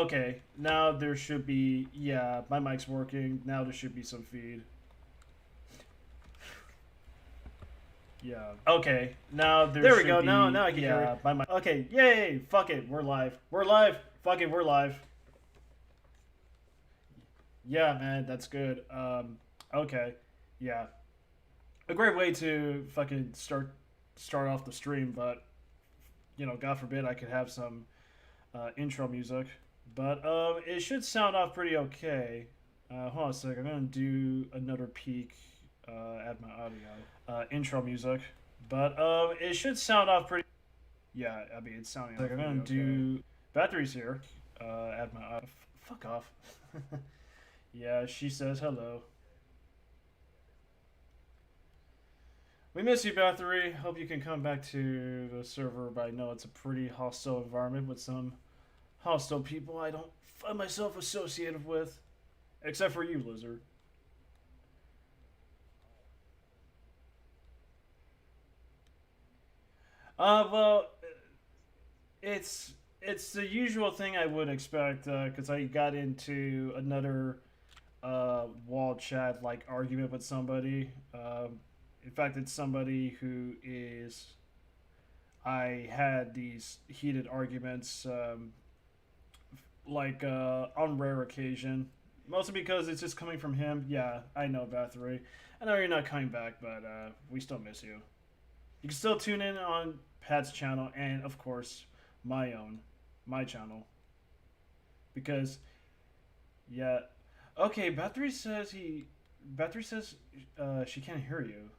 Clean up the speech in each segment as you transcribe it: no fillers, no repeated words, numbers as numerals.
Okay, now there should be. Yeah, my mic's working. Now there should be some feed. Yeah. Okay, now there we go. Now I can hear it. My mic. Okay, yay! Fuck it, we're live. We're live. Fuck it, we're live. Yeah, man, that's good. Okay, yeah, a great way to fucking start off the stream, but God forbid I could have some intro music, but it should sound off pretty okay. Hold on a sec. I'm gonna do another peek at my audio intro music, but it should sound off pretty. Yeah, I mean it's sounding. Like I'm gonna do batteries here. Add my fuck off. Yeah, she says hello. We miss you, Battery. Hope you can come back to the server, but I know it's a pretty hostile environment with some hostile people I don't find myself associated with. Except for you, Lizard. Well, it's the usual thing I would expect, because I got into another wall chat like argument with somebody. In fact, it's somebody who is. I had these heated arguments, on rare occasion, mostly because it's just coming from him. Yeah, I know, Bathory. I know you're not coming back, but we still miss you. You can still tune in on Pat's channel and, of course, my channel. Because, yeah. Okay, Bathory says she can't hear you.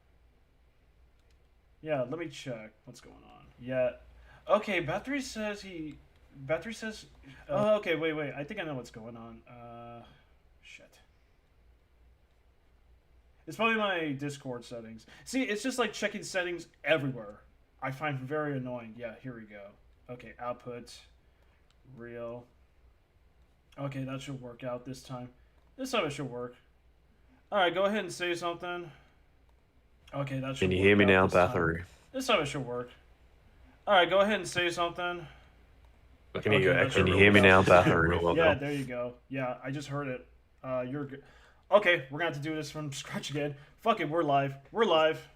Yeah, let me check what's going on. Yeah. Okay, Battery says. Oh, okay. Wait. I think I know what's going on. Shit. It's probably my Discord settings. See, it's just like checking settings everywhere. I find very annoying. Yeah, here we go. Okay, output, real. Okay, that should work out this time. This time it should work. All right, go ahead and say something. Okay, that should. Can you work hear me out now, this time. Bathory? This time it should work. All right, go ahead and say something. Can you that should can you work hear me out now, this time. Bathory? Real well Yeah, now. there you go. Yeah, I just heard it. You're good. Okay, we're gonna have to do this from scratch again. Fuck it, we're live. We're live.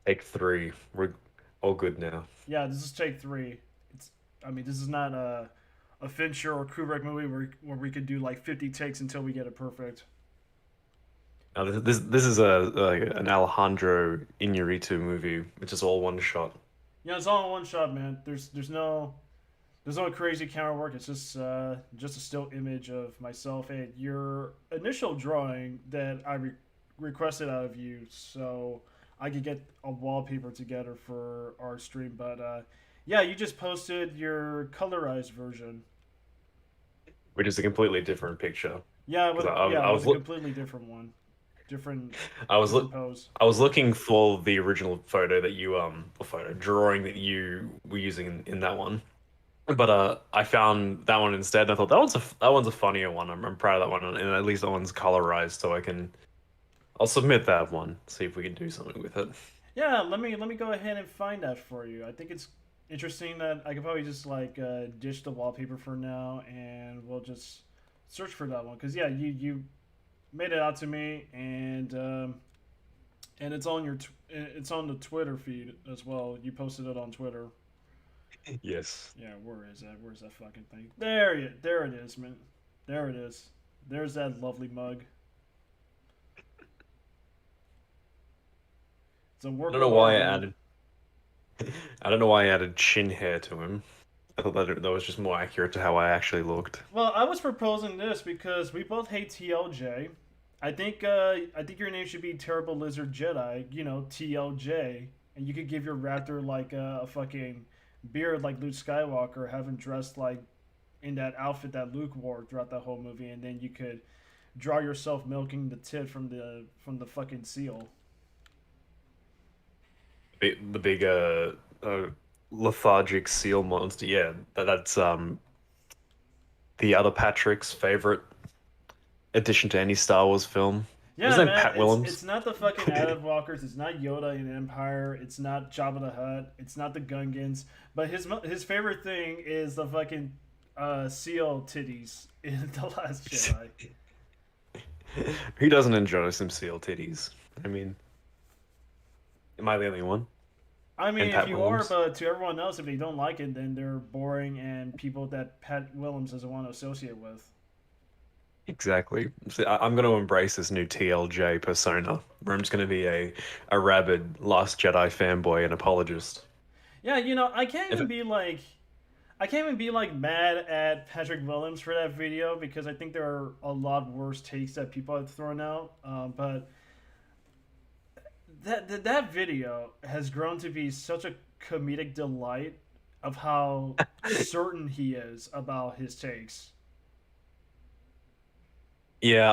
Take 3. We're all good now. Yeah, this is take 3. I mean, this is not a Fincher or Kubrick movie where we could do like 50 takes until we get it perfect. Now, this is an Alejandro Iñárritu movie, which is all one shot. Yeah, it's all in one shot, man. There's no crazy camera work. It's just a still image of myself and your initial drawing that I requested out of you, so I could get a wallpaper together for our stream. But yeah, you just posted your colorized version. Which is a completely different picture. Yeah, Because it was a completely different one, different I was different pose. I was looking for the original photo that you photo drawing that you were using in that one. But I found that one instead, and I thought that one's a funnier one. I'm proud of that one, and at least that one's colorized, so I'll submit that one. See if we can do something with it. Yeah, let me go ahead and find that for you. I think it's interesting that I could probably just like ditch the wallpaper for now, and we'll just search for that one. Cause yeah, you made it out to me, and it's on it's on the Twitter feed as well. You posted it on Twitter. Yes. Yeah, where is that? Where's that fucking thing? There it is, man. There it is. There's that lovely mug. It's a I work don't of know why I art, man. added. I don't know why I added chin hair to him. I thought that was just more accurate to how I actually looked. Well, I was proposing this because we both hate TLJ. I think your name should be Terrible Lizard Jedi. TLJ, and you could give your raptor like a fucking beard like Luke Skywalker, have him dressed like in that outfit that Luke wore throughout the whole movie, and then you could draw yourself milking the tit from the fucking seal. The big lethargic seal monster. Yeah, that's the other Patrick's favorite addition to any Star Wars film. Yeah, His name man, Pat it's Willems. not the fucking Adam Walkers. It's not Yoda in Empire. It's not Jabba the Hutt. It's not the Gungans. But his favorite thing is the fucking seal titties in the Last Jedi. Who doesn't enjoy some seal titties? I mean, am I the only one? I mean, And if Pat you are, Williams? but to everyone else, if they don't like it, then they're boring and people that Pat Williams doesn't want to associate with. Exactly. See, I'm going to embrace this new TLJ persona, where I'm just going to be a rabid Last Jedi fanboy and apologist. Yeah, I can't If even it, be like I can't even be like mad at Patrick Williams for that video because I think there are a lot worse takes that people have thrown out. But that video has grown to be such a comedic delight of how certain he is about his takes. yeah,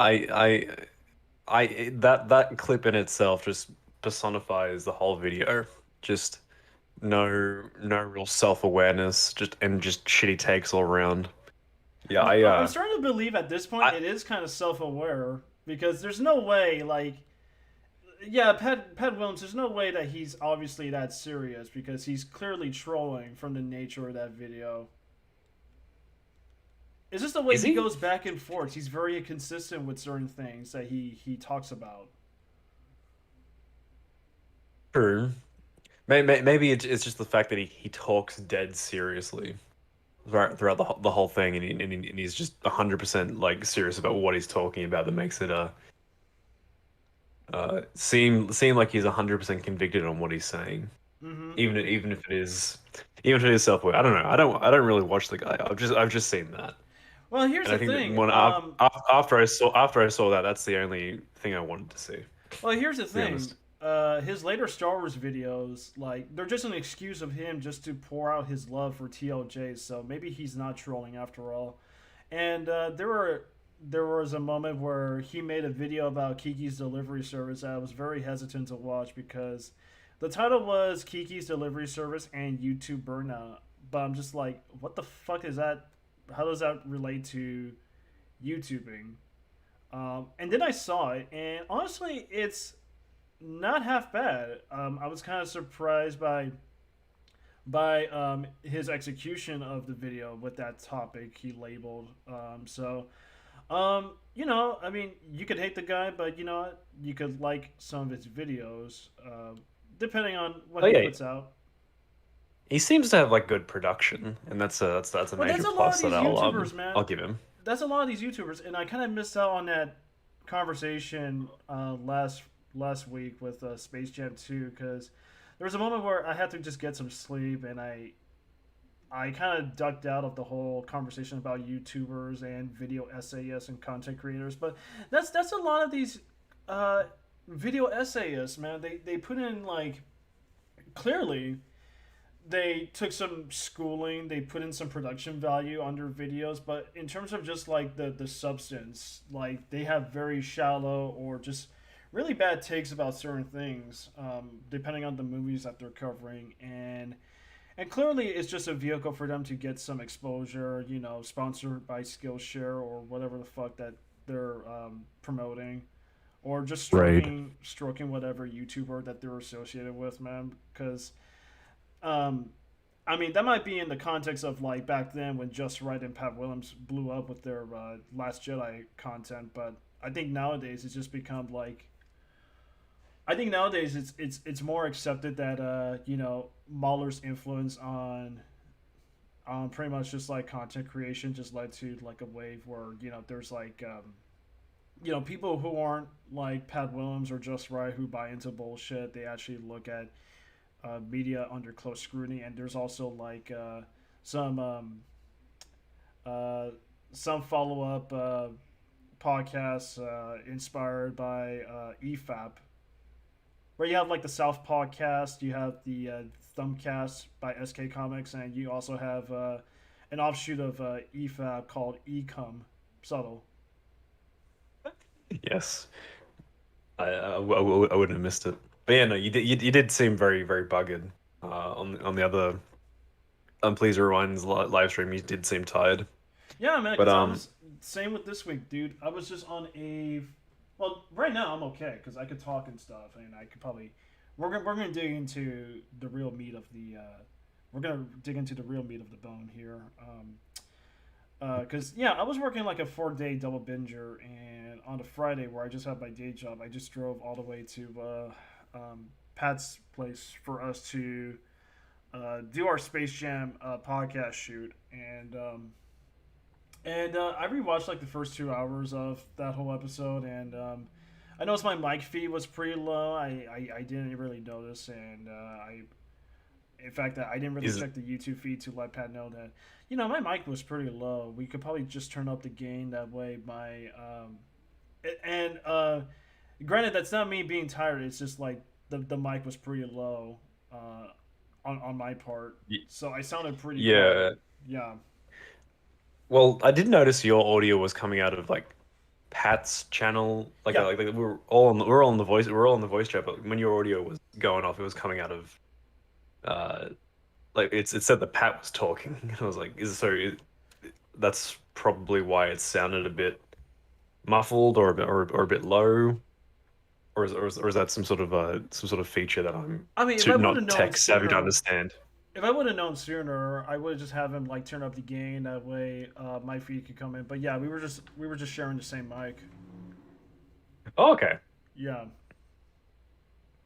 that clip in itself just personifies the whole video. Just no real self-awareness, just shitty takes all around. Yeah, I'm starting to believe at this point I it is kind of self-aware because there's no way like yeah, Pat Williams. There's no way that he's obviously that serious because he's clearly trolling from the nature of that video. It's just the way is he he? goes back and forth. He's very inconsistent with certain things that he talks about. True. Maybe it's just the fact that he talks dead seriously throughout the whole thing, and he's just 100% like serious about what he's talking about that makes it seem like he's 100% convicted on what he's saying, Mm-hmm. even if it is self-aware. I don't know. I don't really watch the guy. I've just seen that, Well, here's and I the think that thing. after I saw that, that's the only thing I wanted to see. Well, here's the To be thing. honest. His later Star Wars videos, like, they're just an excuse of him just to pour out his love for TLJ. So maybe he's not trolling after all. And there was a moment where he made a video about Kiki's delivery service that I was very hesitant to watch because the title was Kiki's delivery service and YouTube burnout. But I'm just like, what the fuck is that? How does that relate to YouTubing? And then I saw it, and honestly, it's not half bad. I was kind of surprised by his execution of the video with that topic he labeled. I mean, you could hate the guy, but you know what? You could like some of his videos, depending on what Oh he yeah, puts out. he seems to have like good production, and that's a Well, that's major a lot of plus that these YouTubers, man. I'll give him. That's a lot of these YouTubers, and I kind of missed out on that conversation last week with Space Jam 2 because there was a moment where I had to just get some sleep, and I kind of ducked out of the whole conversation about YouTubers and video essayists and content creators. But that's a lot of these uh, video essayists, man. They put in like clearly they took some schooling, they put in some production value on their videos, but in terms of just like the substance, like they have very shallow or just really bad takes about certain things, depending on the movies that they're covering, and clearly it's just a vehicle for them to get some exposure, sponsored by Skillshare or whatever the fuck that they're promoting, or just Right. stroking whatever YouTuber that they're associated with, man, because um, I mean, that might be in the context of like back then when Just Right and Pat Williams blew up with their Last Jedi content, but I think nowadays it's just become like I think nowadays it's more accepted that Mahler's influence on pretty much just like content creation just led to like a wave where there's like people who aren't like Pat Williams or Just Right who buy into bullshit. They actually look at media under close scrutiny, and there's also like some uh, some follow up podcasts inspired by EFAP, where you have like the South Podcast, you have the Thumbcast by SK Comics, and you also have an offshoot of EFAP called Ecom Subtle. Yes. I wouldn't have missed it. But yeah, no, you did seem very very bugged. On the other Please Rewind's live stream, you did seem tired. Yeah, man, But because I was same with this week, dude. I was just on a well, right now I'm okay because I could talk and stuff, and I could probably we're gonna dig into the real meat of the we're gonna dig into the real meat of the bone here. Because yeah, I was working like a 4 day double binger, and on a Friday where I just had my day job, I just drove all the way to Pat's place for us to do our Space Jam podcast shoot, and I rewatched like the first 2 hours of that whole episode, and I noticed my mic feed was pretty low. I didn't really notice, and in fact, I didn't really Is check the YouTube feed to let Pat know that, my mic was pretty low. We could probably just turn up the gain that way. And granted, that's not me being tired. It's just like the mic was pretty low on my part, so I sounded pretty quiet. yeah. Yeah, Well, I did notice your audio was coming out of like Pat's channel. yeah. We were all on we were all on the voice we were all on the voice chat, but when your audio was going off, it was coming out of uh it said that Pat was talking. And I was like, that's probably why it sounded a bit muffled or or a bit low, or is that some sort of feature that I'm I mean, if too I would have not known tech savvy to sooner, understand? if I would have known sooner, I would have just have him like turn up the gain. That way, my feed could come in. But yeah, we were just sharing the same mic. Oh, okay. Yeah,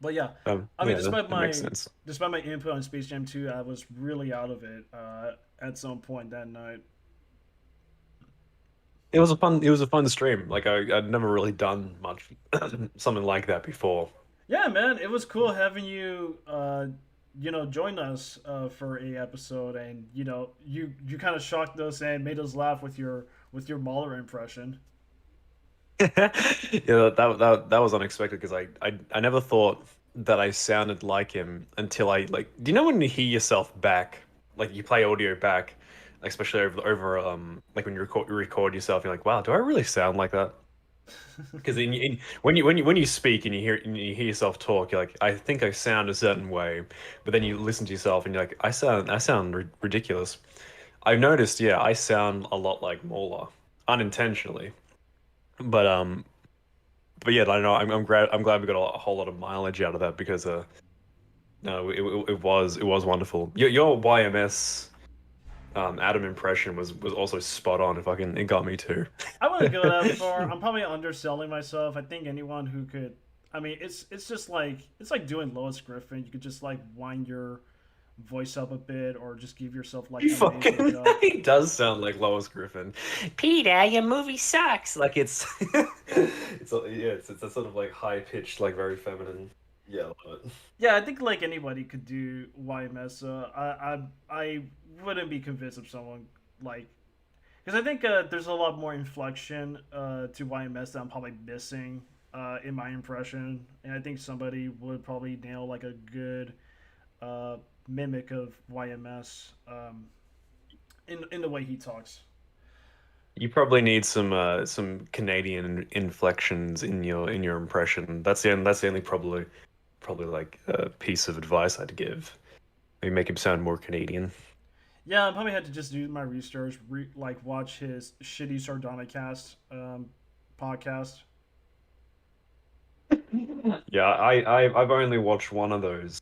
but yeah, I mean, Yeah, that makes sense. despite my input on Space Jam 2, I was really out of it at some point that night. It was a fun stream. I'd never really done much something like that before. Yeah, man, it was cool having you, join us for a episode, and you kind of shocked us and made us laugh with your Mahler impression. Yeah, that was unexpected because I never thought that I sounded like him until I like. Do you know when you hear yourself back, like you play audio back, like especially over like when you record yourself, you're like, wow, do I really sound like that? Because when you speak and you hear yourself talk, you're like, I think I sound a certain way, but then you listen to yourself and you're like, I sound ridiculous. I've noticed, yeah, I sound a lot like Mola, unintentionally, but yeah, I know I'm glad we got a whole lot of mileage out of that because no, it was wonderful. Your YMS Adam impression was also spot on. If I can, it got me too. I wouldn't go that far. I'm probably underselling myself. I think anyone who could, I mean, it's just like it's like doing Lois Griffin. You could just like wind your voice up a bit, or just give yourself like He a nasal fucking jump. he does sound like Lois Griffin. Peter, your movie sucks. Like it's it's a sort of like high pitched, like very feminine. Yeah, I love it. Yeah, I think like anybody could do YMS. I wouldn't be convinced of someone like, because I think there's a lot more inflection to YMS that I'm probably missing in my impression, and I think somebody would probably nail like a good uh, mimic of YMS in the way he talks. You probably need some Canadian inflections in your impression. That's the only probably like a piece of advice I'd give. Maybe make him sound more Canadian. Yeah, I probably had to just do my research, like watch his shitty Sardonicast podcast. Yeah, I've only watched one of those,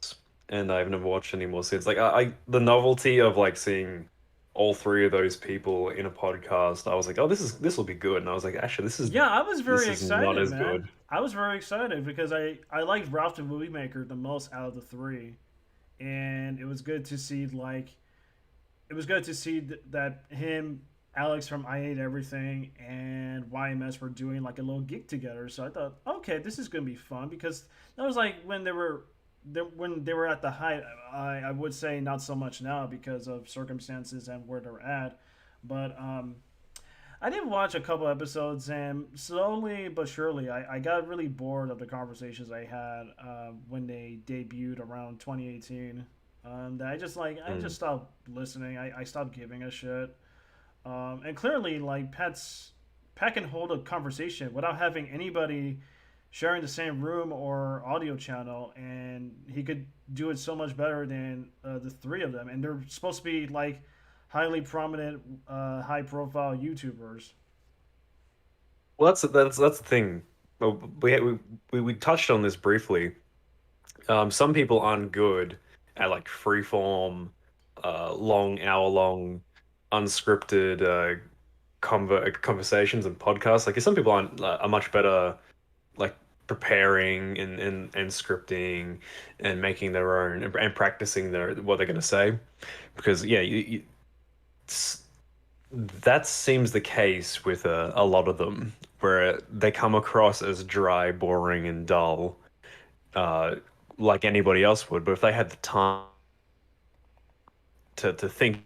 and I've never watched any more since. The novelty of like seeing all three of those people in a podcast, I was like, oh, this will be good, and I was like, actually, Yeah, I was this very is not excited, as man. good. I was very excited because I liked Ralph the Movie Maker the most out of the three, and it was good to see that him, Alex from I Ate Everything, and YMS were doing like a little gig together. So I thought, okay, this is gonna be fun because that was like when they were at the height. I would say not so much now because of circumstances and where they're at, but I did watch a couple episodes, and slowly but surely, I got really bored of the conversations I had when they debuted around 2018. That I Mm. just stopped listening. I stopped giving a shit. And clearly, like Pat can hold a conversation without having anybody sharing the same room or audio channel, and he could do it so much better than the three of them. And they're supposed to be like highly prominent, high profile YouTubers. Well, that's the thing. Well, we touched on this briefly. Some people aren't good at like freeform, long hour long, unscripted. conversations and podcasts. Like some people are much better like preparing and scripting and making their own and practicing their what they're going to say because yeah s- that seems the case with a lot of them where they come across as dry, boring, and dull, uh, like anybody else would. But if they had the time to think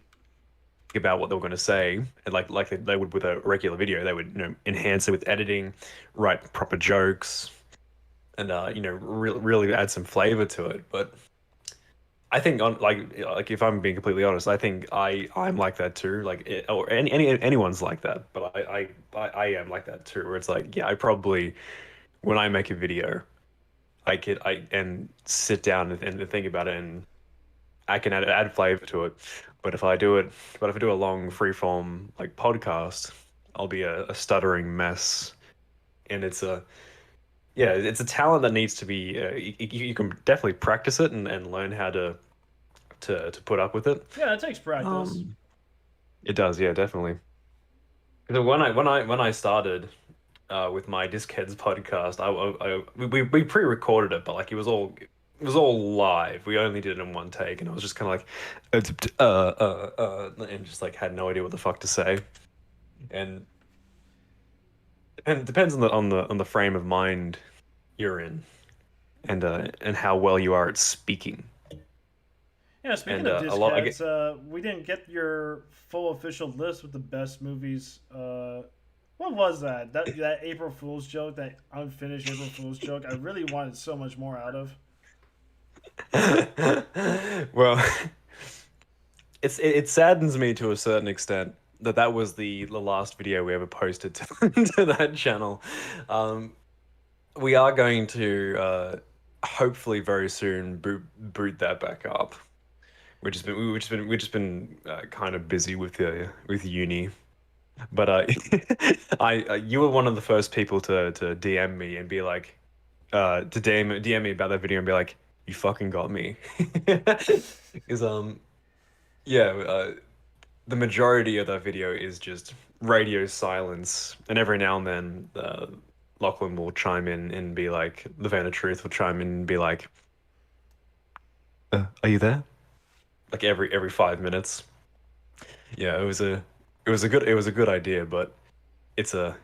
about what they were going to say, and like they would with a regular video, they would enhance it with editing, write proper jokes, and really add some flavor to it. But I think on like if I'm being completely honest, I think I'm like that too. Like or anyone's like that, but I am like that too. Where it's like yeah, I probably when I make a video, I and sit down and think about it, and I can add flavor to it. But if I do a long freeform like podcast, I'll be a stuttering mess, and it's a yeah, it's a talent that needs to be. You can definitely practice it and learn how to put up with it. Yeah, it takes practice. Um, it does, yeah, definitely. 'Cause when I started with my Discheads podcast, we pre-recorded it, but like it was all live. We only did it in one take, and I was just kind of like, and just like had no idea what the fuck to say. And depends on the frame of mind you're in, and how well you are at speaking. Yeah, speaking And of a lot, I Discats, get we didn't get your full official list with the best movies. What was that? That April Fool's joke, that unfinished April Fool's joke. I really wanted so much more out of. well, it saddens me to a certain extent that that was the last video we ever posted to, to that channel. Um, we are going to hopefully very soon boot that back up. We've just been kind of busy with uni. But I you were one of the first people to DM me and be like to DM me about that video and be like you fucking got me. Is yeah the majority of that video is just radio silence, and every now and then Lachlan will chime in and be like, the Van of Truth will chime in and be like, "Are you there?" Like every 5 minutes. Yeah, it was a good idea, but it's a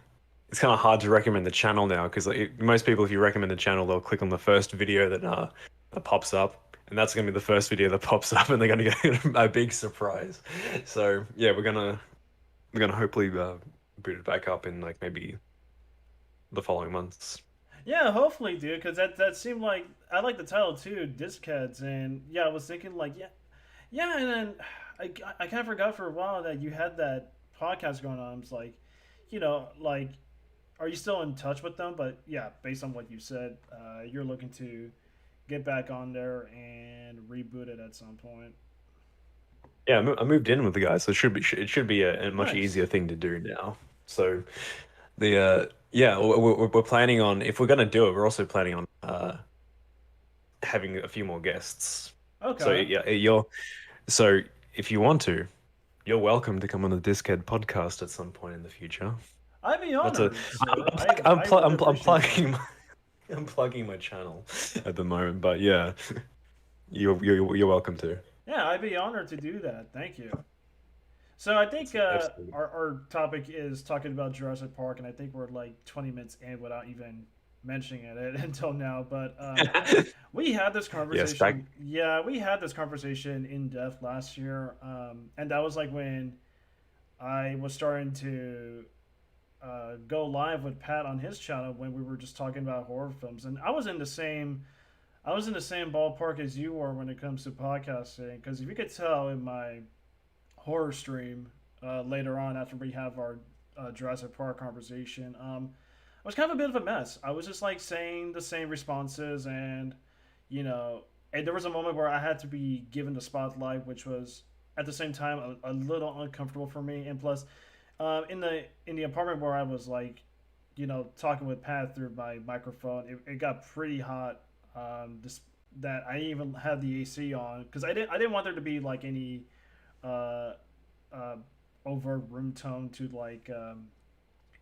it's kind of hard to recommend the channel now because like, most people, if you recommend the channel, they'll click on the first video that pops up, and that's gonna be the first video that pops up, and they're gonna get a big surprise. So yeah, we're gonna hopefully boot it back up in like maybe the following months. Yeah, hopefully, dude, because that seemed like I like the title too, Discats, and yeah, I was thinking like yeah, and then I kind of forgot for a while that you had that podcast going on. It's like, like, are you still in touch with them? But yeah, based on what you said, you're looking to get back on there and reboot it at some point. Yeah, I moved in with the guys, so it should be a much Nice. easier thing to do now. So the yeah, we're planning on if we're gonna do it, we're also planning on having a few more guests. So Okay. yeah, so if you want to, you're welcome to come on the Diskhead podcast at some point in the future. I'd be Not to, honored, sir. I'm I pl would I'm appreciate that. plugging I'm plugging my channel at the moment, but yeah, you're welcome to. Yeah, I'd be honored to do that. Thank you. So I think Absolutely. our topic is talking about Jurassic Park, and I think we're like 20 minutes in without even mentioning it until now. But we had this Yes, back. conversation. Yeah, we had this conversation in depth last year, and that was like when I was starting to go live with Pat on his channel when we were just talking about horror films, and I was in the same ballpark as you were when it comes to podcasting. Because if you could tell in my horror stream later on after we have our Jurassic Park conversation, I was kind of a bit of a mess. I was just like saying the same responses, and you know, and there was a moment where I had to be given the spotlight, which was at the same time a little uncomfortable for me. And plus, in the apartment where I was like, talking with Pat through my microphone, it got pretty hot. This that I even had the AC on because I didn't want there to be like any uh, uh, over room tone to like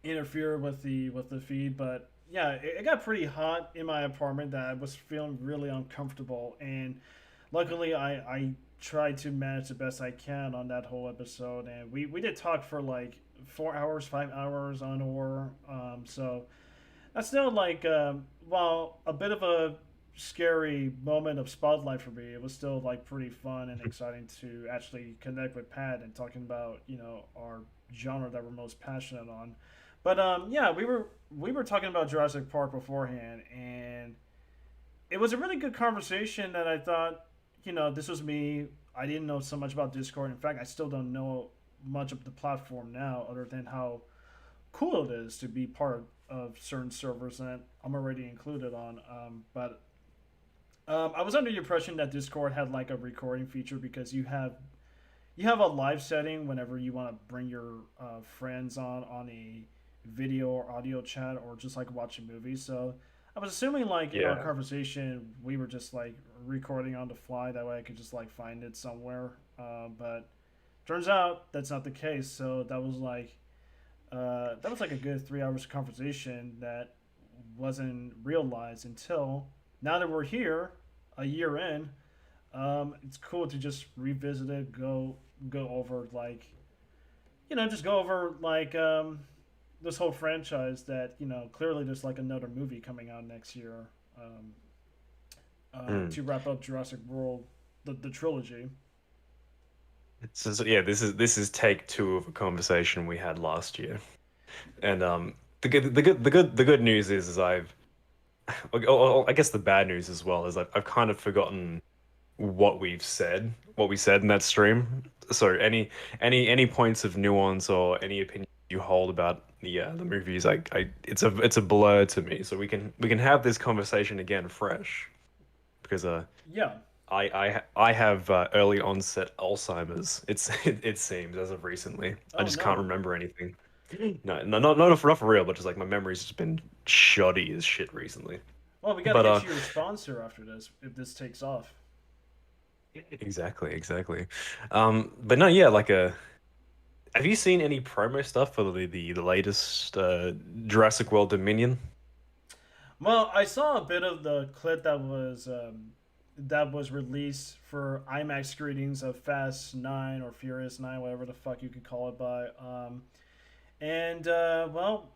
interfere with the feed. But yeah, it got pretty hot in my apartment that I was feeling really uncomfortable, and luckily I tried to manage the best I can on that whole episode, and we did talk for like 4 hours, 5 hours on horror. So that's still like while a bit of a scary moment of spotlight for me, it was still like pretty fun and exciting to actually connect with Pat and talking about our genre that we're most passionate on. But yeah, we were talking about Jurassic Park beforehand, and it was a really good conversation. That I thought, this was me. I didn't know so much about Discord. In fact, I still don't know much of the platform now, other than how cool it is to be part of certain servers that I'm already included on. But I was under the impression that Discord had like a recording feature because you have a live setting whenever you want to bring your friends on a video or audio chat or just like watch a movie. So I was assuming like in our Yeah. conversation we were just like recording on the fly. That way I could just like find it somewhere. But turns out that's not the case. So that was like a good 3 hours of conversation that wasn't realized until now that we're here, a year in. It's cool to just revisit it, go over like just go over like this whole franchise that clearly there's like another movie coming out next year Mm. to wrap up Jurassic World, the trilogy. So yeah, this is take two of a conversation we had last year, and the good news is I guess the bad news as well is I've kind of forgotten what we said in that stream. So any points of nuance or any opinion you hold about the movies, it's a blur to me. So we can have this conversation again fresh because Yeah. I have early onset Alzheimer's. It seems as of recently. I Oh just can't no. remember anything. No, no, not for real, but just like my memory's just been shoddy as shit recently. Well, we got to But get you your sponsor after this if this takes off. exactly. But no, yeah, have you seen any promo stuff for the latest Jurassic World Dominion? Well, I saw a bit of the clip that was released for IMAX screenings of Fast Nine or Furious Nine, whatever the fuck you could call it by. And well,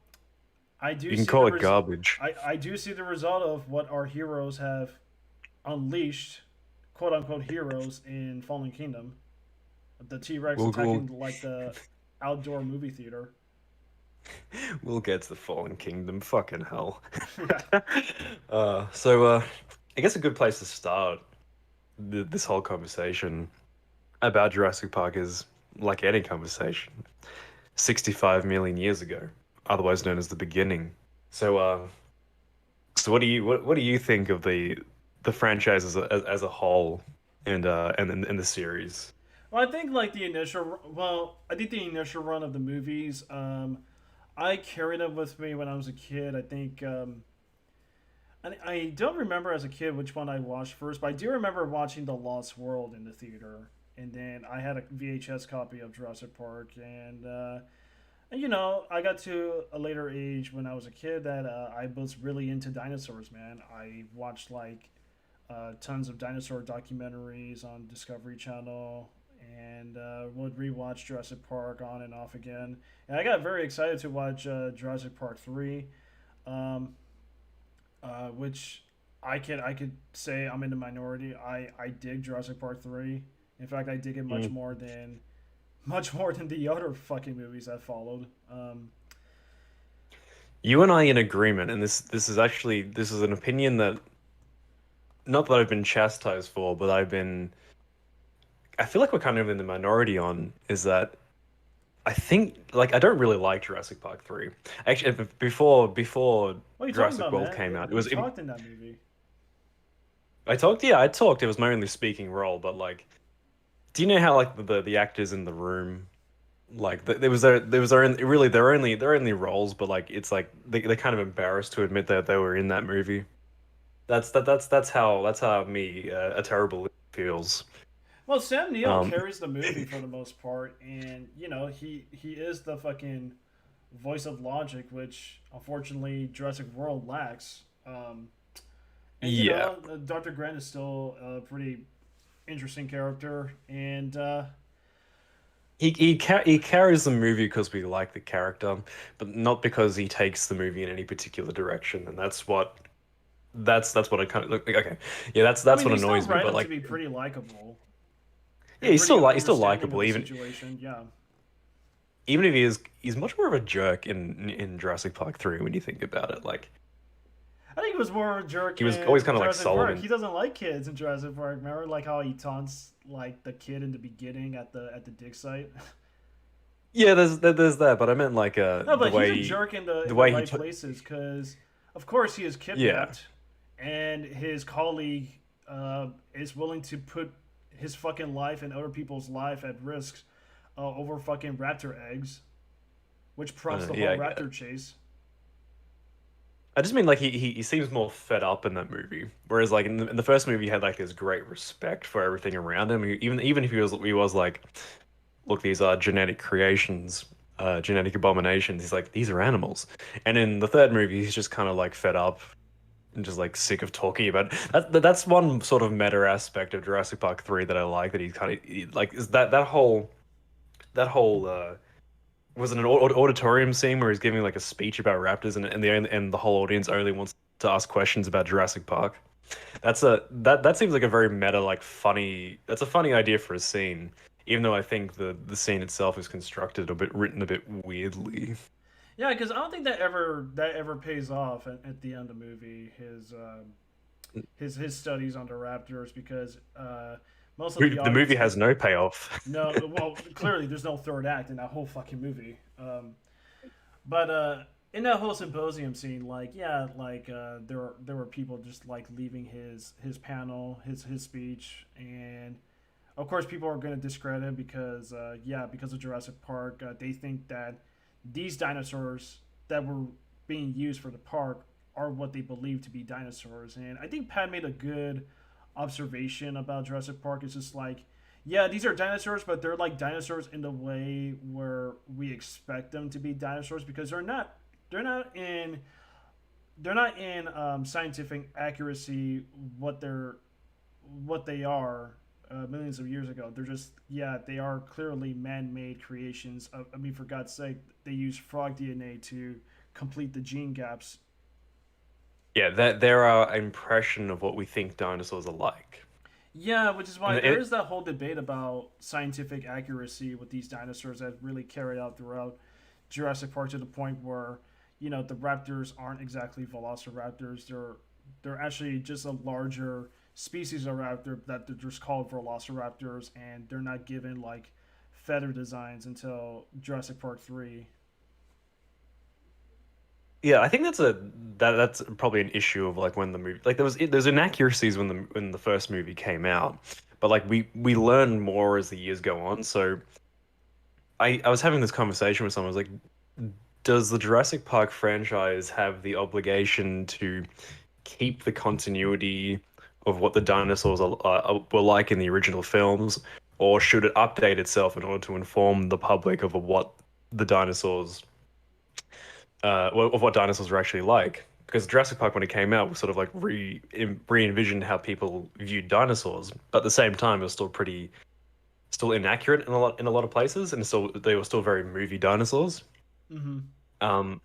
I do You can see the call it res- garbage. I do see the result of what our heroes have unleashed, quote unquote heroes in Fallen Kingdom. The T Rex We'll, we'll attacking like the outdoor movie theater. we'll get to the Fallen Kingdom. Fucking hell. Yeah. So I guess a good place to start this whole conversation about Jurassic Park is like any conversation. 65 million years ago, otherwise known as the beginning. So what do you think of the franchise as a whole and the series? Well, I think like the initial. Well, I think the initial run of the movies. I carried them with me when I was a kid. I think. I don't remember as a kid which one I watched first, but I do remember watching The Lost World in the theater, and then I had a VHS copy of Jurassic Park, and I got to a later age when I was a kid that I was really into dinosaurs. Man, I watched like tons of dinosaur documentaries on Discovery Channel, and would rewatch Jurassic Park on and off again. And I got very excited to watch Jurassic Park 3, um, which I could say I'm in the minority. I dig Jurassic Park 3. In fact, I dig it Mm. much more than the other fucking movies that followed. You and I in agreement, and this is an opinion that not that I've been chastised for, but I feel like we're kind of in the minority on is that I think like I don't really like Jurassic Park 3. Actually, before What are you talking Jurassic about, World man? came out, You talked in that movie. I talked. It was my only speaking role, but like, do you know how like the actors in the room like there was really they're only roles, but like it's like they're kind of embarrassed to admit that they were in that movie. That's how me a terrible feels. Well, Sam Neill Um, carries the movie for the most part, and he is the fucking voice of logic, which unfortunately Jurassic World lacks. And yeah, Dr. Grant is still a pretty interesting character, and he carries the movie because we like the character, but not because he takes the movie in any particular direction, and that's what I kind of look like. Okay, yeah, I that's mean what they still annoys me. write But him to like, be pretty likable yeah, and pretty he's still understanding of likable, the even situation. Yeah, even if he's much more of a jerk in Jurassic Park 3 when you think about it. Like, I think it was more of a jerk he was always in kind of like Jurassic Park. Solomon. He doesn't like kids in Jurassic Park. Remember, like how he taunts like the kid in the beginning at the dig site. Yeah, there's that, but I meant like No, but he's a jerk the in the way he right took. places because, of course, he is Yeah, kidnapped, and his colleague is willing to put his fucking life and other people's life at risk over fucking raptor eggs, which prompts the yeah, whole I get it. raptor chase. I just mean like he seems more fed up in that movie, whereas like in the first movie he had like this great respect for everything around him. Even if he was like, look, these are genetic creations, genetic abominations. He's like, these are animals. And in the third movie, he's just kind of like fed up and just like sick of talking about it. That's one sort of meta aspect of Jurassic Park 3 that I like, that he's kind of like, is that whole was it an auditorium scene where he's giving like a speech about raptors, and the whole audience only wants to ask questions about Jurassic Park. That seems like a very meta, like funny. That's a funny idea for a scene, even though I think the scene itself is constructed a bit, written a bit weirdly. Yeah, because I don't think that ever pays off at the end of the movie. His studies on the raptors because most of the The audience movie has has no payoff. no. Well, clearly there's no third act in that whole fucking movie. But in that whole symposium scene, like yeah, like there were people just like leaving his panel, his speech, and of course people are going to discredit him because because of Jurassic Park, they think that these dinosaurs that were being used for the park are what they believe to be dinosaurs, and I think Pat made a good observation about Jurassic Park. It's just like yeah, these are dinosaurs, but they're like dinosaurs in the way where we expect them to be dinosaurs because they're not in they're not in scientific accuracy what they are millions of years ago. They're just yeah, they are clearly man-made creations. I mean, for God's sake, they use frog DNA to complete the gene gaps. Yeah, that they're our impression of what we think dinosaurs are like. Yeah, which is why And there is that whole debate about scientific accuracy with these dinosaurs that really carried out throughout Jurassic Park to the point where the raptors aren't exactly velociraptors. They're actually just a larger species of raptor that they're just called velociraptors, and they're not given like feather designs until Jurassic Park 3. yeah, I think that's probably an issue of like when the movie, like there's inaccuracies when the first movie came out, but like we learn more as the years go on. So I was having this conversation with someone. I was like, does the Jurassic Park franchise have the obligation to keep the continuity of what the dinosaurs were like in the original films, or should it update itself in order to inform the public of what the dinosaurs of what dinosaurs were actually like? Because Jurassic Park, when it came out, was sort of like re-envisioned how people viewed dinosaurs, but at the same time, it was still inaccurate in a lot of places, and still they were still very movie dinosaurs. Mm-hmm. Um,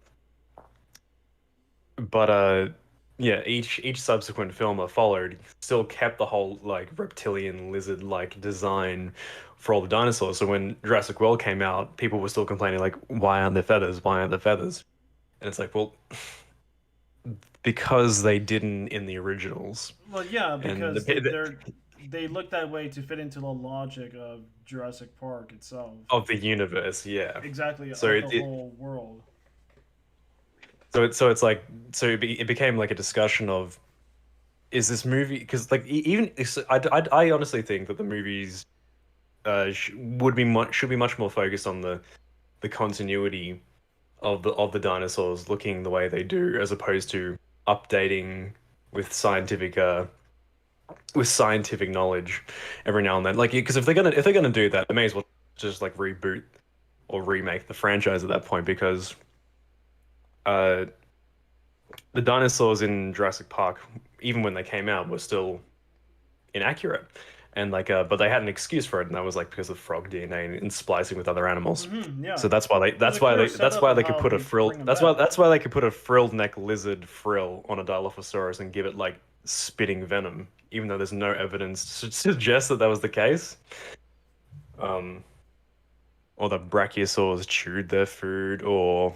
but yeah, each subsequent film that followed still kept the whole like reptilian lizard like design for all the dinosaurs. So when Jurassic World came out, people were still complaining like, why aren't there feathers? Why aren't there feathers? And it's like, well, because they didn't in the originals. Well, yeah, And because they look that way to fit into the logic of Jurassic Park itself. of the universe, yeah. Exactly, So of the whole world. it's like, it became like a discussion of, is this movie, because like I honestly think that the movies should be much more focused on the continuity of the dinosaurs looking the way they do, as opposed to updating with scientific with scientific knowledge every now and then. Like, because if they're gonna do that, they may as well just like reboot or remake the franchise at that point because uh the dinosaurs in Jurassic Park, even when they came out, were still inaccurate. And like but they had an excuse for it, and that was like because of frog DNA and splicing with other animals. Yeah. So that's why they It was that's a why clear they that's setup why of they could how put a they frill bring them that's why back. that's why they could put a frilled neck lizard frill on a Dilophosaurus and give it like spitting venom, even though there's no evidence to suggest that that was the case. Um, or the brachiosaurs chewed their food, or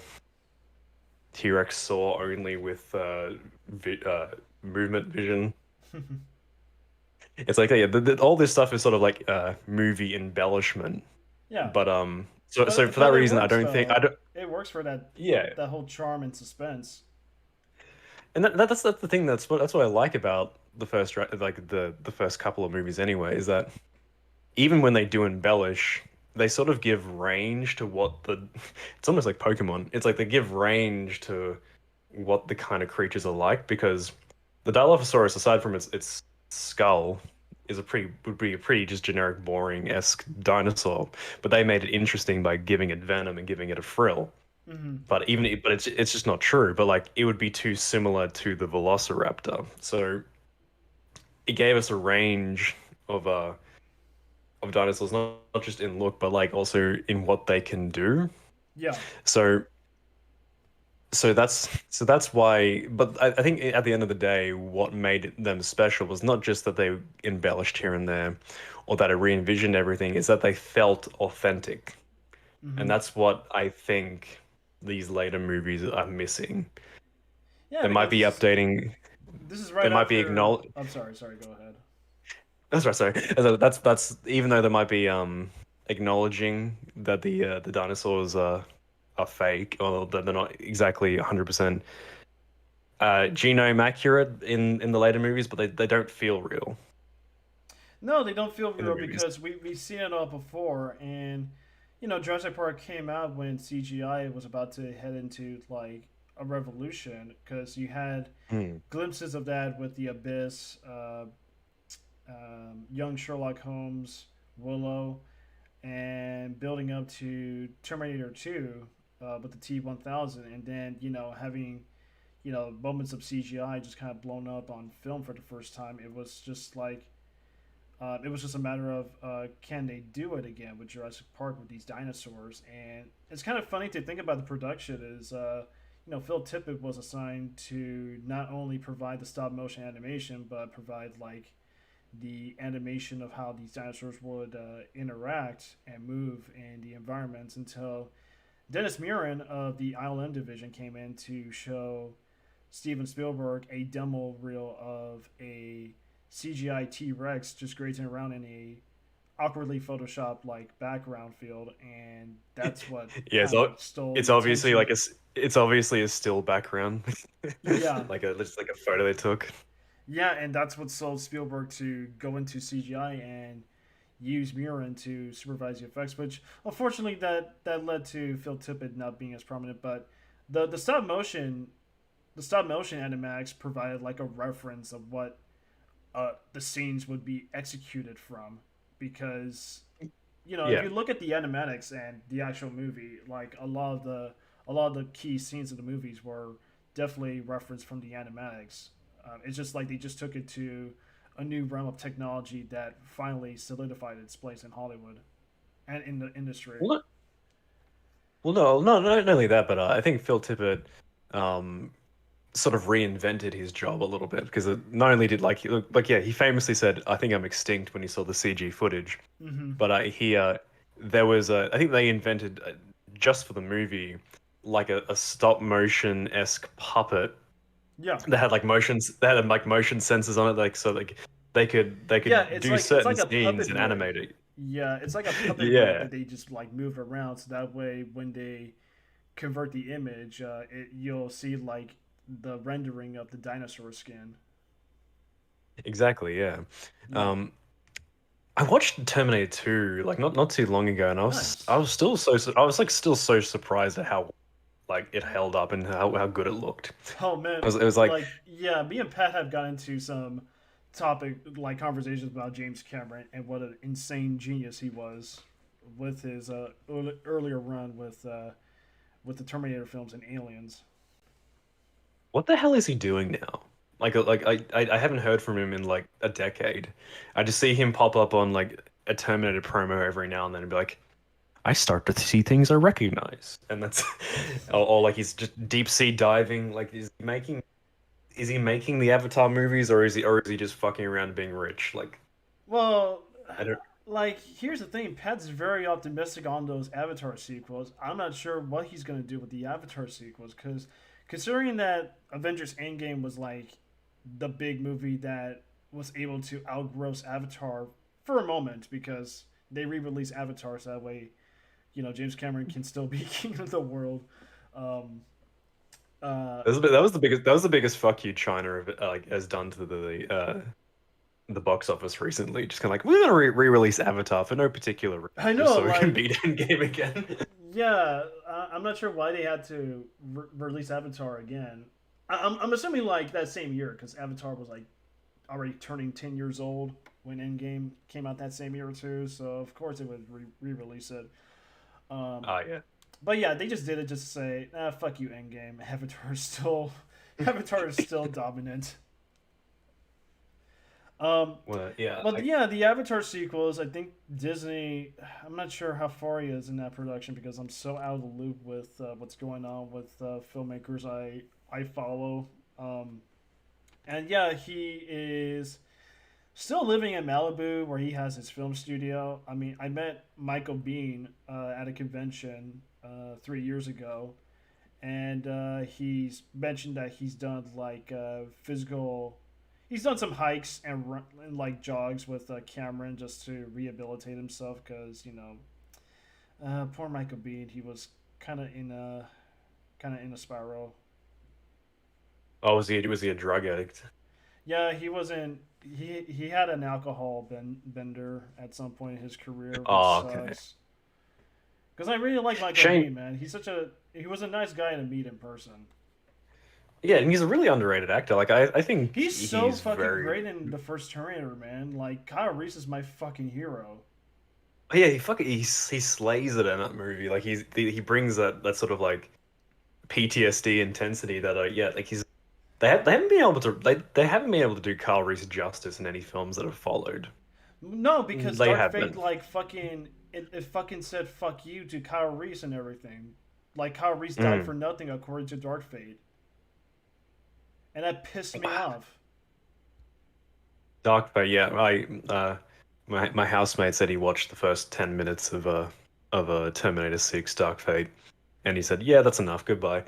T-Rex saw only with movement vision. It's like yeah, all this stuff is sort of like movie embellishment. Yeah. But so for that But it reason, works I though. don't. It works for Yeah, that whole charm and suspense. and that's the thing that's what I like about the first like the first couple of movies anyway is that even when they do embellish, they sort of give range to what the. It's almost like Pokemon. It's like they give range to what the kind of creatures are like because the Dilophosaurus, aside from its skull, is a pretty would be a pretty just generic, boring esque dinosaur. But they made it interesting by giving it venom and giving it a frill. But it's just not true. But like it would be too similar to the Velociraptor. So it gave us a range of dinosaurs, not just in look, but like also in what they can do. Yeah. So that's why. But I think at the end of the day, what made them special was not just that they embellished here and there, or that it re-envisioned everything. Is that they felt authentic, and that's what I think these later movies are missing. Yeah, They might because be updating. this is They right might be after. acknowledge. I'm sorry. Sorry. Go ahead. That's right. Sorry. That's even though they might be acknowledging that the dinosaurs are fake or that they're not exactly 100% genome accurate in the later movies, but they don't feel real No, they don't feel in the real movies. because we've seen it all before, and Jurassic Park came out when CGI was about to head into like a revolution because you had Hmm. glimpses of that with the Abyss, young Sherlock Holmes, Willow, and building up to Terminator 2 with the T-1000, and then having moments of CGI just kind of blown up on film for the first time. It was just a matter of can they do it again with Jurassic Park with these dinosaurs? And it's kind of funny to think about the production. Is Phil Tippett was assigned to not only provide the stop motion animation, but provide like the animation of how these dinosaurs would interact and move in the environments until Dennis Muren of the ILM division came in to show Steven Spielberg a demo reel of a CGI T Rex just grazing around in a awkwardly photoshopped like background field, and that's what Yeah, kind of stole it's the obviously attention. like it's obviously a still background, Yeah, like a just like a photo they took. yeah, and that's what sold Spielberg to go into CGI and use Murin to supervise the effects, which unfortunately that led to Phil Tippett not being as prominent. But the stop motion animatics provided like a reference of what the scenes would be executed from, because if Yeah, you look at the animatics and the actual movie, like a lot of the key scenes of the movies were definitely referenced from the animatics. It's just like they just took it to a new realm of technology that finally solidified its place in Hollywood and in the industry. well, no, not only that, but I think Phil Tippett, um, sort of reinvented his job a little bit because not only did like yeah, he famously said, "I think I'm extinct" when he saw the CG footage, Mm-hmm. but he there was a I think they invented just for the movie like a stop motion esque puppet Yeah, that had like motions that had like motion sensors on it, like so like they yeah. could do It's certain like a scenes puppet and rig. animate it. Yeah, it's like a puppet rig Yeah, that they just like moved around, so that way when they convert the image, you'll see like the rendering of the dinosaur skin. exactly. Yeah. Yeah, Um, I watched Terminator 2 like not too long ago, and I nice. was still I was like still so surprised at how like it held up and how good it looked. Oh man, It was like like yeah, me and Pat have got into topic like conversations about James Cameron and what an insane genius he was with his earlier run with the Terminator films and Aliens. What the hell is he doing now? I haven't heard from him in like a decade. I just see him pop up on like a Terminator promo every now and then and be like, I start to see things I recognize. And that's or like he's just deep sea diving. Like is he making the Avatar movies or is he just fucking around being rich? Like Well, I don't like here's the thing, Pat's very optimistic on those Avatar sequels. I'm not sure what he's gonna do with the Avatar sequels because considering that Avengers Endgame was like the big movie that was able to outgross Avatar for a moment because they re-released Avatar so that way James Cameron can still be king of the world. Um, uh, that was the biggest fuck you China like has done to the box office recently. Just kind of like we're gonna re-release Avatar for no particular reason, I just know, so we can like beat Endgame again. yeah, I'm not sure why they had to release Avatar again. I'm assuming like that same year because Avatar was like already turning 10 years old when Endgame came out that same year too. So of course they would re-release it. Um, Oh yeah. but yeah, they just did it just to say, fuck you, Endgame. Avatar is still Avatar is still dominant. Um, Well, yeah. but yeah, the Avatar sequels, I think Disney. I'm not sure how far he is in that production because I'm so out of the loop with what's going on with filmmakers I follow. Um, and yeah, he is still living in Malibu where he has his film studio. I mean, I met Michael Bean at a convention 3 years ago, and he's mentioned that he's done like physical. He's done some hikes and like jogs with Cameron just to rehabilitate himself because poor Michael Bean, he was kind of in a spiral. Oh, was he a drug addict? Yeah, he wasn't. He had an alcohol bender at some point in his career, which Oh, okay. sucks. Because I really like Michael Shane. Bean, man. He was a nice guy to meet in person. Yeah, and he's a really underrated actor. Like I think He's so he's fucking very. great in the first Terminator, man. Like Kyle Reese is my fucking hero. Oh, yeah, he slays it in that movie. Like he brings that sort of like PTSD intensity that yeah, like they haven't been able to they haven't been able to do Carl Reese justice in any films that have followed. No, because They Dark Fate haven't. like fucking it fucking said fuck you to Kyle Reese and everything. Like Kyle Reese died Mm. for nothing according to Dark Fate, and that pissed me off. Dark Fate, yeah. My housemate said he watched the first 10 minutes of a Terminator 6 Dark Fate, and he said, "Yeah, that's enough. Goodbye."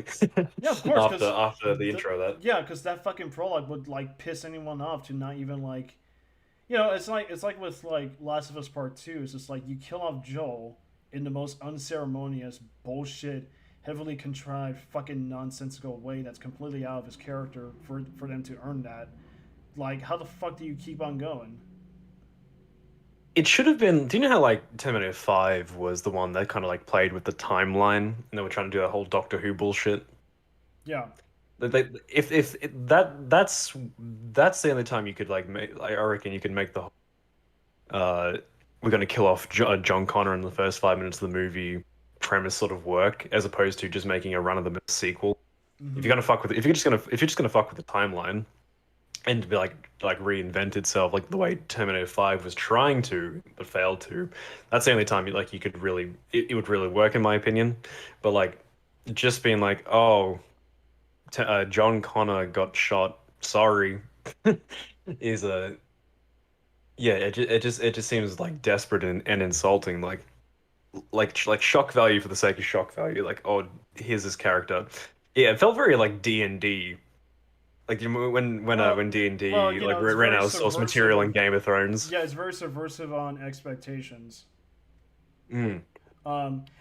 Yeah, of course, because After the intro of that. yeah, because that fucking prologue would like piss anyone off to not even like, it's like with like Last of Us Part Two. It's just like you kill off Joel in the most unceremonious bullshit, heavily contrived, fucking nonsensical way that's completely out of his character for them to earn that. Like, how the fuck do you keep on going? It should have been. Do you know how like Terminator 5 was the one that kind of like played with the timeline, and they were trying to do that whole Doctor Who bullshit? Yeah. If that's the only time you could like make, I reckon you could make the uh we're gonna kill off John Connor in the first 5 minutes of the movie premise sort of work, as opposed to just making a run of the mill sequel. If Mm-hmm. you're gonna fuck with, if you're just gonna fuck with the timeline and be like reinvent itself like the way Terminator 5 was trying to but failed to, that's the only time you could really it would really work in my opinion. But like just being like, oh, John Connor got shot. Sorry, is a yeah. It just seems like desperate and insulting. Like shock value for the sake of shock value. Like, oh, here's this character. Yeah, it felt very like D&D. Like when Well, D&D like it's ran very out of source material in subversive. Game of Thrones. Yeah, it's very subversive on expectations. Mm.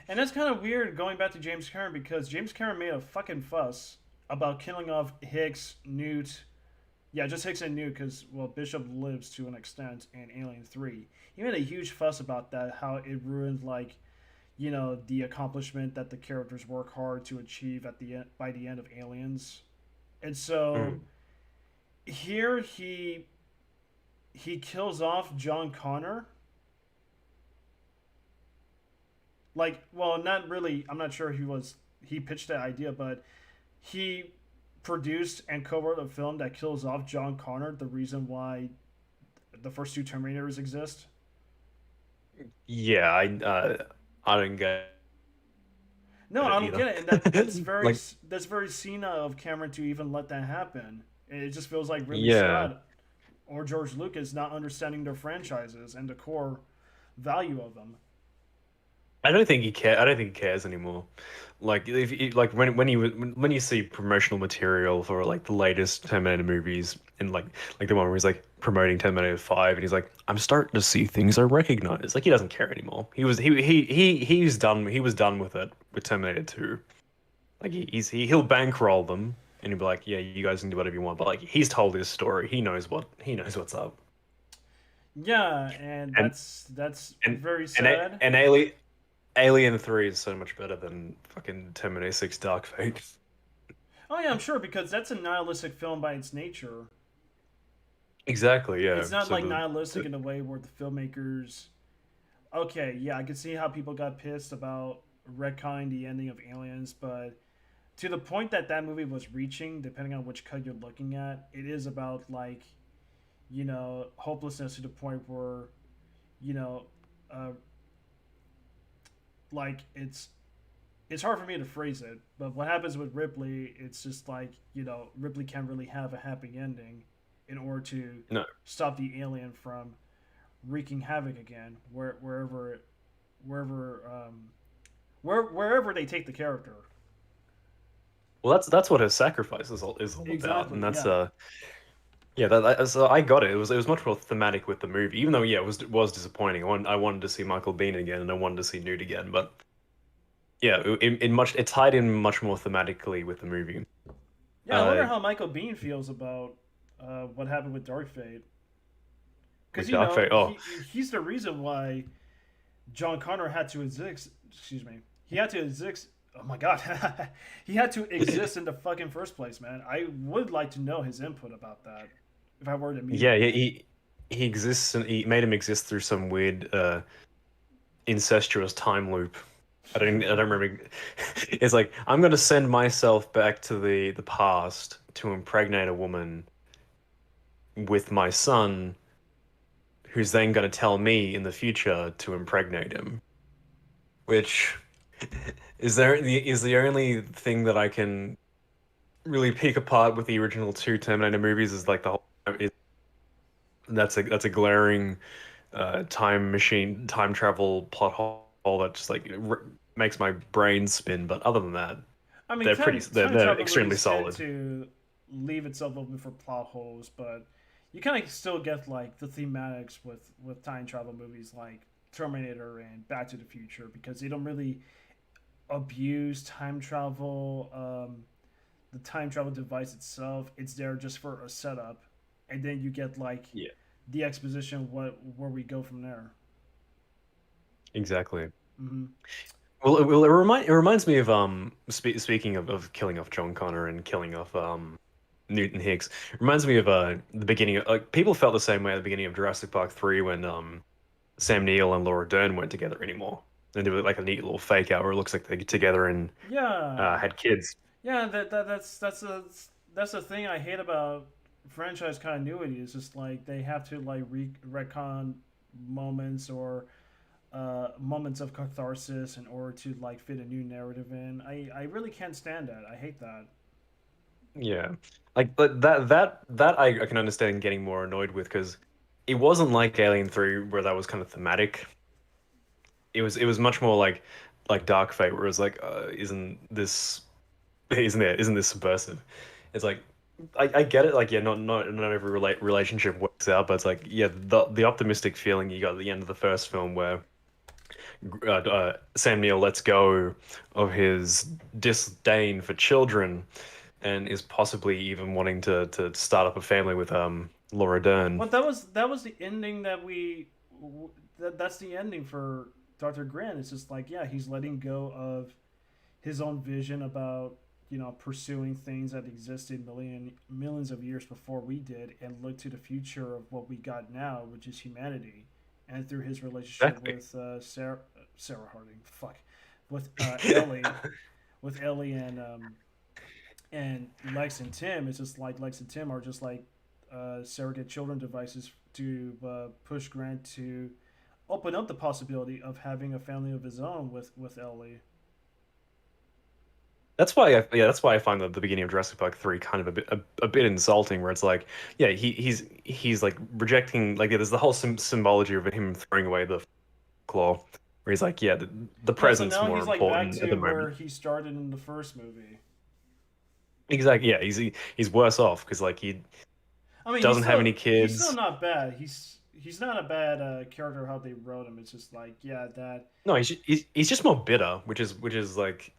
And that's kind of weird going back to James Cameron because James Cameron made a fucking fuss about killing off Hicks, Newt. Yeah, just Hicks and Newt because, well, Bishop lives to an extent in Alien 3. He made a huge fuss about that, how it ruined, like, the accomplishment that the characters work hard to achieve at the end, by the end of Aliens. And so Mm. here he he kills off John Connor. Like, well, not really. I'm not sure he pitched that idea, but he produced and co-wrote a film that kills off John Connor. The reason why the first two Terminators exist. Yeah, I don't get No, I it don't either. get it, and Like, that's very Cena of Cameron to even let that happen. It just feels like Ridley yeah. Scott or George Lucas not understanding their franchises and the core value of them. I don't think he care. I don't think he cares anymore. Like if like when you see promotional material for like the latest Terminator movies and like the one where he's like promoting Terminator 5 and he's like, I'm starting to see things I recognize. Like he doesn't care anymore. He was done with it with Terminator 2. Like he'll bankroll them and he'll be like, yeah, you guys can do whatever you want. But like he's told his story. He knows what's up. Yeah, and And that's and very and sad. Alien 3 is so much better than fucking Terminator 6 Dark Fate. Oh yeah, I'm sure because that's a nihilistic film by its nature. Exactly, yeah. It's not So like nihilistic in a way where the filmmakers. Okay, yeah, I can see how people got pissed about retconning the ending of Aliens, but to the point that that movie was reaching, depending on which cut you're looking at, it is about like hopelessness to the point where you know, uh, like it's hard for me to phrase it, but what happens with Ripley, it's just like Ripley can't really have a happy ending in order to no. stop the alien from wreaking havoc again, wherever wherever they take the character. Well, that's what her sacrifice is all about, and Exactly. that's Yeah. yeah. So I got it. It was much more thematic with the movie, even though yeah, it was disappointing. I wanted to see Michael Biehn again, and I wanted to see Newt again, but yeah, it tied in much more thematically with the movie. Yeah. I Uh, wonder how Michael Biehn feels about what happened with Dark Fate, because with Dark Fate. Oh, he's the reason why John Connor had to exist. Excuse me. He had to exist. Oh my god. He had to exist in the fucking first place, man. I would like to know his input about that if I were to meet yeah, him. yeah. He exists, and he made him exist through some weird incestuous time loop. I don't remember. It's like I'm gonna send myself back to the past to impregnate a woman with my son, who's then gonna tell me in the future to impregnate him. Which is the only thing that I can really pick apart with the original two Terminator movies is like the whole that's a glaring time travel plot hole that just like makes my brain spin. But other than that, I mean, time they're travel extremely movies tend solid. to leave itself open for plot holes, but you kind of still get like the thematics with time travel movies like Terminator and Back to the Future because they don't really abuse time travel. The time travel device itself, it's there just for a setup, and then you get like Yeah, the exposition where we go from there. exactly. Hmm. It reminds me of speaking of killing off John Connor and killing off Newton Hicks. It reminds me of the beginning of like people felt the same way at the beginning of Jurassic Park 3 when Sam Neill and Laura Dern weren't together anymore. And they were like a neat little fake out where it looks like they get together and Yeah, had kids. yeah. That's a thing I hate about franchise continuity. It's just like they have to like retcon moments or moments of catharsis in order to like fit a new narrative in. I really can't stand that. I hate that. Yeah, like but that I can understand getting more annoyed with because it wasn't like Alien 3 where that was kind of thematic. It was much more like Dark Fate where it was like isn't this subversive? It's like I get it, like yeah, not every relationship works out, but it's like yeah, the optimistic feeling you got at the end of the first film where Sam Neill lets go of his disdain for children and is possibly even wanting to start up a family with Laura Dern. Well, that was the ending that that's the ending for Dr. Grant. It's just like yeah, he's letting go of his own vision about pursuing things that existed millions of years before we did, and look to the future of what we got now, which is humanity, and through his relationship Exactly. with Sarah Harding, fuck, with Ellie, with Ellie and Lex and Tim. It's just like Lex and Tim are just like surrogate children devices to push Grant to open up the possibility of having a family of his own with Ellie. That's why I find the beginning of Jurassic Park 3 kind of a bit insulting, where it's like, yeah, he's like rejecting, like, yeah, there's the whole symbology of him throwing away the claw, where he's like, yeah, the Yeah, so present's now more he's like back important at to the where moment. he started in the first movie. Exactly, yeah, he's worse off because like he I mean, doesn't have any he's still kids. not bad. He's not a bad character how they wrote him. It's just like, yeah, that No, he's just more bitter, which is like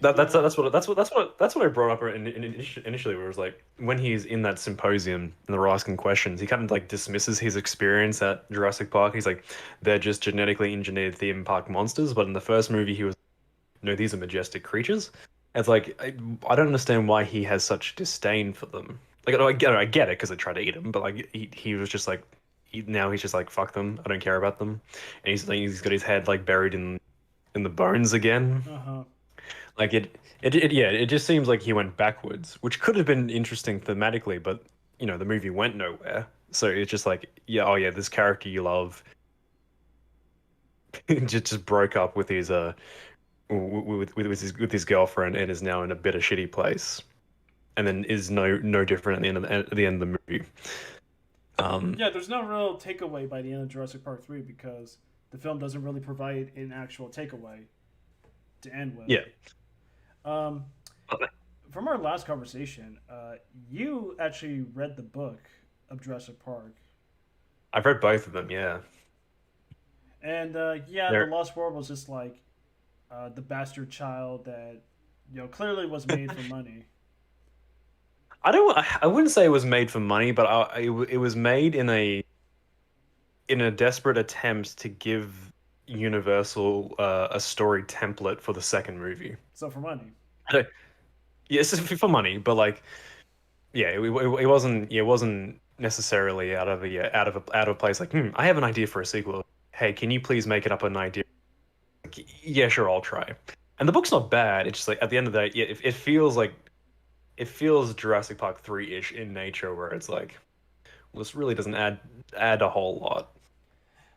yeah. that's what I brought up initially, where it was like when he's in that symposium and they're asking questions, he kind of like dismisses his experience at Jurassic Park. He's like, they're just genetically engineered theme park monsters, but in the first movie he was, no, these are majestic creatures. It's like I don't understand why he has such disdain for them. Like I get it because they try to eat him, but like he was just like now he's just like fuck them. I don't care about them, and he's got his head like buried in the bones again. Uh huh. Like yeah, it just seems like he went backwards, which could have been interesting thematically, but the movie went nowhere. So it's just like, yeah, oh yeah, this character you love just broke up with his with his girlfriend and is now in a bitter shitty place, and then is no different at the end of the movie. Um, Yeah, there's no real takeaway by the end of Jurassic Park 3 because the film doesn't really provide an actual takeaway to end with. yeah, Um, from our last conversation, you actually read the book of Jurassic Park, I've read both of them. Yeah, and yeah, the they're Lost World was just like the bastard child that clearly was made for money. I wouldn't say it was made for money, but it was made in a desperate attempt to give Universal a story template for the second movie. So for money, I don't, yeah, it's just for money, but like, yeah, it wasn't necessarily out of a place. Like, I have an idea for a sequel. Hey, can you please make it up an idea? Like, yeah, sure, I'll try. And the book's not bad. It's just like at the end of the day, yeah, it feels Jurassic Park 3-ish in nature, where it's like, well, this really doesn't add a whole lot.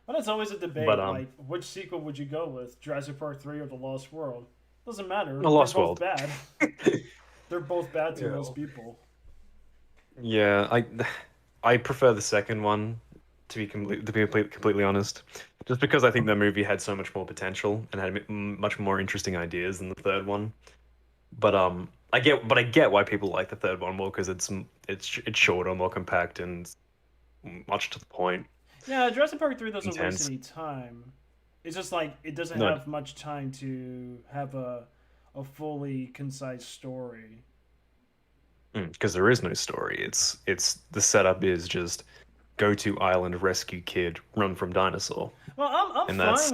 but it's always a But debate. Like, which sequel would you go with, Jurassic Park 3 or The Lost World? Doesn't matter. The They're Lost both World. bad. They're both bad to Yeah. most people. Yeah, I prefer the second one to be completely honest, just because I think the movie had so much more potential and had much more interesting ideas than the third one. But I get why people like the third one more because it's shorter, more compact, and much to the point, Yeah, Jurassic Park 3 doesn't waste intense. any time. It's just like it doesn't No, have much time to have a fully concise story. because there is no story. It's the setup is just go to island, rescue kid, run from dinosaur, Well, I'm and that's.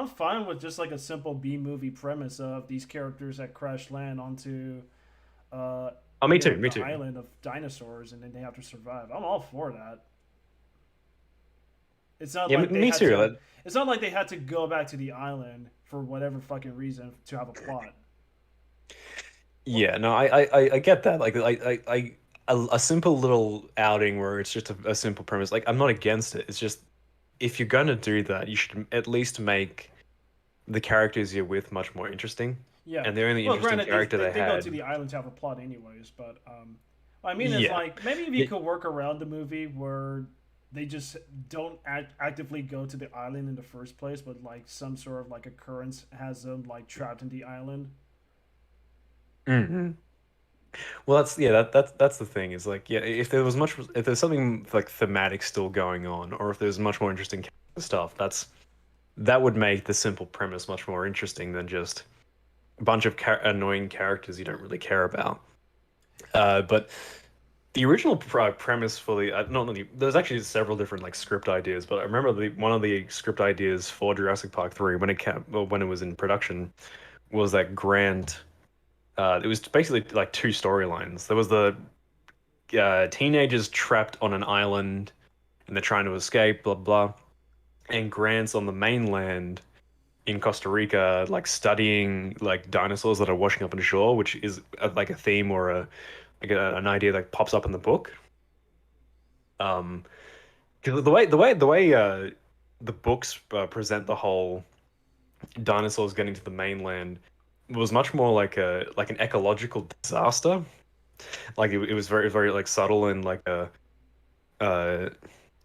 fine with just like a simple B movie premise of these characters that crash land onto uh Oh, me too, me the too. island of dinosaurs and then they have to survive. I'm all for that. It's not Yeah, me, like they me had too. to. It's not like they had to go back to the island for whatever fucking reason to have a plot. What? Yeah, no, I get that. Like, a simple little outing where it's just a simple premise. Like, I'm not against it. It's just if you're gonna do that, you should at least make the characters you're with much more interesting. Yeah. And the only Well, interesting granted, character they they go to had, the island to have a plot anyways, but I mean, it's yeah, like maybe if you yeah, could work around the movie where they just don't actively go to the island in the first place, but like some sort of like occurrence has them like trapped in the island. hmm. Well, that's the thing is like, yeah, if there's something like thematic still going on, or if there's much more interesting character stuff, that would make the simple premise much more interesting than just a bunch of annoying characters you don't really care about. But the original premise for the not really, there's actually several different like script ideas, but I remember one of the script ideas for Jurassic Park 3 when it was in production was that Grant it was basically like two storylines. There was the teenagers trapped on an island and they're trying to escape, blah blah. And Grant's on the mainland in Costa Rica, like studying like dinosaurs that are washing up on shore, which is like a theme or an idea that pops up in the book. Um, because the way the books present the whole dinosaurs getting to the mainland was much more like an ecological disaster. Like it was very like subtle and like a uh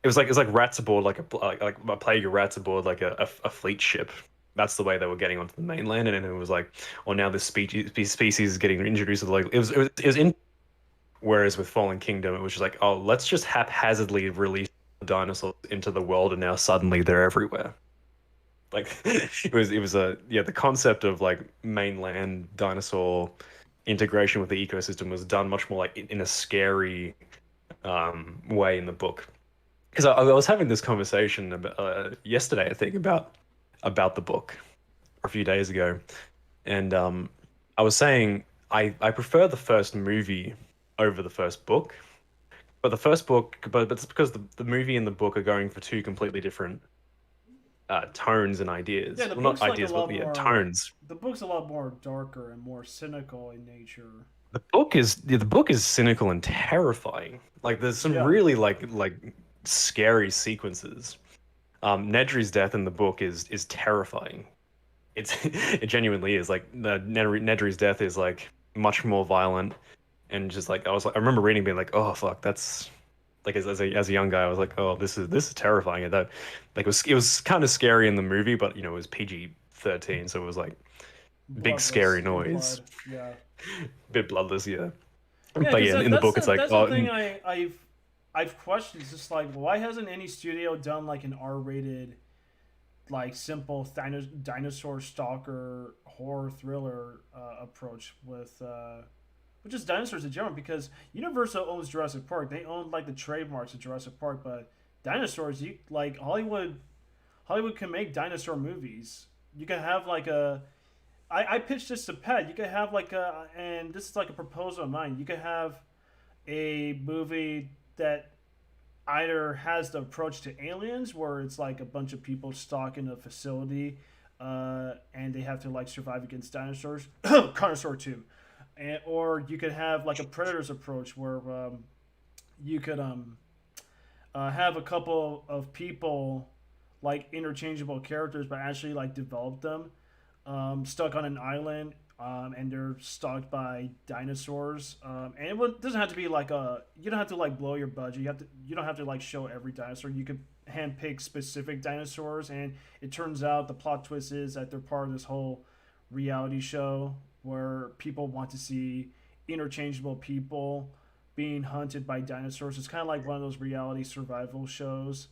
it was like rats aboard like a plague of rats aboard like a fleet ship. That's the way they were getting onto the mainland, and then it was like, oh, now this species is getting introduced to the like it was in. Whereas with Fallen Kingdom, it was just like, oh, let's just haphazardly release dinosaurs into the world, and now suddenly they're everywhere. Like it was a yeah, the concept of like mainland dinosaur integration with the ecosystem was done much more like in a scary way in the book. Because I was having this conversation about, yesterday, I think, about the book a few days ago, and I was saying I prefer the first movie over the first book, but the first book, but it's because the movie and the book are going for two completely different tones and Yeah, ideas. the Well, not book's like a ideas, but lot yeah, more. tones. The book's a lot more darker and more cynical in nature. The book is cynical and terrifying. Like there's some Yeah, really like scary sequences. Nedry's death in the book is terrifying. It genuinely is like Nedry's death is like much more violent and just like I remember reading being like, oh fuck, that's like as a young guy I was like, oh, this is terrifying. And that like it was kind of scary in the movie, but it was PG-13, so it was like big scary bloodless and noise, blood. Yeah, bit bloodless, yeah. yeah, But because yeah, that, in the that's book it's the like, that's the oh, thing I've questioned. It's just like, why hasn't any studio done like an R-rated, like simple dinosaur stalker horror thriller approach with just dinosaurs in general? Because Universal owns Jurassic Park, they own like the trademarks of Jurassic Park, but dinosaurs, you like Hollywood can make dinosaur movies. You can have like I pitched this to Pat. You could have like and this is like a proposal of mine. You could have a movie that either has the approach to Aliens, where it's like a bunch of people stuck in a facility, and they have to like survive against dinosaurs, Carnosaur Two, or you could have like a Predators approach, where you could have a couple of people like interchangeable characters, but actually like develop them stuck on an island, and they're stalked by dinosaurs. And doesn't have to be like a. You don't have to like blow your budget. You don't have to like show every dinosaur. You could handpick specific dinosaurs, and it turns out the plot twist is that they're part of this whole reality show where people want to see interchangeable people being hunted by dinosaurs. It's kind of like one of those reality survival shows.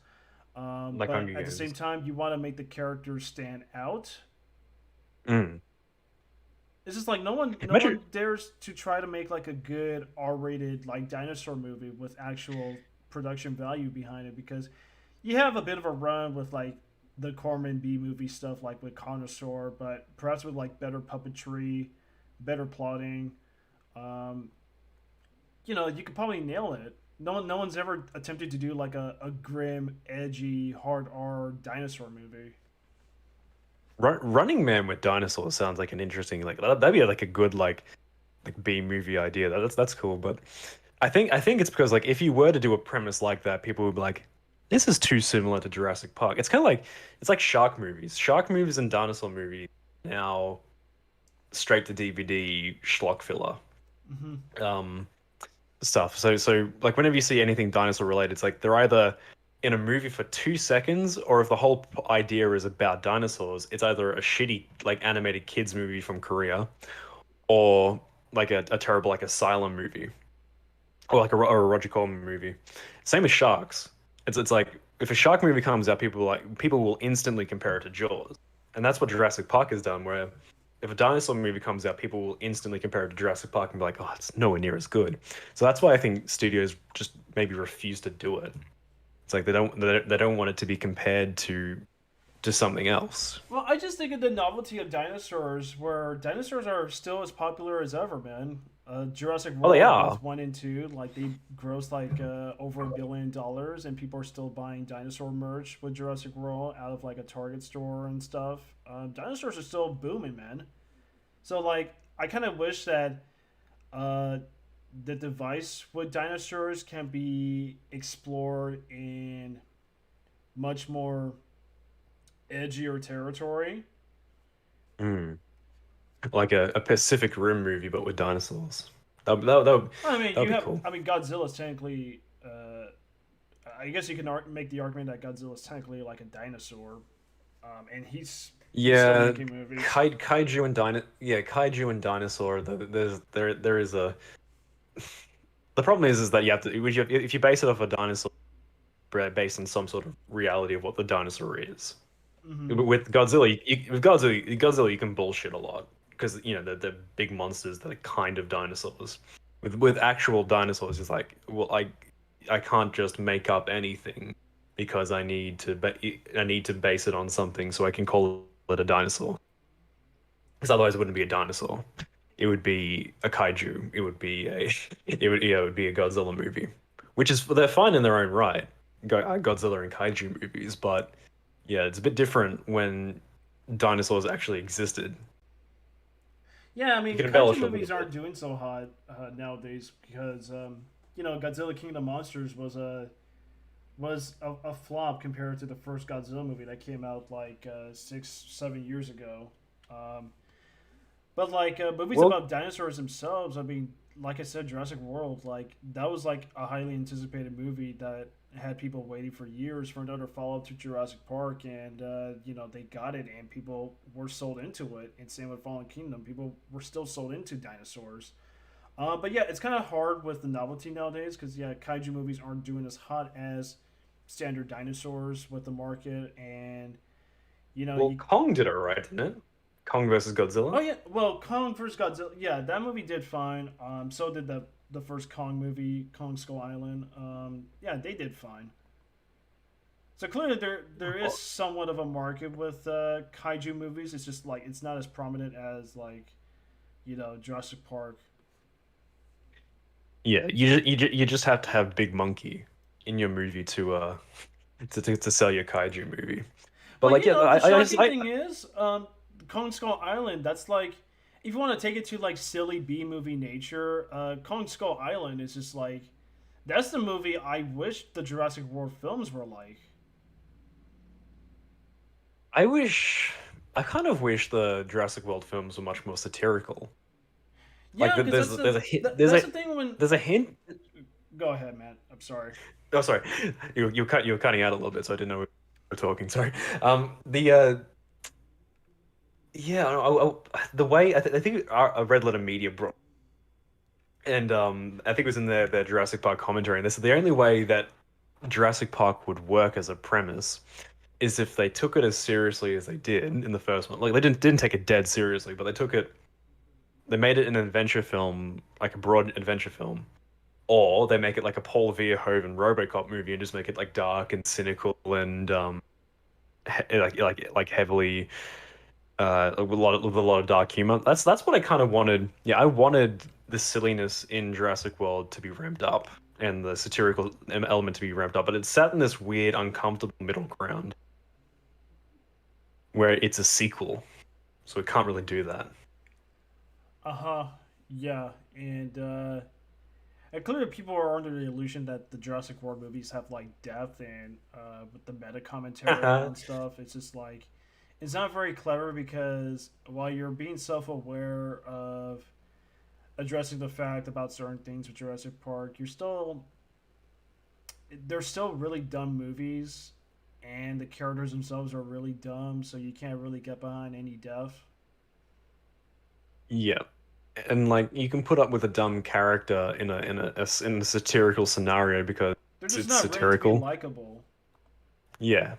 like But Hunger at the same Games. time, you want to make the characters stand out. Mm. It's just like no Imagine one dares to try to make like a good R-rated like dinosaur movie with actual production value behind it, because you have a bit of a run with like the Corman B movie stuff like with Connoisseur, but perhaps with like better puppetry, better plotting, um, you could probably nail it. No one's ever attempted to do like a grim, edgy, hard R dinosaur movie. Running Man with dinosaurs sounds like an interesting that'd be like a good like B movie idea. That's cool, but I think it's because like if you were to do a premise like that, people would be like, this is too similar to Jurassic Park. It's kind of like it's like shark movies. Shark movies and dinosaur movies now straight to DVD schlock filler. Hmm. Um, Stuff. So like whenever you see anything dinosaur related, it's like they're either in a movie for 2 seconds, or if the whole idea is about dinosaurs, it's either a shitty like animated kids movie from Korea, or like a terrible like asylum movie, or like a Roger Corman movie. Same with sharks. It's like if a shark movie comes out, people will instantly compare it to Jaws, and that's what Jurassic Park has done. Where if a dinosaur movie comes out, people will instantly compare it to Jurassic Park and be like, oh, it's nowhere near as good. So that's why I think studios just maybe refuse to do it. It's like they don't want it to be compared to to something else. Well, I just think of the novelty of dinosaurs, where dinosaurs are still as popular as ever, man. Jurassic Oh, they World, are. both one and two, like they grossed like over $1 billion, and people are still buying dinosaur merch with Jurassic World out of like a Target store and stuff. Dinosaurs are still booming, man. So like, I kind of wish that uh, the device with dinosaurs can be explored in much more edgier territory. Mm. Like a Pacific Rim movie, but with dinosaurs. That would be cool. I mean, Godzilla's technically. I guess you can make the argument that Godzilla's technically like a dinosaur, and he's still Yeah, making movies. kaiju and dinosaur. There is a. The problem is that you have to if you base it off a dinosaur based on some sort of reality of what the dinosaur is. Hmm. With Godzilla, Godzilla, you can bullshit a lot because they're big monsters that are kind of dinosaurs. With actual dinosaurs, it's like, well, I can't just make up anything because I need to base it on something so I can call it a dinosaur. Because otherwise, it wouldn't be a dinosaur. It would be a kaiju. It would be a it would be a Godzilla movie, which is they're fine in their own right. Godzilla and kaiju movies, but yeah, it's a bit different when dinosaurs actually existed. Yeah, I You mean, can kaiju embellish a little movies bit. aren't doing so hot nowadays because Godzilla King of the Monsters was a flop compared to the first Godzilla movie that came out like 6 7 years ago. Um, But like movies Well, about dinosaurs themselves, I mean, like I said, Jurassic World, like that was like a highly anticipated movie that had people waiting for years for another follow up to Jurassic Park, and they got it, and people were sold into it. And same with Fallen Kingdom, people were still sold into dinosaurs. But yeah, it's kind of hard with the novelty nowadays because yeah, kaiju movies aren't doing as hot as standard dinosaurs with the market, and you know well, you Kong did it right, didn't it? Kong versus Oh Godzilla. yeah, well, Kong vs Godzilla. Yeah, that movie did fine. So did the first Kong movie, Kong Skull Island. Yeah, they did fine. So clearly there is Well, somewhat of a market with kaiju movies. It's just like it's not as prominent as like Jurassic Park. yeah, you just have to have Big Monkey in your movie to sell your kaiju movie. But But like, yeah, the I just shocking thing is, Kong Skull Island. That's like if you want to take it to like silly B movie nature, Kong Skull Island is just like that's the movie I wish the Jurassic World films were like. I wish I kind of wish the Jurassic World films were much more satirical. Like Yeah, because that's the thing when. there's a hint. Go ahead, man. I'm sorry. Oh, sorry, you were cutting out a little bit, so I didn't know we were talking. Sorry. The yeah, the way I think our Red Letter Media brought, and I think it was in their Jurassic Park commentary, and they said the only way that Jurassic Park would work as a premise is if they took it as seriously as they did in the first one. Like they didn't take it dead seriously, but they made it an adventure film, like a broad adventure film, or they make it like a Paul Verhoeven RoboCop movie and just make it like dark and cynical and like heavily with a lot of dark humor. That's what I kind of wanted. Yeah, I wanted the silliness in Jurassic World to be ramped up and the satirical element to be ramped up, but it's sat in this weird, uncomfortable middle ground where it's a sequel, so it can't really do that. Uh huh. Yeah, and clearly people are under the illusion that the Jurassic World movies have like depth and with the meta commentary on stuff. It's just like it's not very clever because while you're being self-aware of addressing the fact about certain things with Jurassic Park, they're still really dumb movies, and the characters themselves are really dumb, so you can't really get behind any depth. Yeah, and like you can put up with a dumb character in a satirical scenario because They're just it's not written to be satirical. likable. Yeah,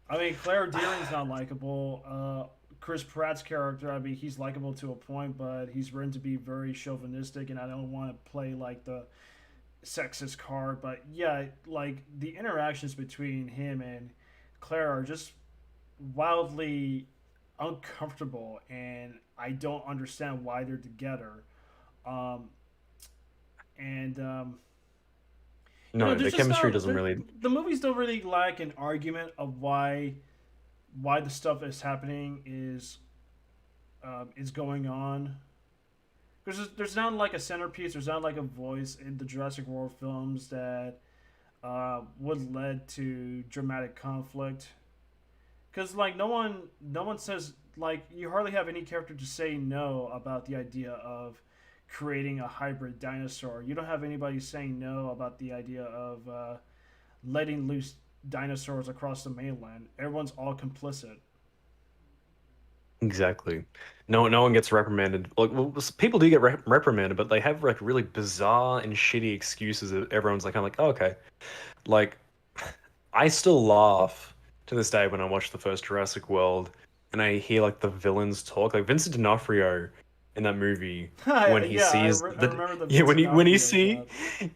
I mean, Claire Dearing's not likable. Chris Pratt's character, I mean, he's likable to a point, but he's written to be very chauvinistic, and I don't want to play like the sexist card. But yeah, like the interactions between him and Claire are just wildly uncomfortable, and I don't understand why they're together. Um, and No, the there's just chemistry no doesn't really. the movies don't really lack an argument of why the stuff is happening is going on. Because there's not like a centerpiece. There's not like a voice in the Jurassic World films that would lead to dramatic conflict. Because like no one says like you hardly have any character to say no about the idea of creating a hybrid dinosaur. You don't have anybody saying no about the idea of letting loose dinosaurs across the mainland. Everyone's all complicit. Exactly. No one gets reprimanded. Like, well, people do get reprimanded, but they have like really bizarre and shitty excuses that everyone's like, I'm like, oh, okay. Like, I still laugh to this day when I watch the first Jurassic World and I hear like the villains talk. Like Vincent D'Onofrio in that movie when he Yeah, sees I the remember the yeah Vincent when he D'Onofrio see shot.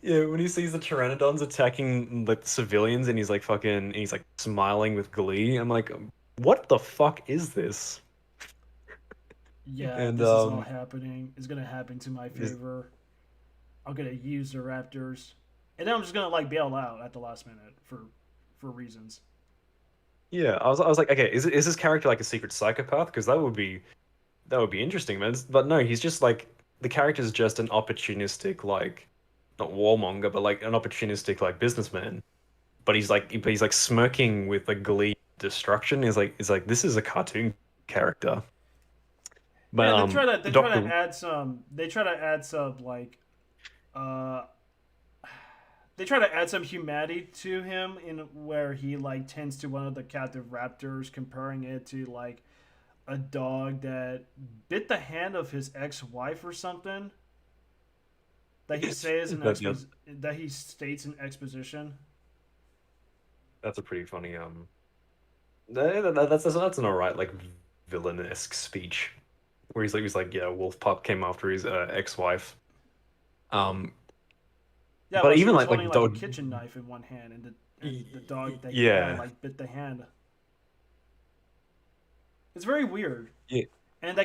yeah when he sees the pteranodons attacking like civilians and he's like fucking and he's like smiling with glee. I'm like, what the fuck is this? Yeah, And this is all happening. It's gonna happen to my this, favor. I'm gonna use the Raptors, and then I'm just gonna like bail out at the last minute for reasons. yeah, I was like, okay, is this character like a secret psychopath? Because that would be interesting, man. But no, he's just like the character's just an opportunistic, like not warmonger, but like an opportunistic like businessman. But he's like smirking with like glee destruction. He's like this is a cartoon character. But Yeah, and they try to Doctor add some like uh they try to add some humanity to him in where he like tends to one of the captive raptors, comparing it to like a dog that bit the hand of his ex-wife or something that yeah, that he states in exposition. that's a pretty funny that's an alright like villain-esque speech where he's like yeah, Wolf Pup came after his ex-wife. Um, Yeah, but well, she even was like holding like a dog, kitchen knife in one hand, and the dog that he had yeah, like bit the hand. It's very weird, yeah, and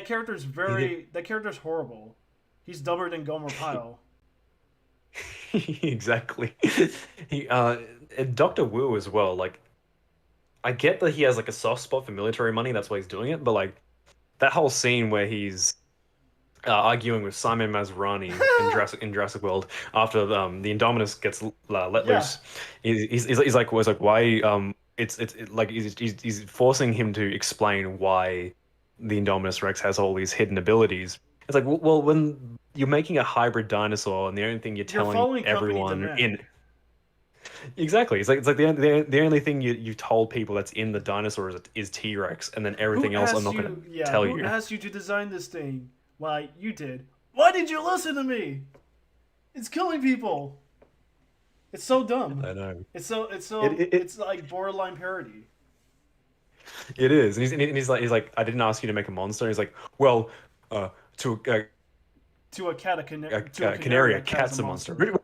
yeah. that character's horrible. He's dumber than Gomer Pyle. Exactly. He and Doctor Wu as well. Like I get that he has like a soft spot for military money, that's why he's doing it. But like that whole scene where he's arguing with Simon Masrani in Jurassic World after the Indominus gets let Yeah, loose. He's like was like why like he's forcing him to explain why the Indominus Rex has all these hidden abilities. It's like well when you're making a hybrid dinosaur and the only thing you're you're telling following company everyone in demand. exactly it's like the only thing you told people that's in the dinosaur is T-Rex and then Who everything else I'm asked not going to you? Yeah, tell who you. asked you to design this thing? Why you did? Why did you listen to me? It's killing people. It's so dumb. I know. It It's like borderline parody. it is, and he's like, I didn't ask you to make a monster. He's like, well, uh, to To a canary, canary, a a cat is a cat's a monster. monster.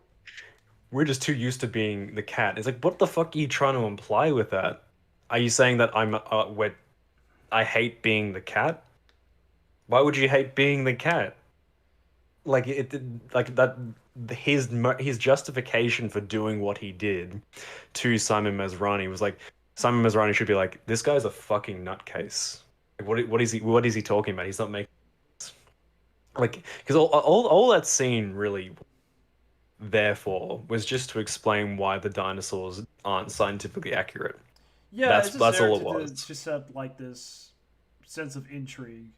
We're just too used to being the cat. It's like, what the fuck are you trying to imply with that? Are you saying that I hate being the cat? Why would you hate being the cat? Like like that. His justification for doing what he did to Simon Masrani was like Simon Masrani should be like, this guy's a fucking nutcase. Like, what is he talking about? He's not making like because all that scene really therefore was just to explain why the dinosaurs aren't scientifically accurate. Yeah, it's just That's there all it was. to set like this sense of intrigue.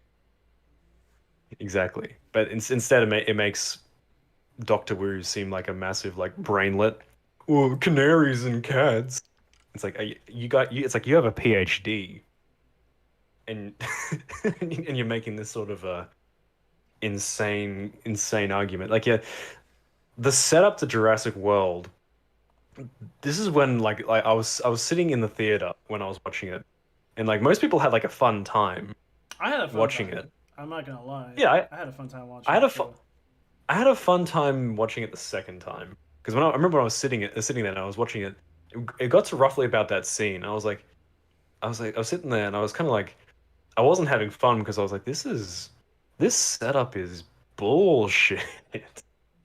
Exactly. But instead it makes Doctor Wu seem like a massive like brainlet. Oh, canaries and cats. It's like it's like you have a PhD and and you're making this sort of a insane argument. Like yeah, the setup to Jurassic World. This is when like I was sitting in the theater when I was watching it, and like most people had like a fun time I had a fun watching time. it. I'm not gonna lie. Yeah, I had a fun time I watching had it a fu too. I had a fun time watching it the second time because I remember when I was sitting there and I was watching it, it got to roughly about that scene. I was like, I was sitting there and I was kind of like, I wasn't having fun because I was like, this setup is bullshit.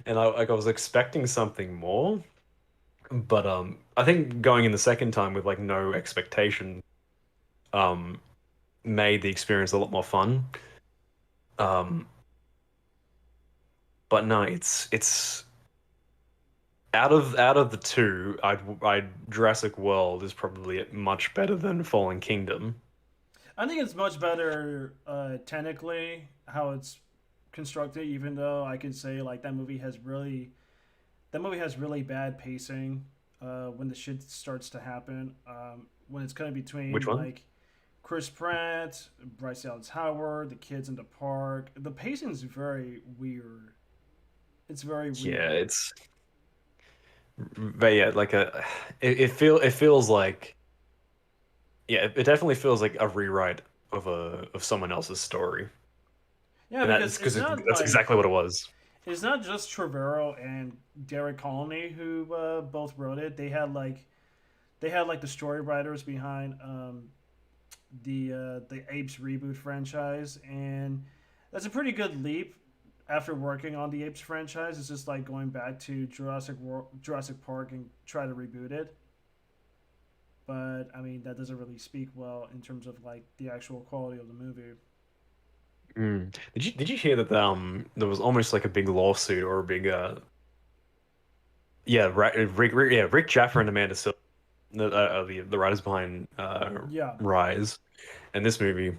And I was expecting something more, but I think going in the second time with like no expectation um made the experience a lot more fun. Um, but no, it's out of the two, I'd Jurassic World is probably much better than Fallen Kingdom. I think it's much better technically how it's constructed. Even though I can say like that movie has really bad pacing when the shit starts to happen. When it's kind of Which between one? like Chris Pratt, Bryce Dallas Howard, the kids in the park. The pacing is very weird. It's very Yeah, weird. it's but yeah, like it feels like yeah, it definitely feels like a rewrite of someone else's story, Yeah, and because that's that's exactly what it was. it's not just Trevorrow and Derek Colony who both wrote it. They had like the story writers behind the Apes reboot franchise, and that's a pretty good leap after working on the Apes franchise. It's just like going back to Jurassic Park and try to reboot it. But I mean, that doesn't really speak well in terms of like the actual quality of the movie. Mm. Did you hear that there was almost like a big lawsuit or a big yeah, Rick Jaffer and Amanda Sillers, the writers behind Yeah, Rise and this movie,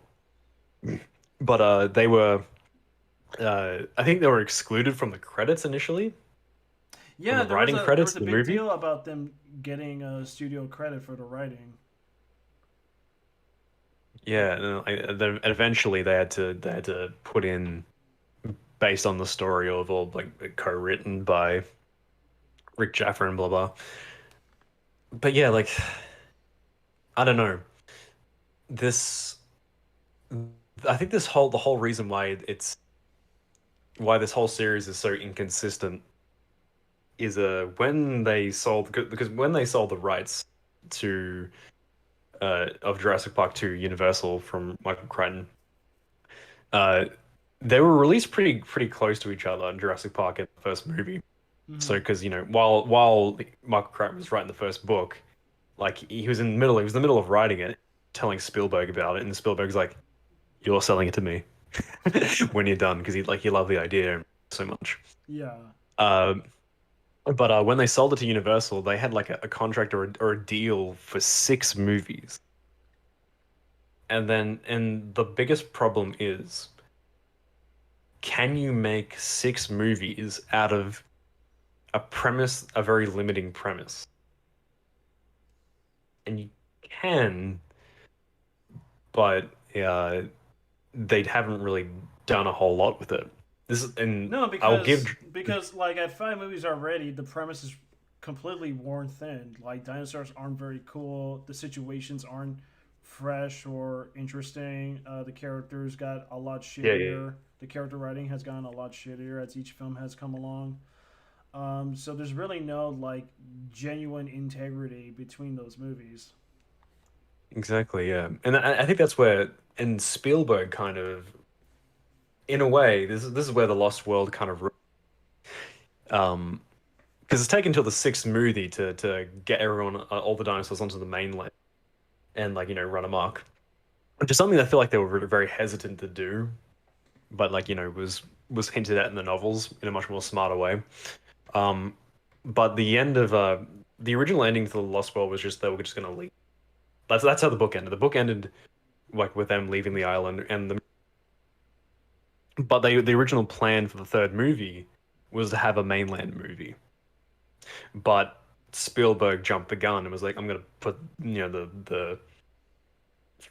but they were I think they were excluded from the credits initially, from yeah. the writing There credits was a of the big movie. deal about them getting studio credit for the writing. Yeah, then eventually they had to put in based on the story of all like co-written by Rick Jaffer and blah blah. But yeah, like I don't know. This I think the whole reason why this whole series is so inconsistent is when they sold because when they sold the rights to of Jurassic Park to Universal from Michael Crichton, uh they were released pretty close to each other in Jurassic Park in the first movie. So Hmm. because while Michael Crichton was writing the first book, like he was in the middle of writing it, telling Spielberg about it, and Spielberg's like, "You're selling it to me when you're done," because he loved the idea so much. Yeah. Um, but when they sold it to Universal, they had like a contract or a deal for 6 movies, and the biggest problem is, can you make 6 movies out of a very limiting premise? And you can, but they haven't really done a whole lot with it. And No, I'll give because like at 5 movies already, the premise is completely worn thin. Like dinosaurs aren't very cool. The situations aren't fresh or interesting. The characters got a lot yeah. shittier. The character writing has gotten a lot shittier as each film has come along. So there's really no like genuine integrity between those movies. Exactly, yeah. And I think that's where, and Spielberg kind of, in a way, this is where the Lost World kind of, um, because it's taken till the sixth movie to get everyone, all the dinosaurs onto the mainland and like run amok, which is something I feel like they were very hesitant to do, but like was hinted at in the novels in a much more smarter way. Um, but the original ending to the Lost World was just they were just gonna leave. That's how the book ended. The book ended like with them leaving the island, but the original plan for the third movie was to have a mainland movie, but Spielberg jumped the gun and was like, I'm gonna put the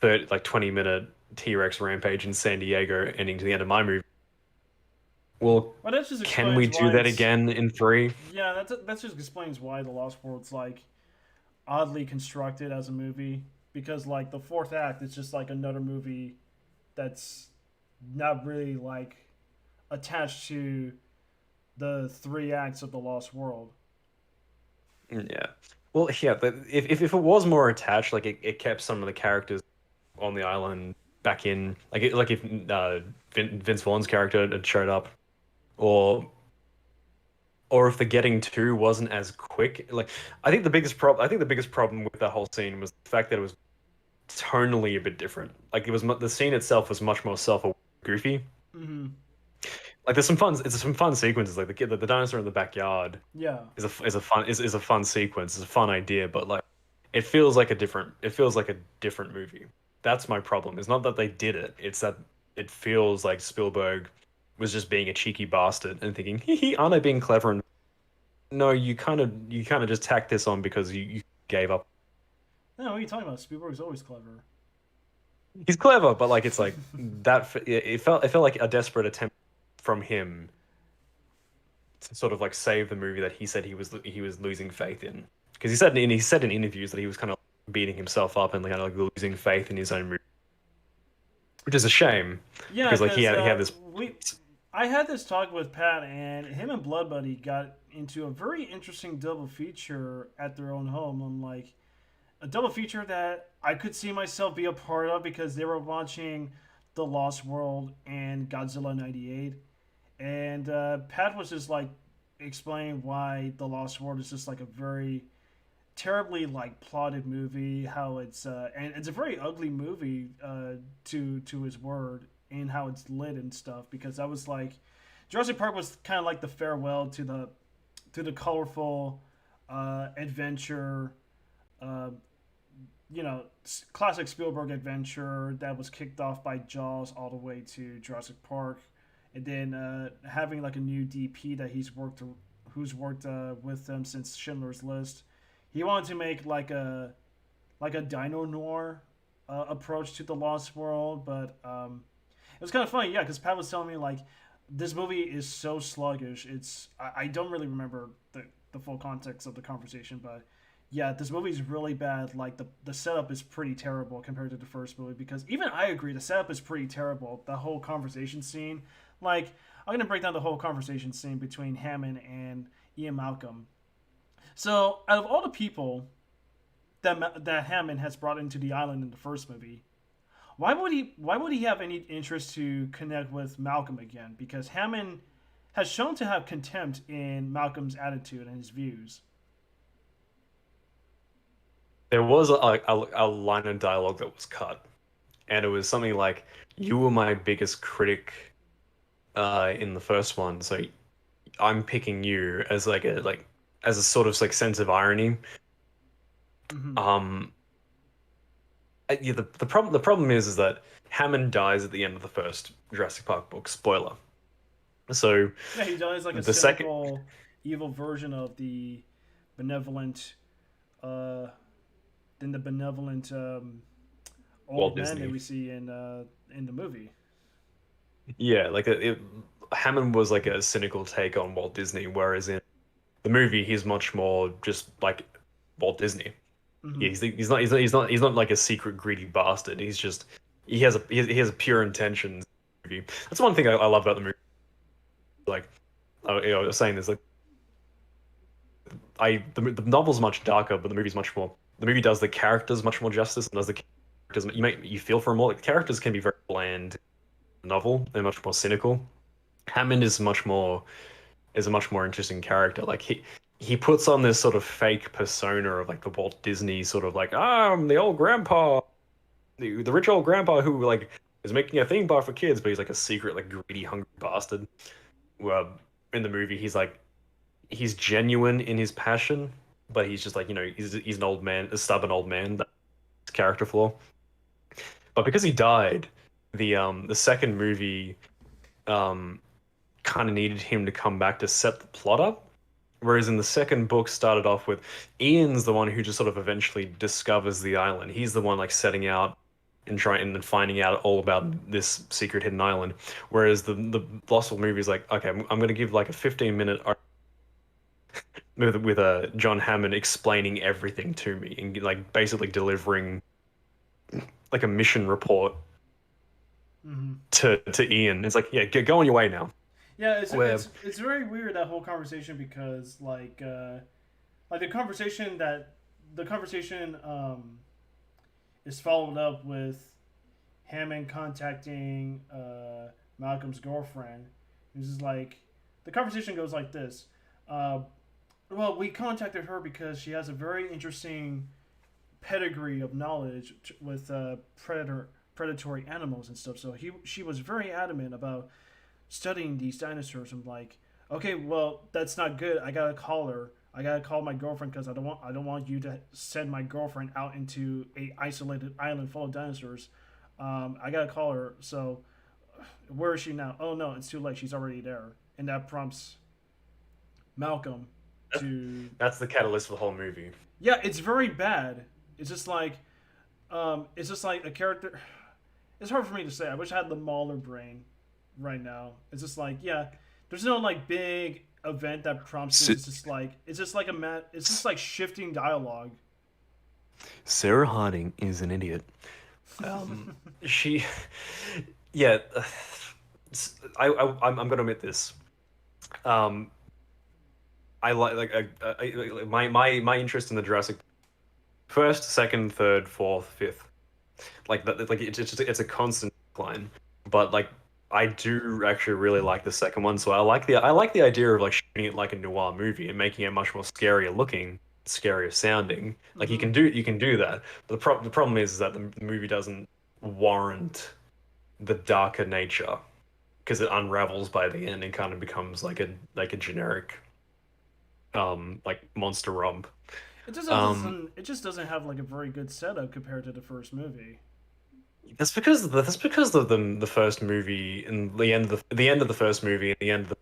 20-minute T-Rex rampage in San Diego ending to the end of my movie. Well, Well, that just can we explains do why that it's again in three? yeah. That just explains why the Lost World's like oddly constructed as a movie because like the fourth act is just like another movie that's not really like attached to the three acts of the Lost World. Yeah. Well, yeah, but if it was more attached, like it kept some of the characters on the island back in, like if Vince Vaughn's character had showed up, or if the getting to wasn't as quick. Like I think the biggest problem with that whole scene was the fact that it was tonally a bit different. Like the scene itself was much more self goofy. Hmm. Like there's some fun sequences. Like the dinosaur in the backyard Yeah. is a fun sequence. It's a fun idea, but like it feels like a different movie. That's my problem. It's not that they did it. It's that it feels like Spielberg was just being a cheeky bastard and thinking, hee aren't I being clever? And no, you kind of just tacked this on because you gave up. No, what are you talking about? Spielberg's always clever. He's clever, but like it's like that. It felt like a desperate attempt from him to sort of like save the movie that he was losing faith in. Because he said in interviews that he was kind of beating himself up and kind of like losing faith in his own movie, which is a shame Yeah, because like he because had he had this. I had this talk with Pat, and him and Blood Buddy got into a very interesting double feature at their own home. I'm like, a double feature that I could see myself be a part of because they were watching The Lost World and Godzilla '98, and Pat was just like explaining why The Lost World is just like a very terribly like plotted movie, how it's and it's a very ugly movie to his word, and how it's lit and stuff, because I was like, Jurassic Park was kind of like the farewell to the colorful adventure, uh, classic Spielberg adventure that was kicked off by Jaws all the way to Jurassic Park, and then having like a new DP that who's worked with them since Schindler's List. He wanted to make like a dino noir approach to the Lost World, but it was kind of funny, yeah, because Pat was telling me like this movie is so sluggish. I don't really remember the full context of the conversation, but yeah, this movie is really bad. Like the setup is pretty terrible compared to the first movie, because even I agree the setup is pretty terrible. The whole conversation scene, like I'm gonna break down the whole conversation scene between Hammond and Ian Malcolm. So out of all the people that Hammond has brought into the island in the first movie, why would he have any interest to connect with Malcolm again? Because Hammond has shown to have contempt in Malcolm's attitude and his views. There was a line of dialogue that was cut, and it was something like, "You were my biggest critic in the first one, so I'm picking you as as a sort of like sense of irony." Hmm. Um, yeah, the problem is that Hammond dies at the end of the first Jurassic Park book. Spoiler. So Yeah, he does like a the second cynical, evil version of the benevolent, uh, than the benevolent Walt old man that Disney, we see in the movie. yeah, Hammond was like a cynical take on Walt Disney, whereas in the movie he's much more just like Walt Disney. Hmm. He's not like a secret greedy bastard. He's just he has pure intentions. In the movie. That's one thing I love about the movie. Like, I was saying this, like the novel's much darker, but the movie's much more. The movie does the characters much more justice and does the characters you feel for them more. Like the characters can be very bland. In the novel, they're much more cynical. Hammond is a much more interesting character. Like he puts on this sort of fake persona of like the Walt Disney sort of like, I'm the old grandpa, the rich old grandpa who like is making a theme park for kids, but he's like a secret like greedy hungry bastard. Well, in the movie he's genuine in his passion, but he's just like, he's an old man, a stubborn old man. That's his character flaw. But because he died, the second movie um kind of needed him to come back to set the plot up. Whereas in the second book started off with Ian's the one who just sort of eventually discovers the island. He's the one like setting out and trying and finding out all about this secret hidden island. Whereas the Lost World movie is like, okay, I'm gonna give like a 15-minute arc with John Hammond explaining everything to me and like basically delivering like a mission report Hmm. to Ian. It's like, yeah, go on your way now. Yeah, Where it's very weird, that whole conversation, because like the conversation that the conversation is followed up with Hammond contacting Malcolm's girlfriend. This is like the conversation goes like this. Uh, well, we contacted her because she has a very interesting pedigree of knowledge with predatory animals and stuff. So she was very adamant about studying these dinosaurs. I'm like, okay, well that's not good. I gotta call her. I gotta call my girlfriend because I don't want you to send my girlfriend out into a isolated island full of dinosaurs. I gotta call her. So where is she now? Oh no, it's too late. She's already there, and that prompts Malcolm to. That's the catalyst for the whole movie. Yeah, it's very bad. It's just like a character. It's hard for me to say. I wish I had the Mauler brain right now. It's just like, yeah, there's no like big event that prompts this. It's just like it's just like shifting dialogue. Sarah Harding is an idiot. She, yeah, I'm gonna admit this. Um, I my interest in the Jurassic first, second, third, fourth, fifth, like that, like it's a constant decline. But like I do actually really like the second one, so I like the idea of like shooting it like a noir movie and making it much more scarier looking, scarier sounding. Like Mm-hmm. you can do that. But the problem is that the movie doesn't warrant the darker nature because it unravels by the end and kind of becomes like a generic like monster romp. Um, It just doesn't have like a very good setup compared to the first movie. that's because of the first movie and the end of the first movie and the end of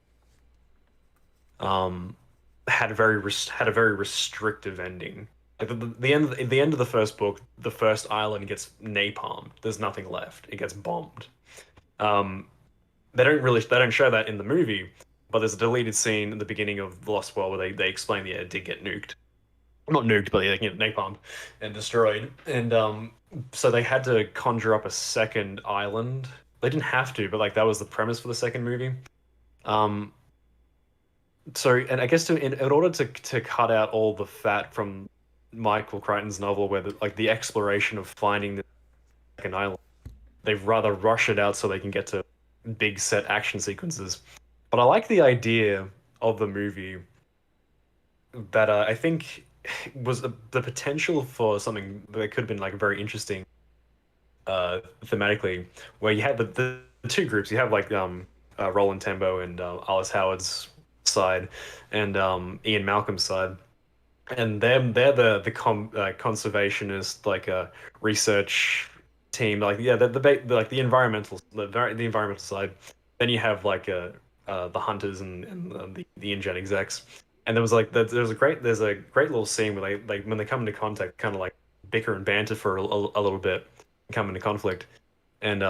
had a had a very restrictive ending. Like the end of the first book, the first island gets napalmed. There's nothing left. It gets bombed. Um, they don't show that in the movie, but there's a deleted scene in the beginning of The Lost World where they explain yeah, it did get nuked. Not nuked, but yeah, napalmed and destroyed. And so they had to conjure up a second island. They didn't have to, but like that was the premise for the second movie. Um, so and I guess in order to cut out all the fat from Michael Crichton's novel, where like the exploration of finding the second island, they've rather rush it out so they can get to big set action sequences. But I like the idea of the movie that I think was the potential for something that could have been like very interesting thematically, where you had the two groups. You have like Roland Tembo and Alice Howard's side, and Ian Malcolm's side, and they're conservationist like research team. Like yeah, like the environmental side. Then you have like the hunters and the InGen execs. And there was like there's a great little scene where they like when they come into contact, kind of like bicker and banter for a little bit, come into conflict, and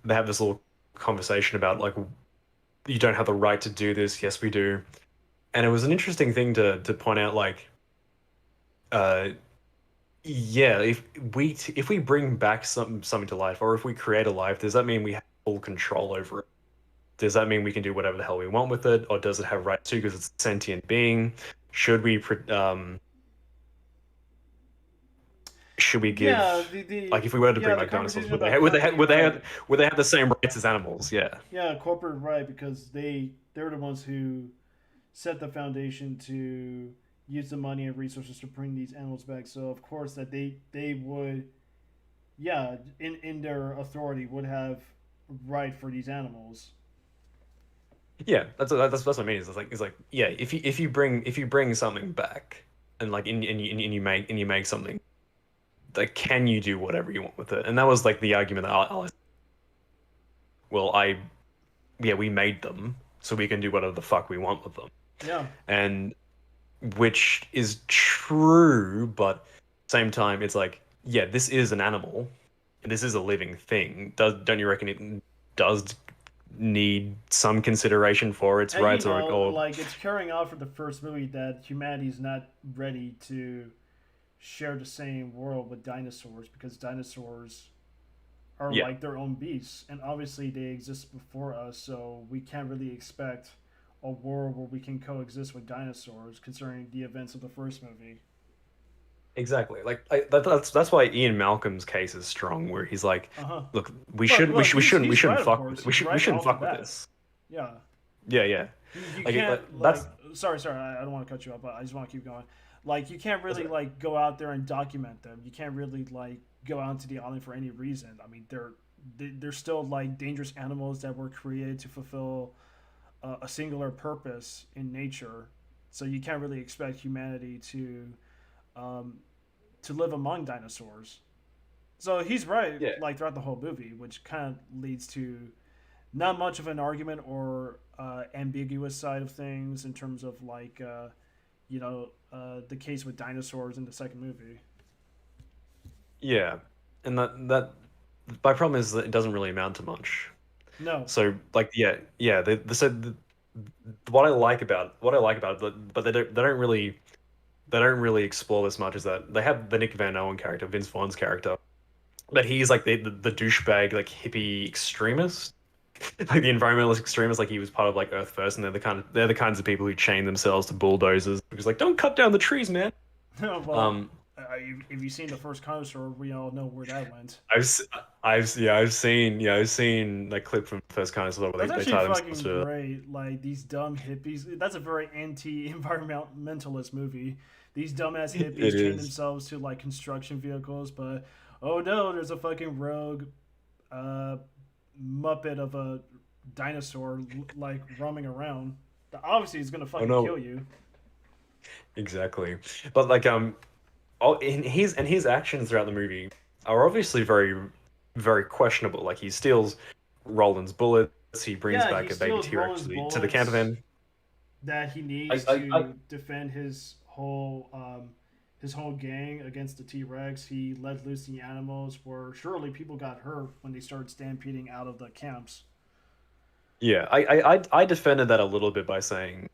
they have this little conversation about like you don't have the right to do this. Yes, we do. And it was an interesting thing to point out. Like, uh, yeah, if we bring back something to life, or if we create a life, does that mean we have full control over it? Does that mean we can do whatever the hell we want with it, or does it have rights too because it's a sentient being? Should we should we Yeah, give like if we were to bring the back dinosaurs, conversation about corporate right. would they have the same rights as animals? Yeah. Yeah, corporate right because they're the ones who set the foundation to use the money and resources to bring these animals back. So of course that they would yeah in their authority would have right for these animals. Yeah, that's what I mean. It's like yeah, if you bring something back and like and you make something, like can you do whatever you want with it? And that was like the argument that well I yeah we made them so we can do whatever the fuck we want with them. Yeah. And which is true, but same time it's like yeah this is an animal, this is a living thing. Don't you reckon it does need some consideration for its And you rights know, or like it's carrying on from the first movie that humanity's not ready to share the same world with dinosaurs because dinosaurs are yeah like their own beasts, and obviously they exist before us, so we can't really expect a world where we can coexist with dinosaurs, concerning the events of the first movie. exactly. That's why Ian Malcolm's case is strong, where he's like, Uh huh. look, Look, we he's shouldn't right, of fuck with course. it. He's We right shouldn't off the fuck with bat. this. Yeah. Yeah, yeah. You Like can't that's like. Sorry. I don't want to cut you off, but I just want to keep going. Like you can't that's really right. like go out there and document them. You can't really like go out to the island for any reason. I mean, they're still like dangerous animals that were created to fulfill a singular purpose in nature. So you can't really expect humanity um, to live among dinosaurs. So he's right, Yeah. like throughout the whole movie, which kind of leads to not much of an argument or ambiguous side of things in terms of like the case with dinosaurs in the second movie. Yeah. And that my problem is that it doesn't really amount to much. No, So like yeah, what I like about it, but they don't really explore this much is that they have the Nick Van Owen character, Vince Vaughn's character, but he's like the douchebag like hippie extremist. Like the environmentalist extremists, like he was part of like Earth First, and they're the kinds of people who chain themselves to bulldozers because like don't cut down the trees, man. well, Um, if you've seen the first dinosaur, we all know where that went. I've s- I've seen like clip from the first kind of sort where That's they actually tie themselves fucking to great. Like these dumb hippies. That's a very anti-environmentalist movie. These dumbass it hippies chain is. themselves to like construction vehicles, but oh no, there's a fucking rogue uh, muppet of a dinosaur like roaming around. Obviously, it's gonna Oh fucking no, kill you. exactly. But like in his actions throughout the movie are obviously very questionable. Like he steals Roland's bullets, he brings Yeah, he back a baby steals T-Rex Roland's to the camper bullets van. that he I, needs I to defend his whole gang against the T Rex. He let loose the animals where surely people got hurt when they started stampeding out of the camps. Yeah, I defended that a little bit by saying,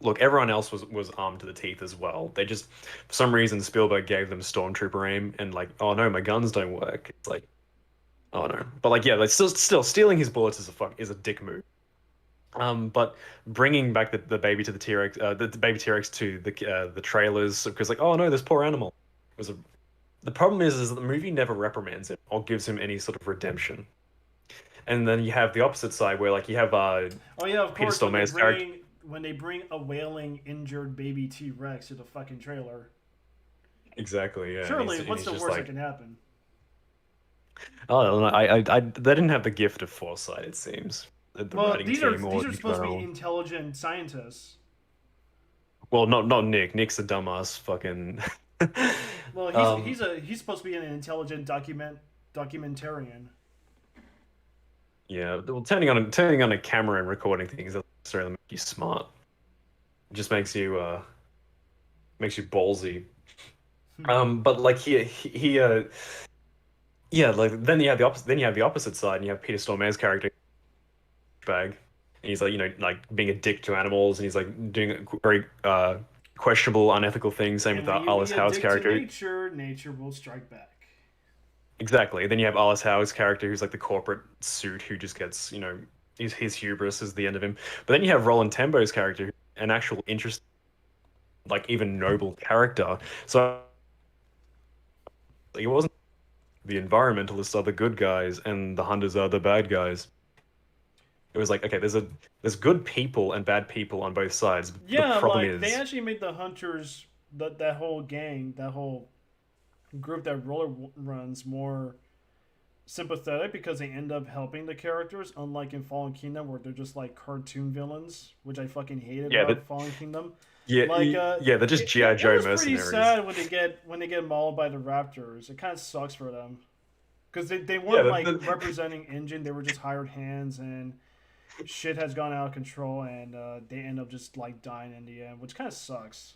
look, everyone else was armed to the teeth as well. They just, for some reason, Spielberg gave them stormtrooper aim, and like, oh no, my guns don't work. It's like, oh no, but like, yeah, like still stealing his bullets is a dick move. But bringing back the baby to the T-Rex, the baby T-Rex to the trailers because like, oh no, this poor animal was a. The problem is that the movie never reprimands him or gives him any sort of redemption. And then you have the opposite side where like you have Oh yeah, of Peter course Stormare's character. when they bring a wailing injured baby T Rex to the fucking trailer. Exactly, yeah, Surely, and what's he's the just worst that like, can happen? oh, they didn't have the gift of foresight, it seems, the Well, writing team these or are Nick supposed to be Farrell. intelligent scientists. Well, not Nick. Nick's a dumbass, fucking. Well, um, he's supposed to be an intelligent documentarian. yeah. Well, turning on a camera and recording things doesn't necessarily make you smart. It just makes you ballsy. But like yeah, like then you have the opposite. Then you have the opposite side, and you have Peter Stormare's character bag, and he's like, like being a dick to animals, and he's like doing very questionable, unethical things. Same And with when you Alice be a Howard's dick to character. nature, nature will strike back. Exactly. Then you have Alice Howard's character, who's like the corporate suit, who just gets, his hubris is the end of him. But then you have Roland Tembo's character, an actual interest, like even noble character. So he wasn't the environmentalists are the good guys and the hunters are the bad guys. It was like, okay, there's good people and bad people on both sides. The Yeah, problem like they is, actually made the hunters that whole gang, that whole group that runs more sympathetic because they end up helping the characters, unlike in Fallen Kingdom where they're just like cartoon villains, which I fucking hated yeah, about Fallen Kingdom. yeah, Like yeah, they're just GI it Joe was pretty mercenaries. sad when they get mauled by the raptors. It kind of sucks for them because they Yeah, weren't like representing engine, they were just hired hands, and shit has gone out of control, and they end up just like dying in the end, which kind of sucks.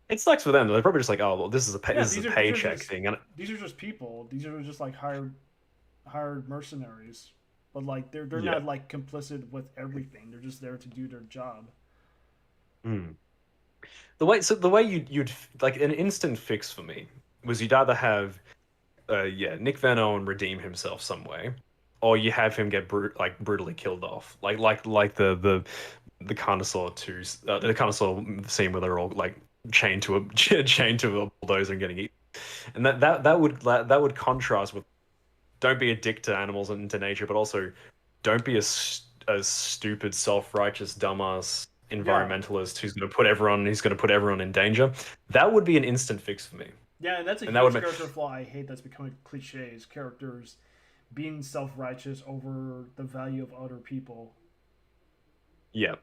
it sucks for them. They're probably just like, oh, well, Yeah, this is a paycheck thing, and these are just people. These are just like hired mercenaries, but like they're yeah. not like complicit with everything. They're just there to do their job. Mm. The way you'd like an instant fix for me was you'd either have yeah, Nick Van Owen redeem himself some way, or you have him get brutally killed off, like the Carnosaur two, the Carnosaur scene where they're all like chained to a chained to a bulldozer and getting eaten. And that would contrast with don't be a dick to animals and to nature, but also don't be a stupid, self-righteous, dumbass Yeah, environmentalist who's going to put everyone in danger. That would be an instant fix for me, yeah, and that's a and that would huge make character flaw I hate that's becoming cliches. Characters being self righteous over the value of other people. yeah.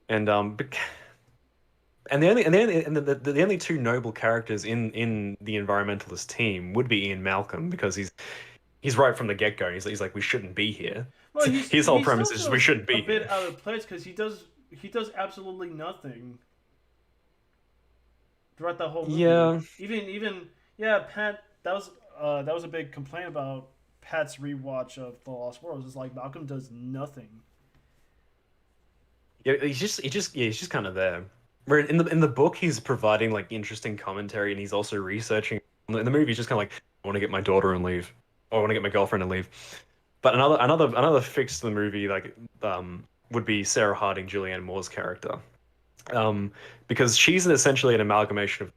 And and the only two noble characters in the environmentalist team would be Ian Malcolm because he's right from the get go. He's like we shouldn't be here. Well, His whole he premise still is we feels shouldn't a be bit here. out of place because he does absolutely nothing throughout the whole movie. Yeah, Even yeah, Pat. That was a big complaint about Pat's rewatch of The Lost Worlds. Is like Malcolm does nothing. yeah, he's just kind of there. Where in the book he's providing like interesting commentary and he's also researching. In the movie he's just kind of like I want to get my daughter and leave, or I want to get my girlfriend and leave. But another fix to the movie like would be Sarah Harding, Julianne Moore's character, um because she's essentially an amalgamation of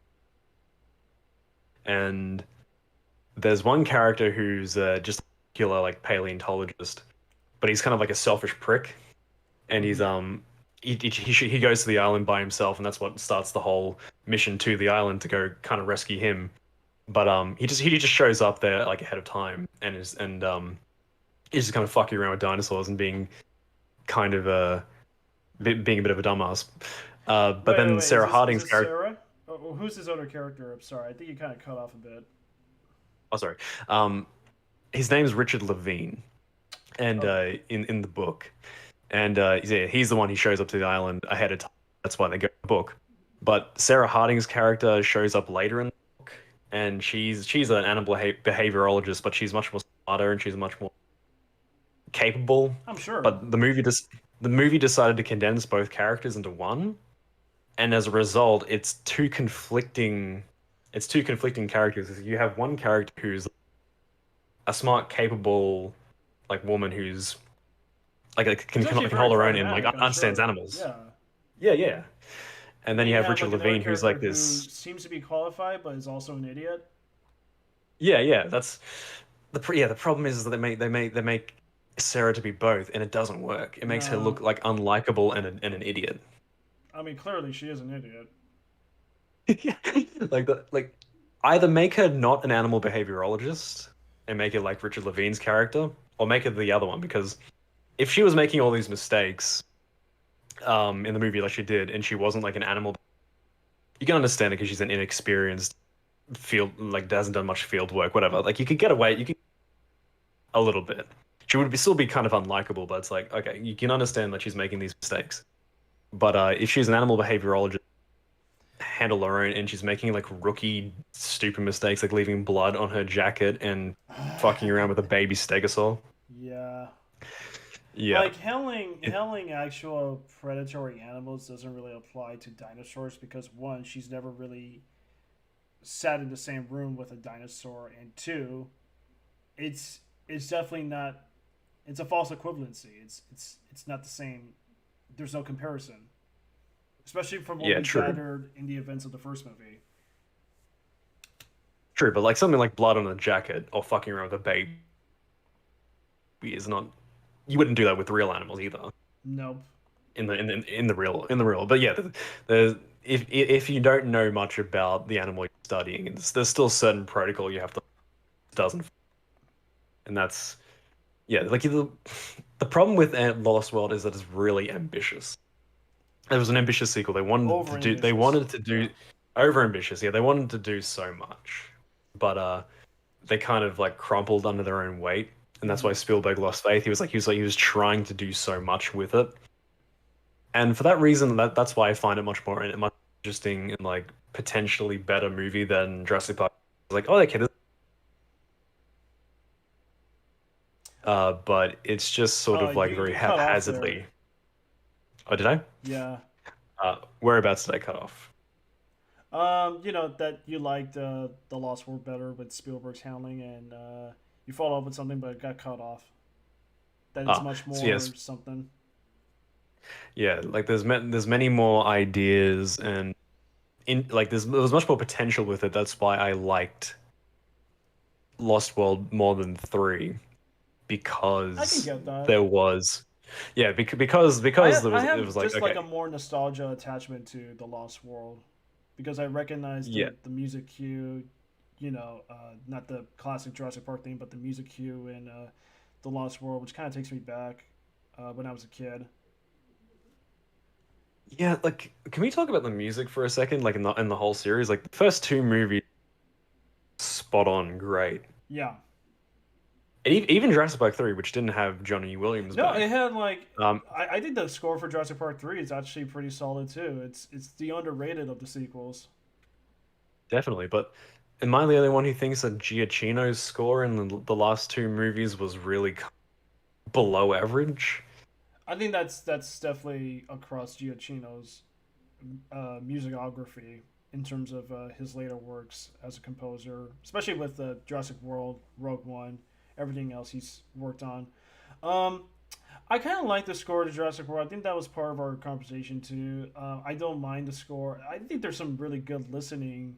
and there's one character who's just a killer like paleontologist, but he's kind of like a selfish prick and he's Mm-hmm. he goes to the island by himself, and that's what starts the whole mission to the island to go kind of rescue him. But he just shows up there like ahead of time and he's just kind of fucking around with dinosaurs and being kind of being a bit of a dumbass. But then Wait. Is Sarah is Harding's this character, Sarah? Who's his other character? I'm sorry. I think you kind of cut off a bit. oh sorry, um, his name's Richard Levine, and Okay. in the book, and yeah, he's the one who shows up to the island ahead of time. That's why they go to the book. But Sarah Harding's character shows up later in the book, and she's an animal behaviorologist, but she's much more smarter and she's much more capable. I'm sure. But the movie decided to condense both characters into one, and as a result, it's two conflicting characters. You have one character who's a smart, capable, like woman who's like can He's can, actually can very hold her own and like pragmatic. I'm understands sure. animals. Yeah. Yeah, yeah. And And then then you you have have Richard like another Levine, who's character like who this. seems to be qualified but is also an idiot. Yeah, yeah. That's the problem is that they make Sarah to be both, and it doesn't work. It makes her look No, like unlikable and an idiot. I mean clearly she is an idiot. Yeah. Like either make her not an animal behaviorologist and make it like Richard Levine's character, or make her the other one because if she was making all these mistakes in the movie like she did and she wasn't like an animal, you can understand it because she's an inexperienced field, like hasn't done much field work, whatever. Like you could a little bit. She would still be kind of unlikable, but it's like okay, you can understand that she's making these mistakes. But if she's an animal behaviorologist, handle her own, and she's making like rookie stupid mistakes, like leaving blood on her jacket and fucking around with a baby stegosaur. Yeah. Yeah, Like handling actual predatory animals doesn't really apply to dinosaurs because one, she's never really sat in the same room with a dinosaur, and two, it's definitely not. It's a false equivalency. It's not the same. There's no comparison, especially from what yeah, we true, gathered in the events of the first movie. true. But like something like blood on a jacket or fucking around with a baby is not. You wouldn't do that with real animals either. Nope. In the real. But yeah, there's if you don't know much about the animal you're studying, there's still certain protocol you have to doesn't, and that's yeah. Like the problem with Lost World is that it's really ambitious. It was an ambitious sequel. Over They ambitious. wanted to Yeah. do over ambitious. Yeah, they wanted to do so much, but they kind of like crumpled under their own weight, and that's why Mm-hmm. Spielberg lost faith. He was trying to do so much with it, and for that reason, that's why I find it much interesting and like potentially better movie than Jurassic Park. Like, oh, okay, but it's just sort of like very You cut off there. haphazardly. Oh, did I? Yeah. Whereabouts did I cut off? You know that you liked the Lost World better with Spielberg's handling, and you followed up with something, but it got cut off. That it's Ah, much so more yes, something. yeah, like there's many more ideas and there was much more potential with it. That's why I liked Lost World more than 3, I can because get that. there was, yeah, because I it have was like, just like a okay, more nostalgia attachment to the Lost World because I recognize yeah, the music cue, not the classic Jurassic Park theme, but the music cue in the Lost World, which kind of takes me back when I was a kid. yeah. Like, can we talk about the music for a second? Like in the whole series, like the first two movies, spot on, great. Yeah. And even Jurassic Park 3, which didn't have Johnny Williams No, it back. had like Um, I think the score for Jurassic Park 3 is actually pretty solid too. It's the underrated of the sequels. Definitely, but am I the only one who thinks that Giacchino's score in the last two movies was really below average? I think that's definitely across Giacchino's musicography in terms of his later works as a composer, especially with Jurassic World, Rogue One, everything else he's worked on. Um, I kind of like the score to Jurassic World. I think that was part of our conversation too. I don't mind the score. I think there's some really good listening.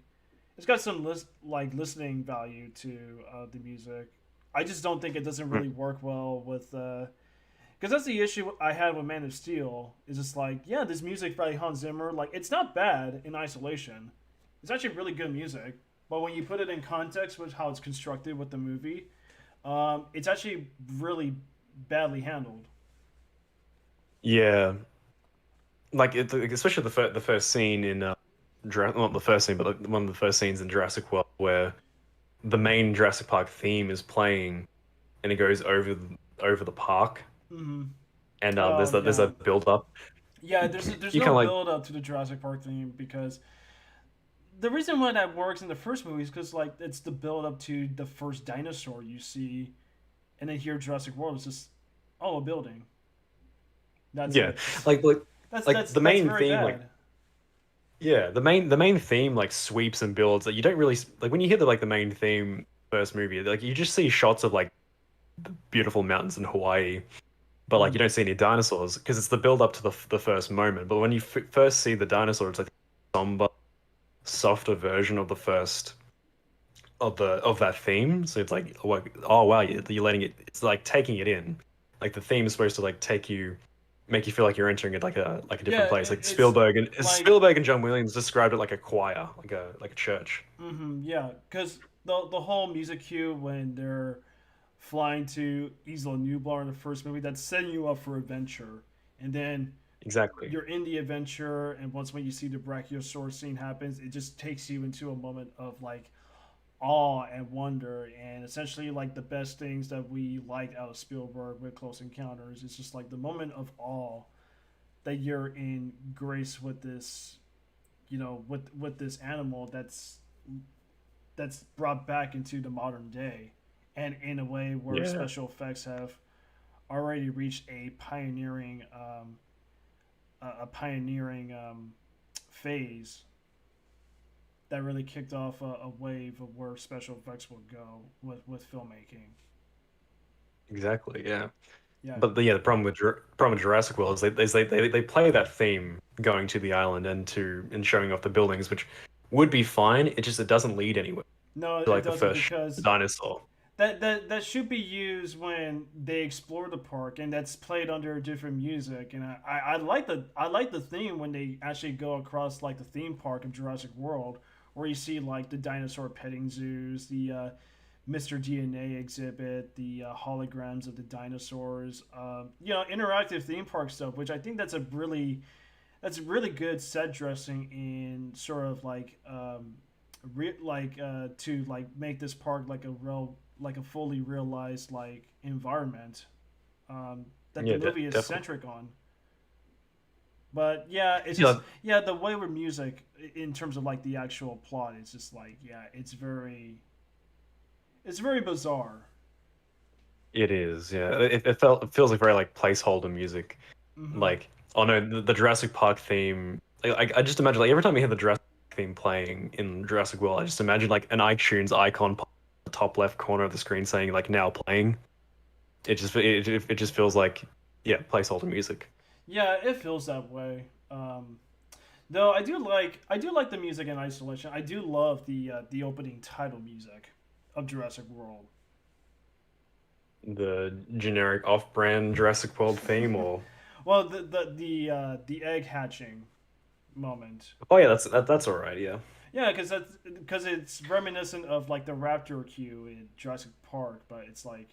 It's got some listening value to the music. I just don't think it doesn't Hmm. really work well with because that's the issue I had with Man of Steel. Is just like, yeah, this music by Hans Zimmer, like it's not bad in isolation. It's actually really good music, but when you put it in context with how it's constructed with the movie, it's actually really badly handled. Yeah, like especially the first scene in not the first scene, but like one of the first scenes in Jurassic World where the main Jurassic Park theme is playing and it goes over the park, Mm-hmm. and Oh there's yeah, that build up. yeah. There's You no kind of like, build up to the Jurassic Park theme because the reason why that works in the first movie is because like it's the build up to the first dinosaur you see, and then here Jurassic World is just a building. That's yeah, it. like like That's like that's the that's main very theme, like, bad. yeah, the main theme like sweeps and builds that you don't really like when you hear the main theme first movie, like you just see shots of like beautiful mountains in Hawaii, but like you Mm-hmm. don't see any dinosaurs because it's the build up to the first moment. But when you first see the dinosaur, it's like a somber, softer version of the first of that theme. So it's like, oh wow, you're letting it. It's like taking it in. Like the theme is supposed to like make you feel like you're entering it like a Yeah, different place. Like it's like Spielberg and John Williams described it like a choir, like a church. yeah, because the whole music cue when they're flying to Isla Nublar in the first movie, that's setting you up for adventure, and then Exactly. you're in the adventure, and once when you see the brachiosaur scene happens, it just takes you into a moment of like awe and wonder, and essentially like the best things that we liked out of Spielberg with Close Encounters. It's just like the moment of awe that you're in grace with this, with this animal that's brought back into the modern day, and in a way where Yeah. special effects have already reached a pioneering phase that really kicked off a wave of where special effects will go with filmmaking. Exactly. Yeah. Yeah, But the problem with Jurassic World is they play that theme going to the island and showing off the buildings, which would be fine. It doesn't lead anywhere. no, To it like the doesn't first because dinosaur. that should be used when they explore the park, and that's played under different music. And I like the theme when they actually go across like the theme park of Jurassic World, where you see like the dinosaur petting zoos, the Mr. DNA exhibit, the holograms of the dinosaurs, interactive theme park stuff. Which I think that's really good set dressing in sort of like to like make this park like a fully realized like environment that the Yeah, movie is definitely. centric on. But yeah, it's just Yeah, yeah the way with music in terms of like the actual plot, it's just like yeah, it's very bizarre. it is. Yeah, it feels like very like placeholder music. Mm-hmm. Like, oh no, the Jurassic Park theme. I just imagine like every time you hear the Jurassic theme playing in Jurassic World, I just imagine like an iTunes icon pop in the top left corner of the screen saying like now playing. It just feels like, yeah, placeholder music. Yeah, it feels that way. Though I do like the music in isolation. I do love the opening title music of Jurassic World. The generic off-brand Jurassic World theme, or Well, the egg hatching moment. oh yeah, that's all right. Yeah, Yeah, because it's reminiscent of like the raptor cue in Jurassic Park, but it's like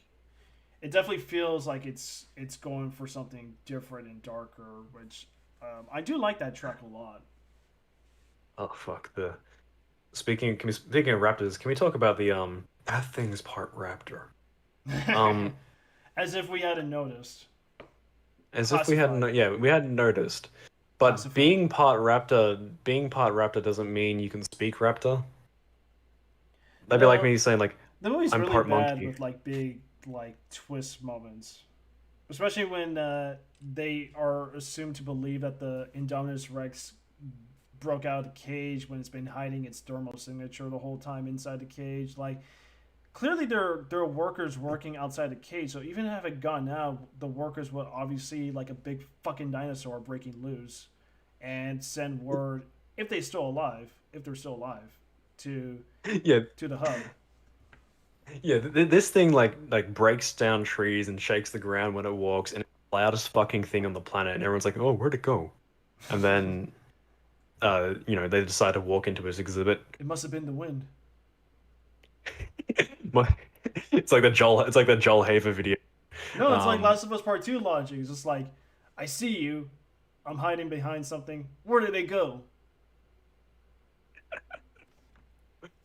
it definitely feels like it's going for something different and darker, which I do like that track a lot. oh fuck the speaking of raptors, can we talk about the that thing's part raptor? Um, As if we hadn't noticed. as if we hadn't, Classified, yeah, we hadn't noticed. But classified. being part raptor doesn't mean you can speak raptor. That'd be like No, me saying like the movie's I'm really part bad monkey. with like big like twist moments, especially when they are assumed to believe that the Indominus Rex broke out of the cage when it's been hiding its thermal signature the whole time inside the cage. Like clearly there are workers working outside the cage, so even if it gone out, the workers would obviously like a big fucking dinosaur breaking loose and send word if they're still alive, to Yeah, the hub. yeah. This thing like breaks down trees and shakes the ground when it walks, and it's the loudest fucking thing on the planet. And everyone's like, "Oh, where'd it go?" And then they decide to walk into his exhibit. It must have been the wind. My- it's like the Joel Haver video. No, it's like Um, Last of Us Part Two logic. It's just like, I see you. I'm hiding behind something. Where did they go?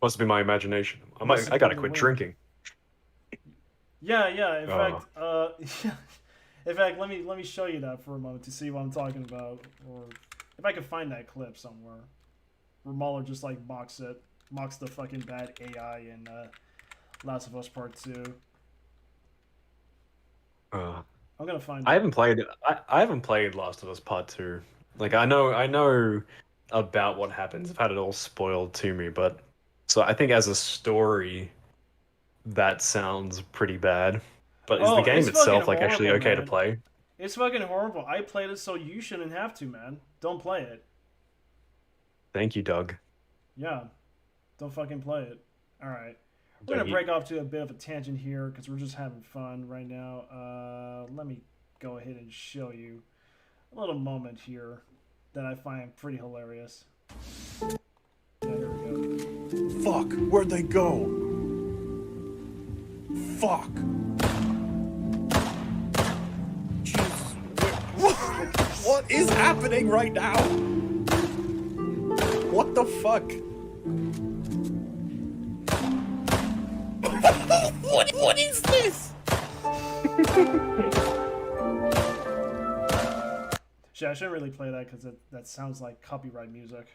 must be my imagination. Must I have been gotta the quit wind. drinking. Yeah, yeah. In Oh, fact, in fact, let me show you that for a moment to see what I'm talking about, or if I can find that clip somewhere where Mahler just like mocks the fucking bad AI in Last of Us Part Two. uh, I'm gonna find I it. haven't played. I haven't played Last of Us Part Two. Like I know about what happens. I've had it all spoiled to me, but so I think as a story, that sounds pretty bad. But is the Oh, game it's fucking itself like actually horrible, okay to man. play? It's fucking horrible. I played it, so you shouldn't have to, man. Don't play it. Thank you, Doug. Yeah, don't fucking play it. All right. We're gonna Dougie. break off to a bit of a tangent here because we're just having fun right now. Let me go ahead and show you a little moment here that I find pretty hilarious. Yeah, here we go. Fuck, where'd they go? Fuck. Jesus, what is happening right now? What the fuck? What is this? Shit, I shouldn't really play that because that sounds like copyright music.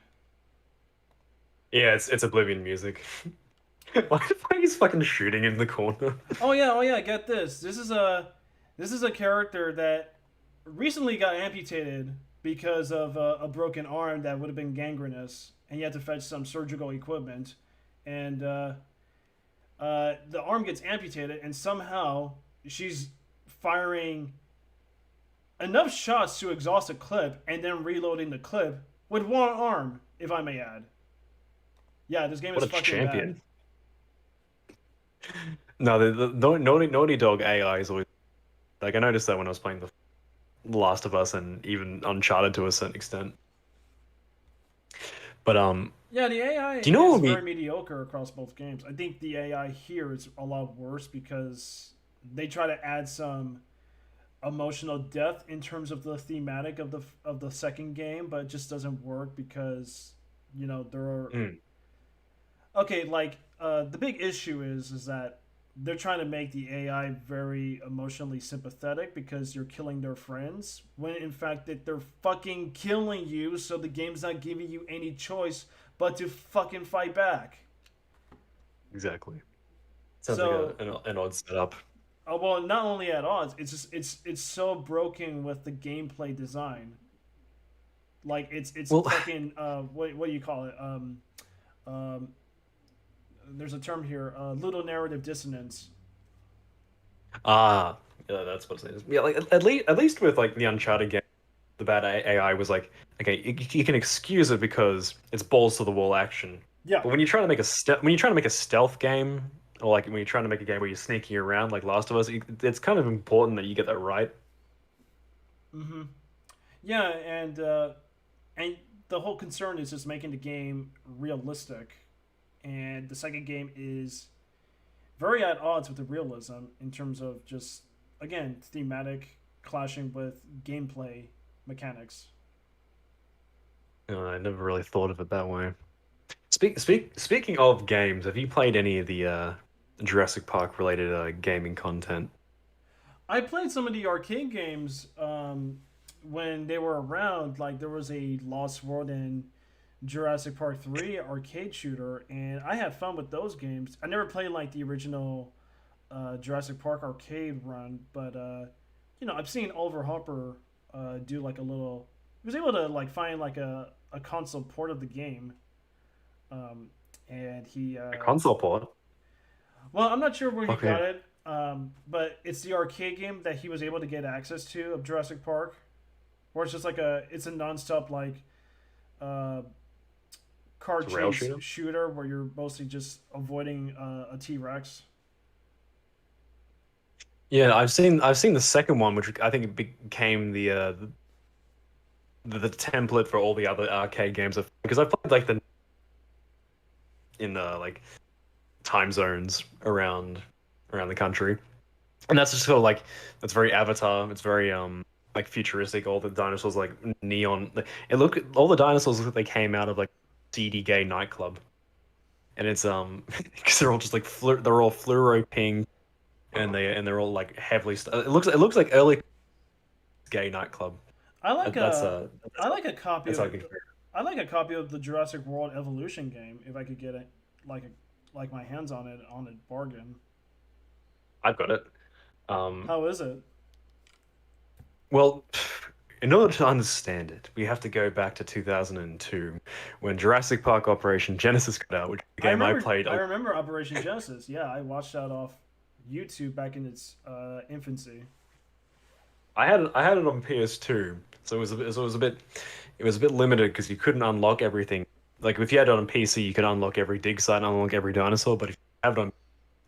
Yeah, it's Oblivion music. Why he's fucking shooting in the corner? Oh yeah. Get this. This is a character that recently got amputated because of a broken arm that would have been gangrenous, and you had to fetch some surgical equipment, and the arm gets amputated, and somehow she's firing enough shots to exhaust a clip, and then reloading the clip with one arm, if I may add. Yeah, this game What is a fucking bad. champion! No, the Naughty Dog AI is always like I noticed that when I was playing the Last of Us and even Uncharted to a certain extent. But Yeah, the AI do you know what is would very be mediocre across both games. I think the AI here is a lot worse because they try to add some emotional depth in terms of the thematic of the second game, but it just doesn't work because there are mm, okay. Like the big issue is that they're trying to make the AI very emotionally sympathetic because you're killing their friends when in fact that they're fucking killing you, so the game's not giving you any choice but to fucking fight back. exactly? Sounds like So, an odd setup. well, not only at odds, it's just it's so broken with the gameplay design. Like it's Well, fucking what do you call it? Um, there's a term here, ludonarrative dissonance. ah, yeah, that's what it is. Yeah, like at least with like the Uncharted game, the bad AI was like okay, you can excuse it because it's balls to the wall action. Yeah. But when you're trying to make when you're trying to make a stealth game, or like when you're trying to make a game where you're sneaking around like Last of Us, it's kind of important that you get that right. Mm-hmm. Yeah, and the whole concern is just making the game realistic, and the second game is very at odds with the realism in terms of just again thematic clashing with gameplay mechanics. I never really thought of it that way. Speaking of games, have you played any of the Jurassic Park related gaming content? I played some of the arcade games when they were around. Like there was a Lost World and Jurassic Park 3 arcade shooter, and I had fun with those games. I never played like the original Jurassic Park arcade run, but I've seen Oliver Harper do like a little. He was able to like find like a console port of the game, um, and he. A console port? Well, I'm not sure where he Okay. got it, but it's the arcade game that he was able to get access to of Jurassic Park, where it's just like it's a nonstop like uh, car It's a rail chase shooter? shooter where you're mostly just avoiding a T Rex. Yeah, I've seen the second one, which I think it became the template for all the other arcade games. Because I played like the in the like time zones around the country, and that's just sort of like that's very Avatar. It's very like futuristic. All the dinosaurs like neon. All the dinosaurs look like they came out of like seedy gay nightclub, and it's because they're all just like they're all fluoro pink, and they're all like heavily. It looks like early gay nightclub. I like That's a I like a copy that's of how I can compare it. I like a copy of the Jurassic World Evolution game if I could get it like my hands on it on a bargain. I've got it. Um, How is it? well, in order to understand it, we have to go back to 2002 when Jurassic Park Operation Genesis got out, which is a game I played. I remember Operation Genesis. Yeah, I watched that off YouTube back in its infancy. I had it on PS2, so it was a bit limited because you couldn't unlock everything. Like if you had it on PC, you could unlock every dig site, and unlock every dinosaur. But if you have it on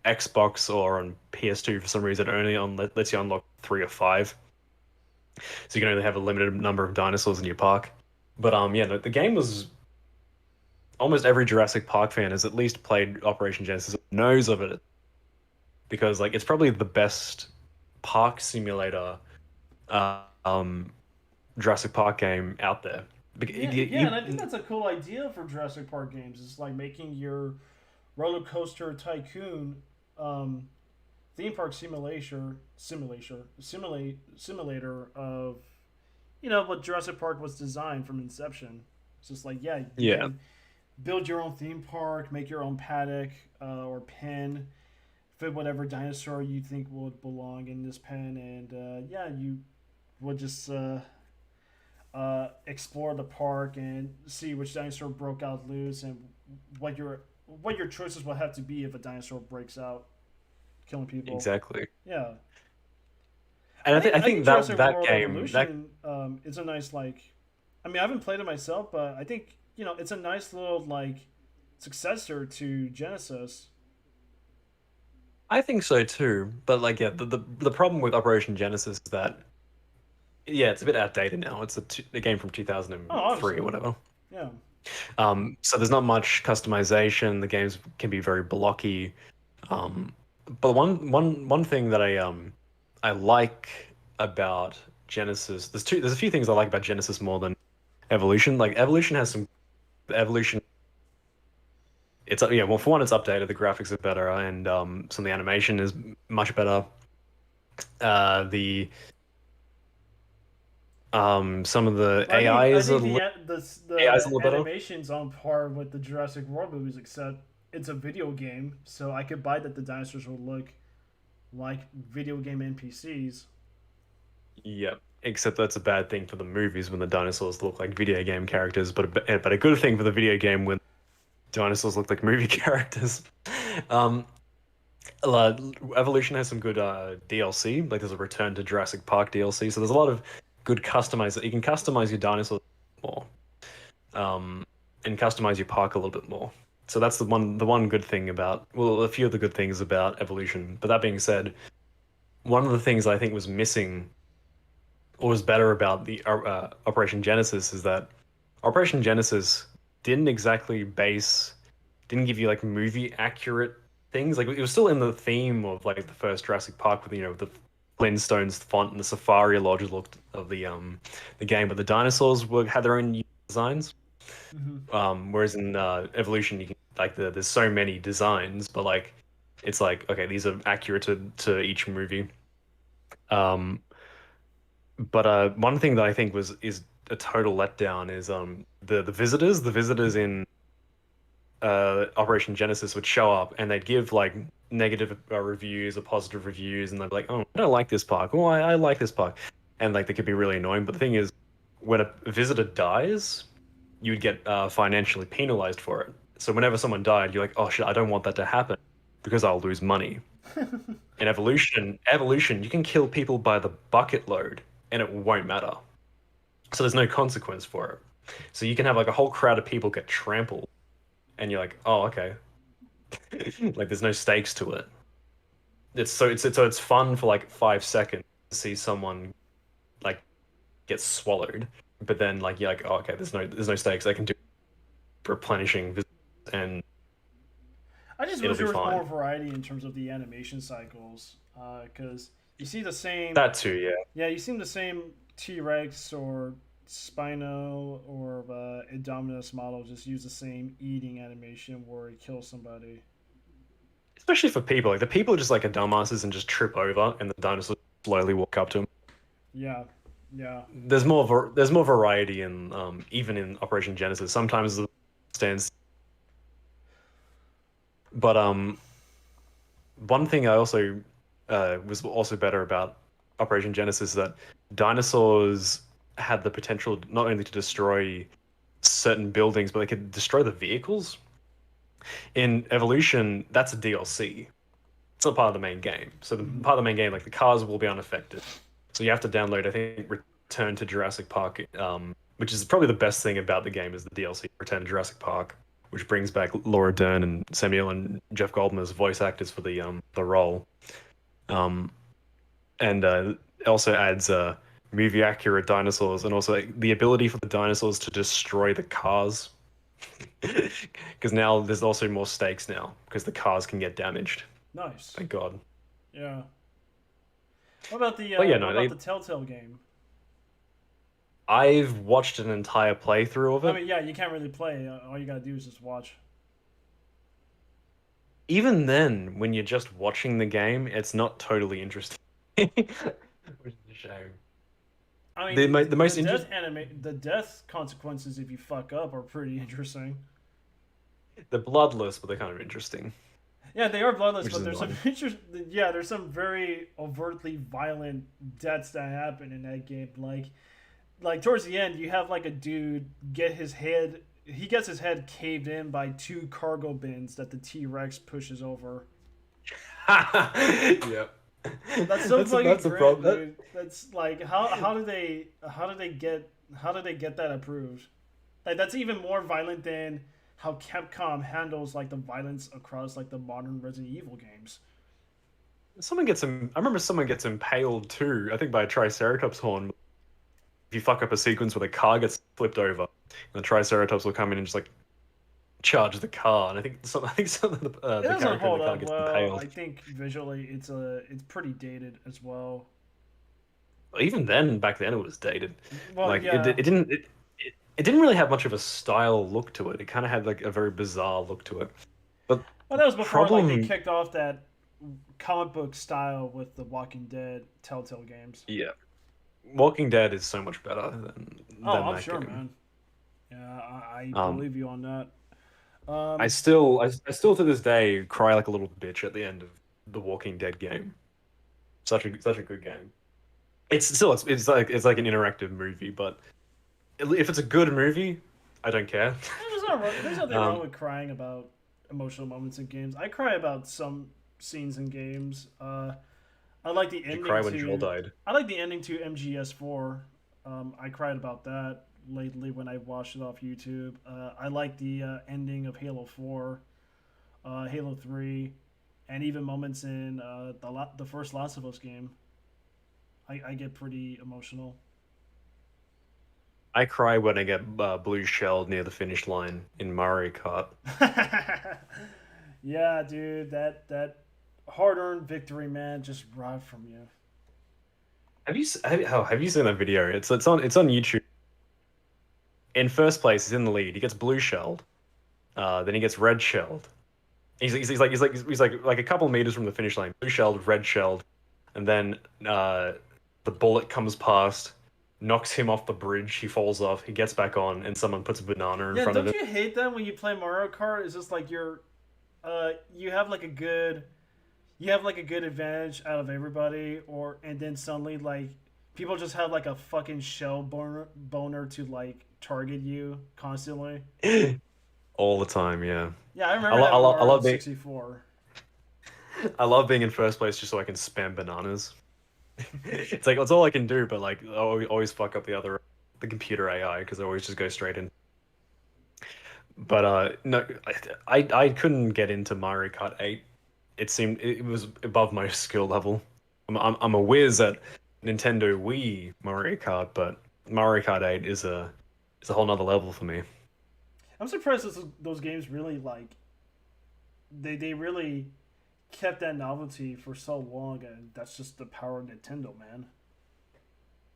Xbox or on PS2, for some reason, it only lets you unlock 3 or 5. So you can only have a limited number of dinosaurs in your park. But yeah, the game was almost every Jurassic Park fan has at least played Operation Genesis, knows of it because like it's probably the best park simulator uh, um, Jurassic Park game out there. Yeah, and I think that's a cool idea for Jurassic Park games. It's like making your roller coaster tycoon theme park simulator of what Jurassic Park was designed from inception. It's just like you Yeah, can build your own theme park, make your own paddock or pen, fit whatever dinosaur you think would belong in this pen, and you would just explore the park and see which dinosaur broke out loose and what your choices will have to be if a dinosaur breaks out killing people. exactly. Yeah, And I I think think that Jurassic that World game that Evolution is a nice like. I mean, I haven't played it myself, but I think it's a nice little like successor to Genesis. I think so too. But like yeah, the problem with Operation Genesis is that yeah, it's a bit outdated now. It's a game from Oh, 2003 or obviously, whatever. yeah. So there's not much customization. The games can be very blocky. Um, but one thing that I like about Genesis, there's a few things I like about Genesis more than Evolution. Like Evolution has some Evolution. It's yeah, well for one, it's updated. The graphics are better, and some of the animation is much better. The some of the AI I is a think AI is a little the better. animation's on par with the Jurassic World movies, except it's a video game, so I could buy that the dinosaurs will look like video game NPCs. Yep. Except that's a bad thing for the movies when the dinosaurs look like video game characters, but a good thing for the video game when dinosaurs look like movie characters. Um, uh, Evolution has some good DLC. Like there's a Return to Jurassic Park DLC, so there's a lot of good customize. You can customize your dinosaurs more, and customize your park a little bit more. So that's the one good thing about, well, a few of the good things about Evolution. But that being said, one of the things I think was missing or was better about the Operation Genesis is that Operation Genesis didn't exactly didn't give you like movie accurate things. Like it was still in the theme of like the first Jurassic Park with the Flintstones font and the Safari Lodge look of the game, but the dinosaurs had their own unique designs. Whereas in Evolution, you can like there's so many designs, but like it's like okay, these are accurate to each movie. Um, but one thing that I think is a total letdown is the visitors. The visitors in Operation Genesis would show up and they'd give like negative reviews or positive reviews, and they'd be like, "Oh, I don't like this park. Oh, I like this park," and like they could be really annoying. But the thing is, when a visitor dies, you would get financially penalized for it. So whenever someone died, you're like, "Oh shit, I don't want that to happen because I'll lose money." In evolution, you can kill people by the bucket load, and it won't matter. So there's no consequence for it. So you can have like a whole crowd of people get trampled, and you're like, "Oh, okay." Like there's no stakes to it. It's fun for like 5 seconds to see someone like get swallowed, but then like you're like, "Oh, okay, there's no stakes. I can do replenishing visitors and I just it'll wish be there was fine." more variety in terms of the animation cycles, because you see the same. That too, yeah. Yeah, you see the same T Rex or Spino or Indominus model just use the same eating animation where it kills somebody. Especially for people, like the people are just like a dumbasses and just trip over, and the dinosaurs slowly walk up to them. Yeah, yeah. There's more variety in even in Operation Genesis. Sometimes the stands, but one thing I also was also better about Operation Genesis is that dinosaurs had the potential not only to destroy certain buildings, but they could destroy the vehicles. In Evolution, that's a DLC. It's not part of the main game. So the part of the main game, like the cars will be unaffected. So you have to download, I think, Return to Jurassic Park, which is probably the best thing about the game is the DLC Return to Jurassic Park, which brings back Laura Dern and Samuel and Jeff Goldblum as voice actors for the role. And it also adds movie accurate dinosaurs and also like, the ability for the dinosaurs to destroy the cars. Because now there's also more stakes now because the cars can get damaged. Nice. Thank God. Yeah. What about the But yeah, no, what about the Telltale game? I've watched an entire playthrough of it. I mean, yeah, you can't really play. All you gotta do is just watch. Even then, when you're just watching the game, it's not totally interesting. Which is a shame. I mean, The most the death consequences if you fuck up are pretty interesting. they're bloodless, but they're kind of interesting. Yeah, they are bloodless, Which but is there's some annoying. yeah, there's some very overtly violent deaths that happen in that game. Like towards the end, you have like a dude he gets his head caved in by two cargo bins that the T Rex pushes over. Yep. That's so fucking that's the great, problem. dude. That's like how did they get that approved? Like that's even more violent than how Capcom handles like the violence across like the modern Resident Evil games. I remember someone gets impaled too. I think by a Triceratops horn. If you fuck up a sequence where the car gets flipped over, and the Triceratops will come in and just like charge the car. And I think some of the It the doesn't character in hold the car up gets well. impaled. I think visually it's pretty dated as well. Even then, back then it was dated. Well, Like yeah. it didn't really have much of a style look to it. It kind of had like a very bizarre look to it. But Well, that was before like they problem, kicked off that comic book style with the Walking Dead Telltale games. yeah, Walking Dead is so much better Oh, than I'm that sure, game. man. Yeah, I Um, believe you on that. I still to this day cry like a little bitch at the end of the Walking Dead game. Such a good game. It's like an interactive movie, but if it's a good movie, I don't care. There's nothing wrong Um, with crying about emotional moments in games. I cry about some scenes in games. I like the Did you ending cry when to Joel died? I like the ending to MGS4. I cried about that. lately when I watched it off YouTube. I like the ending of Halo 4, Halo 3, and even moments in the first Last of Us game. I get pretty emotional. I cry when I get blue shelled near the finish line in Mario Kart. Yeah, dude, that hard-earned victory, man, just robbed from you. Have you seen that video? It's on YouTube. In first place, he's in the lead. He gets blue shelled. Then he gets red shelled. He's like a couple meters from the finish line. Blue shelled, red shelled, and then the bullet comes past, knocks him off the bridge. He falls off. He gets back on, and someone puts a banana in Yeah, front of don't him. you hate that when you play Mario Kart? It's just like you have like a good, you have like a good advantage out of everybody, and then suddenly like people just have like a fucking shell boner to like target you constantly. All the time, yeah. Yeah, I I, remember lo- that I, with lo- I Mario love being 64. I love being in first place just so I can spam bananas. It's like that's all I can do, but like I always fuck up the computer AI because I always just go straight in. But no, I couldn't get into Mario Kart 8. It seemed it was above my skill level. I'm a whiz at Nintendo Wii Mario Kart, but Mario Kart 8 is a whole nother level for me. I'm surprised those games really like they really kept that novelty for so long, and that's just the power of Nintendo, man.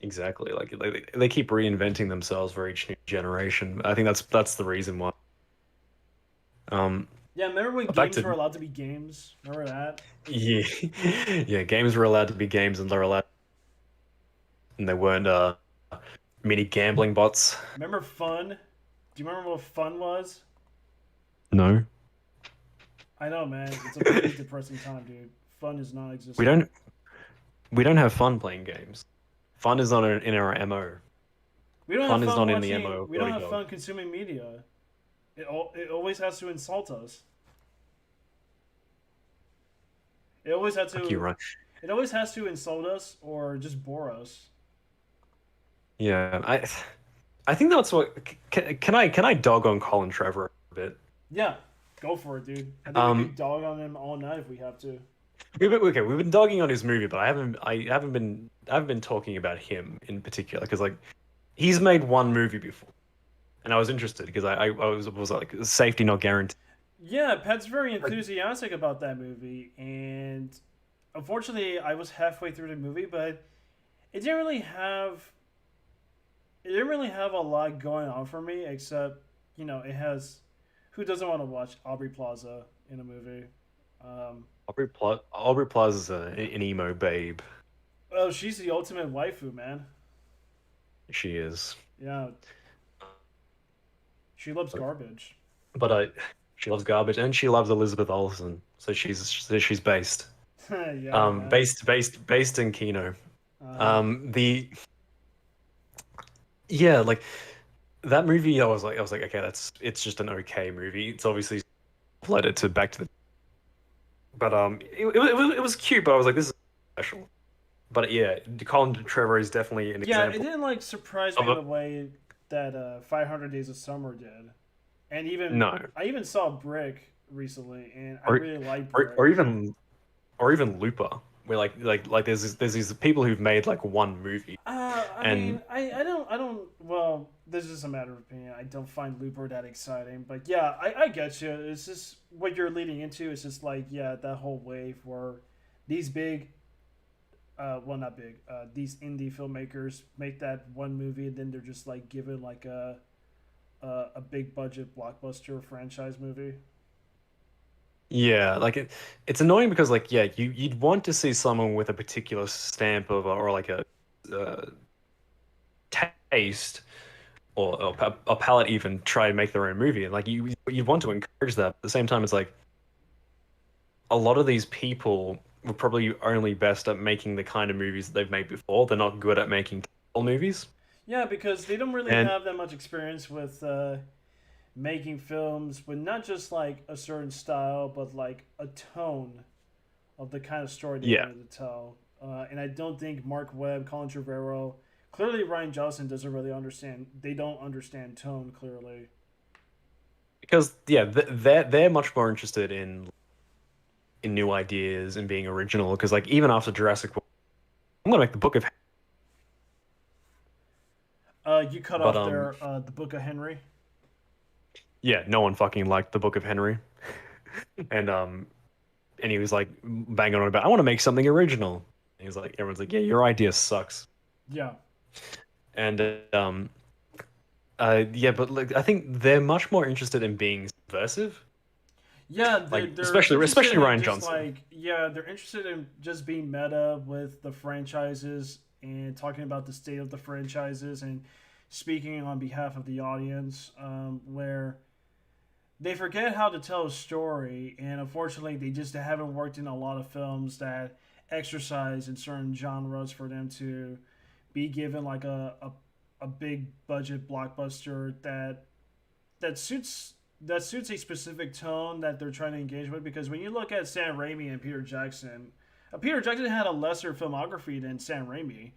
Exactly. Like they keep reinventing themselves for each new generation. I think that's the reason why. Um, Yeah, remember when back games were to allowed to be games? Remember that? yeah, yeah. Games were allowed to be games, and they're allowed, and they weren't mini gambling bots. Remember Fun? Do you remember what Fun was? No, I know, man. It's a pretty depressing time, dude. Fun is we non-existent. don't we don't have fun playing games. Fun is not in our MO. We don't have Fun is fun not in the watching. MO of We don't Naughty have Dog. fun consuming media. It always has to insult us. It always has Fuck you, to. right? It always has to insult us or just bore us. Yeah, I think that's what. Can I dog on Colin Trevor a bit? Yeah, go for it, dude. I think we Um, could dog on him all night if we have to. we've been dogging on his movie, but I haven't been talking about him in particular because like he's made one movie before, and I was interested because I was like safety not guaranteed. Yeah, Pat's very Like, enthusiastic about that movie, and unfortunately, I was halfway through the movie, but it didn't really have it didn't really have a lot going on for me, except it has. Who doesn't want to watch Aubrey Plaza in a movie? Um, Aubrey Plaza's an emo babe. oh, she's the ultimate waifu, man. She is, Yeah, she loves garbage. but she loves garbage and she loves Elizabeth Olsen, so she's based. Yeah, man. Based in Kino. Uh, The yeah, like that movie. I was like, okay, it's just an okay movie. It's obviously led it to Back to the. But it was cute. But I was like, this is special. But yeah, Colin Trevor is definitely an yeah, it example didn't like surprise me of in a the way that 500 Days of Summer did, and no, I even saw Brick recently, and I or really like or, Brick. or even or even Looper, where like there's these people who've made like one movie, I and mean, I don't. Well, this is a matter of opinion. I don't find Looper that exciting, but yeah, I get you. It's just what you're leading into. It's just like yeah, that whole wave where these big, well, not big, these indie filmmakers make that one movie, and then they're just like given like a big budget blockbuster franchise movie. yeah, like it's annoying because like yeah, you'd want to see someone with a particular stamp of or like a uh, taste or palette even try and make their own movie, and like you want to encourage that. At the same time, it's like a lot of these people were probably only best at making the kind of movies that they've made before. They're not good at making movies, Yeah, because they don't really and have that much experience with making films with not just like a certain style, but like a tone of the kind of story they yeah, wanted to tell. And I don't think Mark Webb, Colin Trevorrow, Clearly, Ryan Johnson doesn't really understand. They don't understand tone clearly. Because yeah, they're much more interested in new ideas and being original. Because like even after Jurassic World, I'm gonna make the book of, You cut but off their the Book of Henry. yeah, no one fucking liked the Book of Henry, and he was like banging on about I want to make something original. And he's like everyone's like yeah, your idea sucks. Yeah. And yeah, but like I think they're much more interested in being subversive. Yeah, Like they're especially interested in Ryan just Johnson. like yeah, they're interested in just being meta with the franchises and talking about the state of the franchises and speaking on behalf of the audience. Where they forget how to tell a story, and unfortunately, they just haven't worked in a lot of films that exercise in certain genres for them to be given like a big budget blockbuster that suits a specific tone that they're trying to engage with. Because when you look at Sam Raimi and Peter Jackson had a lesser filmography than Sam Raimi,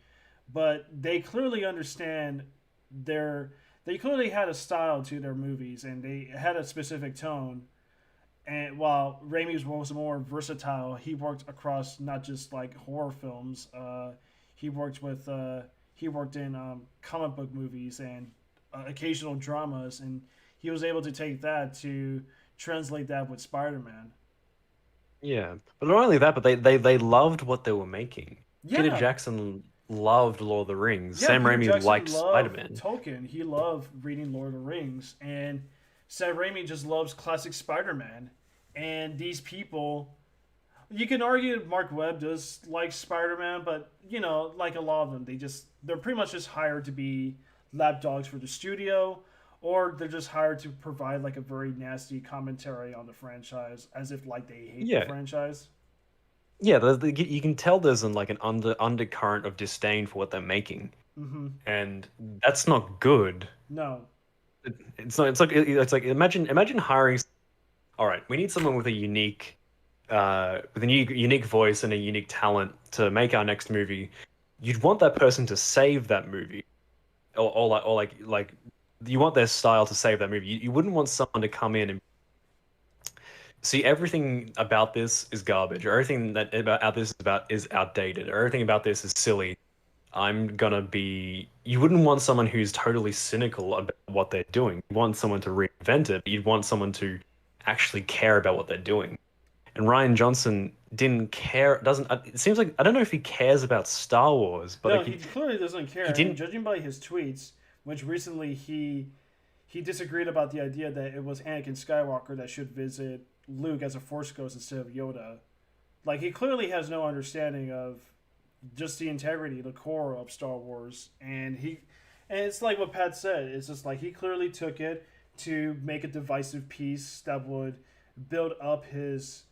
but they clearly understand their they clearly had a style to their movies and they had a specific tone. And while Raimi's was more versatile, he worked across not just like horror films. He worked with he worked in comic book movies and occasional dramas, and he was able to take that to translate that with Spider-Man. Yeah, but not only that, but they loved what they were making. Peter Yeah, Jackson loved Lord of the Rings. yeah. Sam Peter Raimi Jackson liked loved Spider-Man. Tolkien. He loved reading Lord of the Rings, and Sam Raimi just loves classic Spider-Man. And these people, you can argue Mark Webb does like Spider-Man, but you know, like a lot of them, they're pretty much just hired to be lapdogs for the studio, or they're just hired to provide like a very nasty commentary on the franchise, as if like they hate the Yeah, franchise. yeah. You can tell there's like an undercurrent of disdain for what they're making, Mm-hmm. and that's not good. No. It's not. It's like imagine hiring. All right, we need someone with a unique voice and a unique talent to make our next movie. You'd want that person to save that movie, or like you want their style to save that movie. You wouldn't want someone to come in and see everything about this is garbage, or everything that about this is about is outdated, or everything about this is silly. You wouldn't want someone who's totally cynical about what they're doing. You want someone to reinvent it. You'd want someone to actually care about what they're doing. And Ryan Johnson didn't care. Doesn't It seems like I don't know if he cares about Star Wars, but No, like he clearly doesn't care. he And didn't. judging by his tweets, which recently he disagreed about the idea that it was Anakin Skywalker that should visit Luke as a Force ghost instead of Yoda. Like he clearly has no understanding of just the integrity, the core of Star Wars, and it's like what Pat said. It's just like he clearly took it to make a divisive piece that would build up his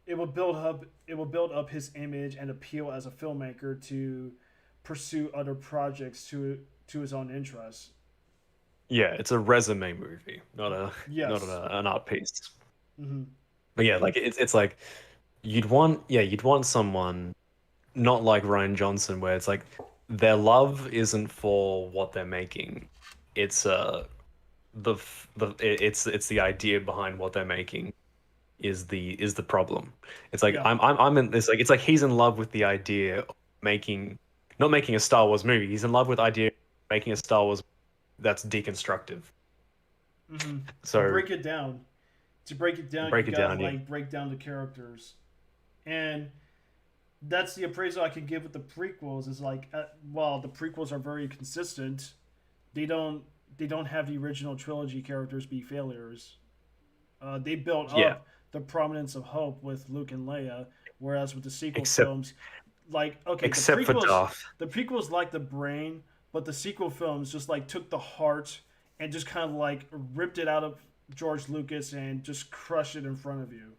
it will build up his image and appeal as a filmmaker to pursue other projects to his own interests. Yeah, it's a resume movie, not Yes. an art piece. Mm-hmm. But yeah, like it's like you'd want someone not like Ryan Johnson, where it's like their love isn't for what they're making. It's it's the idea behind what they're making is the problem. It's like Yeah. I'm in it's like he's in love with the idea of making not making a Star Wars movie. He's in love with the idea of making a Star Wars that's deconstructive. Mm-hmm. To So break it down, break you it gotta down, yeah. like break down the characters, and that's the appraisal I can give with the prequels. Is like, while the prequels are very consistent, they don't they don't have the original trilogy characters be failures. They built Yeah, up the prominence of Hope with Luke and Leia, whereas with the sequel except films, like okay, except for Darth. the prequels like the brain, but the sequel films just like took the heart and just kind of like ripped it out of George Lucas and just crushed it in front of you.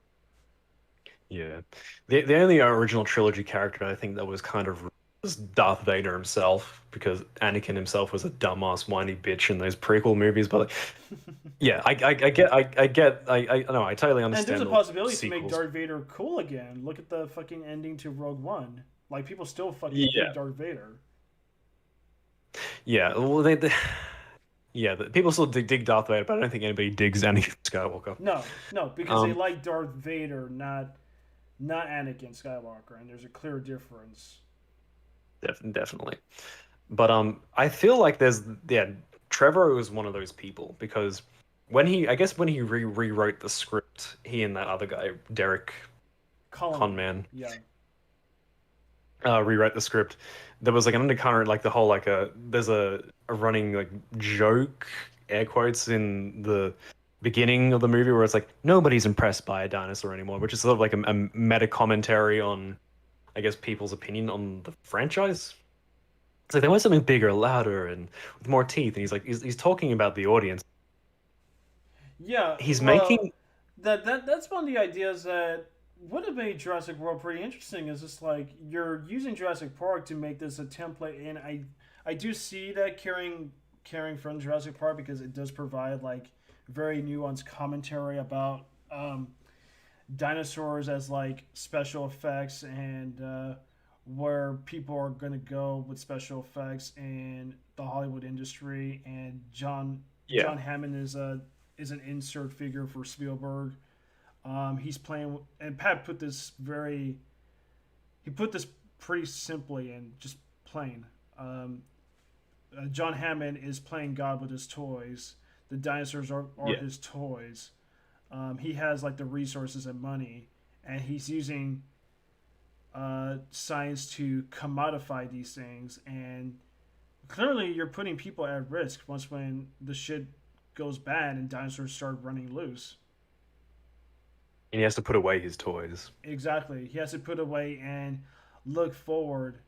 Yeah. The only original trilogy character I think that was kind of was Darth Vader himself, because Anakin himself was a dumbass whiny bitch in those prequel movies. But like, yeah, I totally And there's understand a the possibility to make sequels. Darth Vader cool again. Look at the fucking ending to Rogue One. Like people still fucking Yeah, hate Darth Vader. Yeah, well, yeah, people still dig Darth Vader, but I don't think anybody digs Anakin Skywalker. No, because they Um, like Darth Vader, not Anakin Skywalker, and there's a clear difference. definitely. But I feel like Trevor was one of those people because I guess when he rewrote the script, he and that other guy, Derek Colin, Conman, yeah, rewrote the script. There was like an undercurrent, like the whole there's a running like joke, air quotes, in the beginning of the movie where it's like nobody's impressed by a dinosaur anymore, which is sort of like a meta commentary on, I guess, people's opinion on the franchise. It's like they want something bigger, louder, and with more teeth. And he's talking about the audience. yeah. He's Well, making that's one of the ideas that would have made Jurassic World pretty interesting. Is just like you're using Jurassic Park to make this a template, and I do see that carrying from Jurassic Park because it does provide like very nuanced commentary about dinosaurs as like special effects and where people are going to go with special effects in the Hollywood industry. And yeah John Hammond is an insert figure for Spielberg. He's playing, and Pat put this he put this pretty simply and just plain. John Hammond is playing God with his toys. The dinosaurs are yeah his toys. He has like the resources and money, and he's using science to commodify these things. And clearly, you're putting people at risk once when the shit goes bad and dinosaurs start running loose. and he has to put away his toys. Exactly. He has to put away and look forward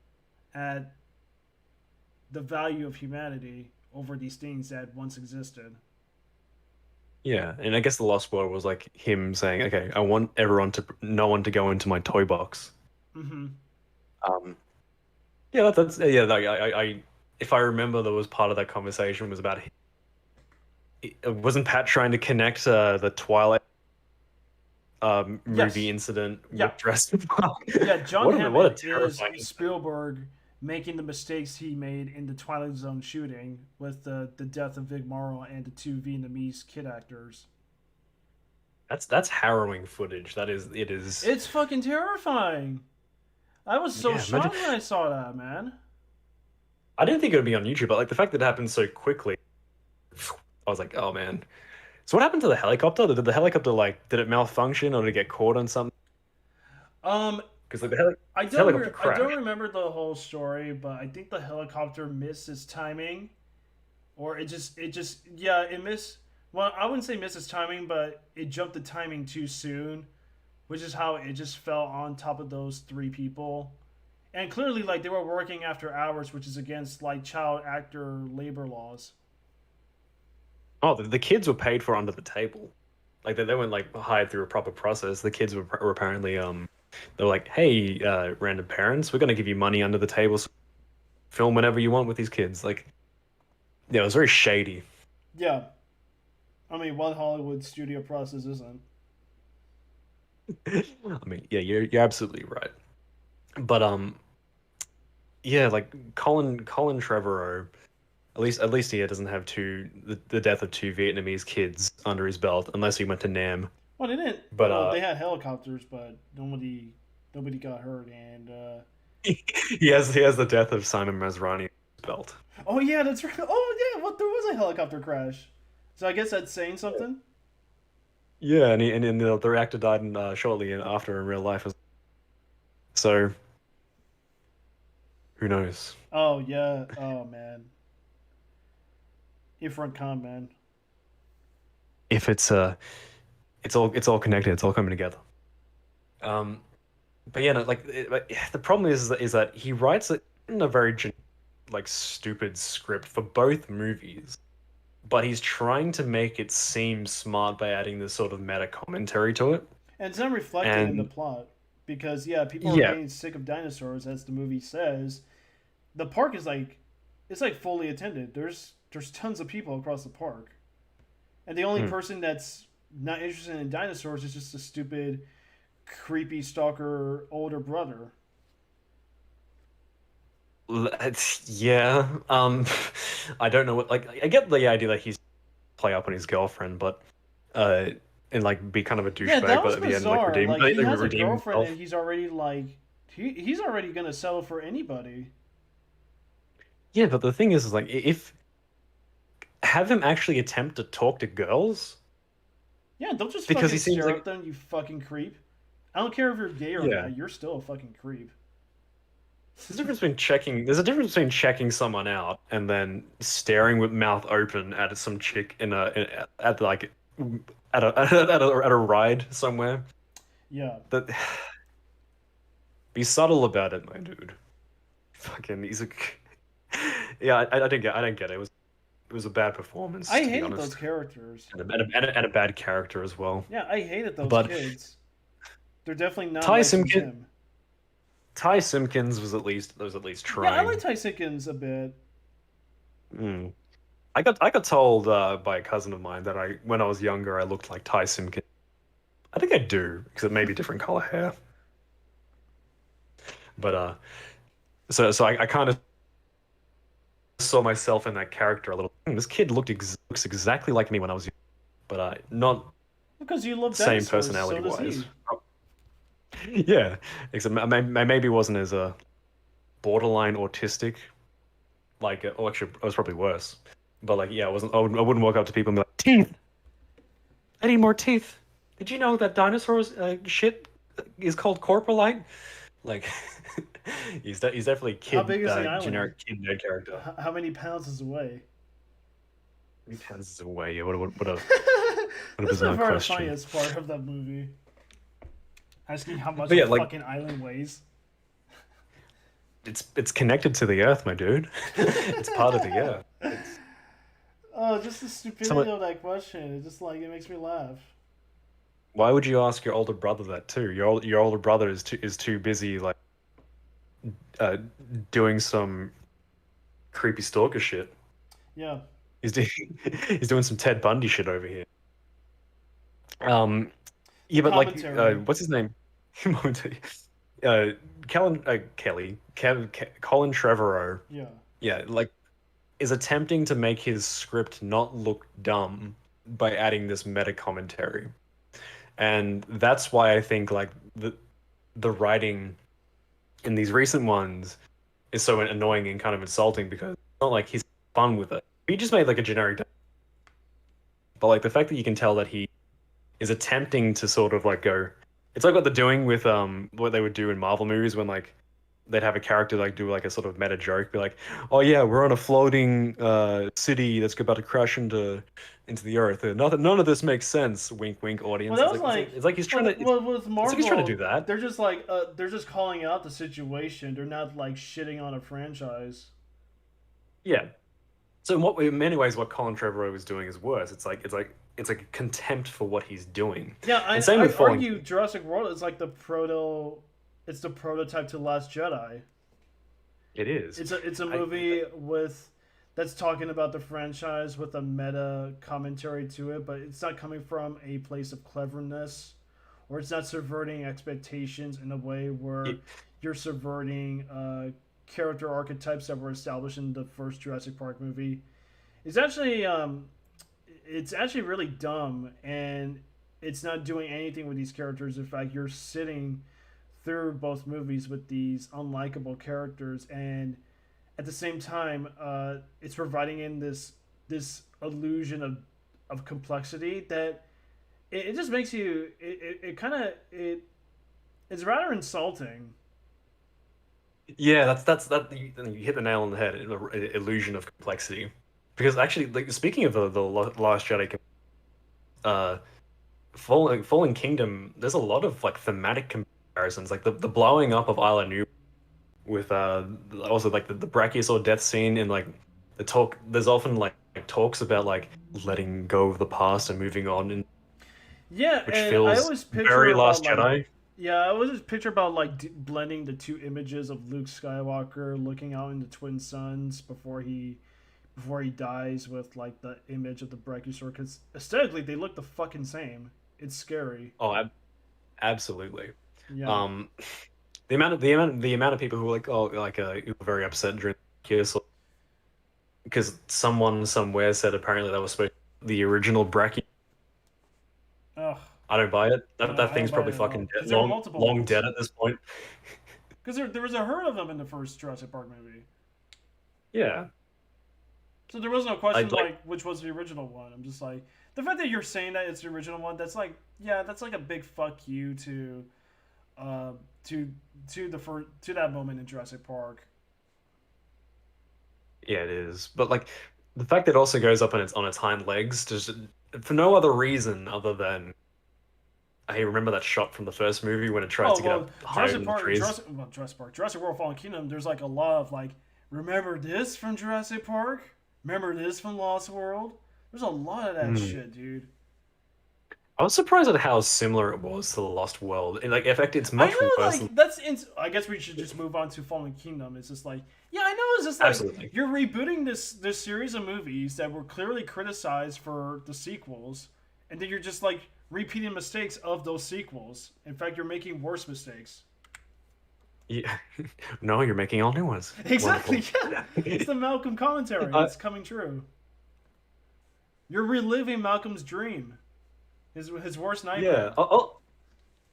at the value of humanity over these things that once existed. Yeah, and I guess the Lost World was like him saying, "Okay, I want no one to go into my toy box." Mm-hmm. Um, yeah, that's yeah. Like, if I remember, there was part of that conversation was about wasn't Pat trying to connect the Twilight movie Yes. incident Yeah. with Jurassic Park? Yeah. John What a Hammond is terrifying. Spielberg making the mistakes he made in the Twilight Zone shooting with the death of Vic Morrow and the two Vietnamese kid actors. That's harrowing footage. That is it is. It's fucking terrifying. I was so Yeah, imagine. shocked when I saw that, man. I didn't think it would be on YouTube, but like the fact that it happened so quickly, I was like, oh man. So what happened to the helicopter? Did the helicopter did it malfunction or did it get caught on something? Um, Because like helicopter I crashed. don't remember the whole story, but I think the helicopter missed its timing, or it missed. Well, I wouldn't say missed its timing, but it jumped the timing too soon, which is how it just fell on top of those three people. And clearly, like they were working after hours, which is against like child actor labor laws. Oh, the kids were paid for under the table. Like they weren't like hired through a proper process. The kids were apparently they were like, hey, random parents, we're gonna give you money under the table, so film whenever you want with these kids. Like, yeah, it was very shady. Yeah, I mean, what Hollywood studio process isn't? I mean, yeah, you're absolutely right. But yeah, like Colin Trevorrow, at least he doesn't have the death of two Vietnamese kids under his belt, unless he went to Nam. Well, they didn't. But Well, they had helicopters, but nobody got hurt. And he has the death of Simon Masrani on his belt. oh yeah, that's right. Oh yeah, well there was a helicopter crash. So I guess that's saying something. Yeah, and the reactor died shortly after in real life. So who knows? Oh yeah. Oh man. Ifront Khan, man. If it's all connected, it's all coming together. Um, but yeah, no, the problem is that he writes it in a very stupid script for both movies, but he's trying to make it seem smart by adding this sort of meta commentary to it. And it's not reflected in the And plot because yeah, people are yeah, getting sick of dinosaurs, as the movie says. The park is like, it's like fully attended. There's tons of people across the park, and the only hmm, person that's not interested in dinosaurs is just a stupid, creepy stalker older brother. Yeah. I don't know what. Like, I get the idea that he's play up on his girlfriend, but uh, and like be kind of a Yeah, douchebag, that but was at the end, like bizarre. redeem, Like he has a redeem girlfriend himself. and he's already like he's already gonna settle for anybody. Yeah, but the thing is like if have him actually attempt to talk to girls Yeah, don't just because fucking he seems stare at like them, you fucking creep. I don't care if you're gay or yeah. not. You're still a fucking creep. There's a difference between checking someone out and then staring with mouth open at some chick at like at a ride somewhere. Yeah. That be subtle about it, my dude. Fucking he's a yeah. I don't get it. It was a bad performance I to be hated those honest, characters. and a bad character as well. Yeah, I hated those But kids. They're definitely not Ty licensed Simpkins him. Ty Simpkins was at least Yeah, I like trying. Ty Sickens a bit. Mm. I got told by a cousin of mine that I when I was younger I looked like Ty Simpkins. I think I do because it may be different color hair. But so I kind of saw myself in that character a little. This kid looks exactly like me when I was young, but not Because you love same dinosaurs, so personality does wise. he. Yeah, except I maybe wasn't as borderline autistic. Like, oh, actually, I was probably worse. But like, yeah, I wouldn't walk up to people and be like, "Teeth, I need more teeth. Did you know that dinosaurs shit is called corporalite?" Like, he's definitely How big is the island? generic kid nerd character. How many pounds is away? 3 pounds is away. What a That's the bizarre very question. funniest part of that movie. Asking how much But yeah, a like fucking island weighs. it's connected to the Earth, my dude. It's part of the Earth. It's Oh, just the someone. stupidity of that question. It just like it makes me laugh. Why would you ask your older brother that too? Your older brother is too busy like uh doing some creepy stalker shit. Yeah. He's doing he's doing some Ted Bundy shit over here. Um, The yeah, but like, commentary. what's his name? uh, Colin Trevorrow. Yeah. Yeah, like is attempting to make his script not look dumb by adding this meta commentary, and that's why I think like the writing in these recent ones is so annoying and kind of insulting because it's not like he's fun with it. He just made like a generic, but like the fact that you can tell that he is attempting to sort of like go. It's like what they're doing with what they would do in Marvel movies when like they'd have a character like do like a sort of meta joke, be like, "Oh yeah, we're on a floating city that's about to crash into the earth. And none of this makes sense." Wink, wink, Well, audience. that was like It's like he's trying to. with It's like he's trying to do Marvel. that. They're just calling out the situation. They're not like shitting on a franchise. Yeah. So in many ways, what Colin Trevorrow was doing is worse. It's like contempt for what he's doing. Yeah, And same I'd with Falling. argue Jurassic World is like it's the prototype to Last Jedi. It is. It's a I, movie with that's talking about the franchise with a meta commentary to it, but it's not coming from a place of cleverness, or it's not subverting expectations in a way where it, you're subverting character archetypes that were established in the first Jurassic Park movie. It's actually it's actually really dumb, and it's not doing anything with these characters. In fact, you're sitting through both movies with these unlikable characters, and at the same time, it's providing in this illusion of complexity that it just makes you it kind of it's rather insulting. yeah, that's that. You hit the nail on the head. Illusion of complexity. Because actually, like speaking of the Last Jedi, uh, Fallen Kingdom, there's a lot of like thematic comparisons, like the blowing up of Isla New with also like the Brachiosaur death scene and like the talk. There's often like talks about like letting go of the past and moving on, and Yeah, which and I feels always picture very about Last like Jedi. yeah, I always just picture about like blending the two images of Luke Skywalker looking out into twin suns before he dies with like the image of the Brachiosaur, because aesthetically they look the fucking same. It's scary. Oh, absolutely. Yeah. Um, the amount of people who were like, oh, like who were very upset during Kiss because someone somewhere said apparently that was supposed to be the original Bracky. Ugh, I don't buy it. no, That I don't thing's buy probably it at all. fucking Because dead, there were long multiple long ones. dead at this point. Because there was a herd of them in the first Jurassic Park movie. Yeah, So there was no I question like. like which was the original one. I'm just like the fact that you're saying that it's the original one. That's like that's like a big fuck you uh, to to that moment in Jurassic Park. Yeah, it is. But like the fact that it also goes up on its hind legs, just for no other reason other than I remember that shot from the first movie when it tries Oh to get well, up higher in the trees. Jurassic World Fallen Kingdom. There's like a lot of like, remember this from Jurassic Park? Remember this from Lost World? There's a lot of that Hmm. shit, dude. I was surprised at how similar it was to the Lost World. In like, in fact, it's I much know, worse than like I guess we should just move on to Fallen Kingdom. It's just like, yeah, I know. It's just like absolutely. you're rebooting this series of movies that were clearly criticized for the sequels, and then you're just like repeating mistakes of those sequels. In fact, you're making worse mistakes. Yeah. No, you're making all new ones. Exactly. Wonderful. Yeah, it's the Malcolm commentary. Uh, It's coming true. You're reliving Malcolm's dream, his worst nightmare. yeah.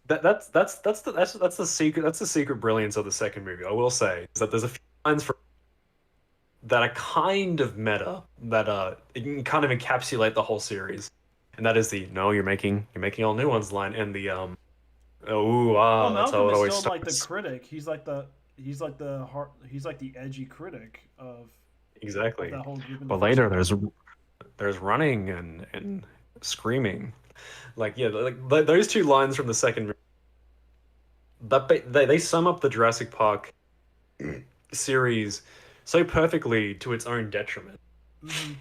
That's the secret. That's the secret brilliance of the second movie. I will say is that there's a few lines that are kind of meta that it can kind of encapsulate the whole series, and that is the no, you're making all new ones line and the oh Well, that's how Malcolm it is always still like the starts. critic. He's like the edgy critic of Exactly. that whole group in the But first later movie. there's running and screaming, like yeah, like those two lines from the second they sum up the Jurassic Park series so perfectly to its own detriment, Hmm.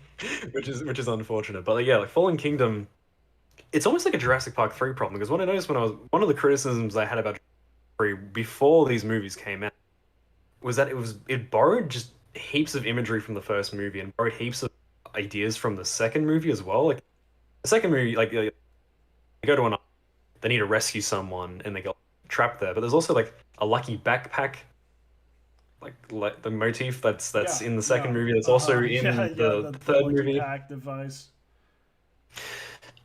which is unfortunate. But like, yeah, like Fallen Kingdom, it's almost like a Jurassic Park 3 problem because what I noticed when I was one of the criticisms I had about Jurassic Park 3 before these movies came out was that it borrowed just heaps of imagery from the first movie and borrowed heaps of ideas from the second movie as well. Like the second movie, like they go to an they need to rescue someone and they get trapped there, but there's also like a lucky backpack like the motif that's Yeah, in the second yeah, movie that's also yeah, in yeah. the The third lucky movie. pack device.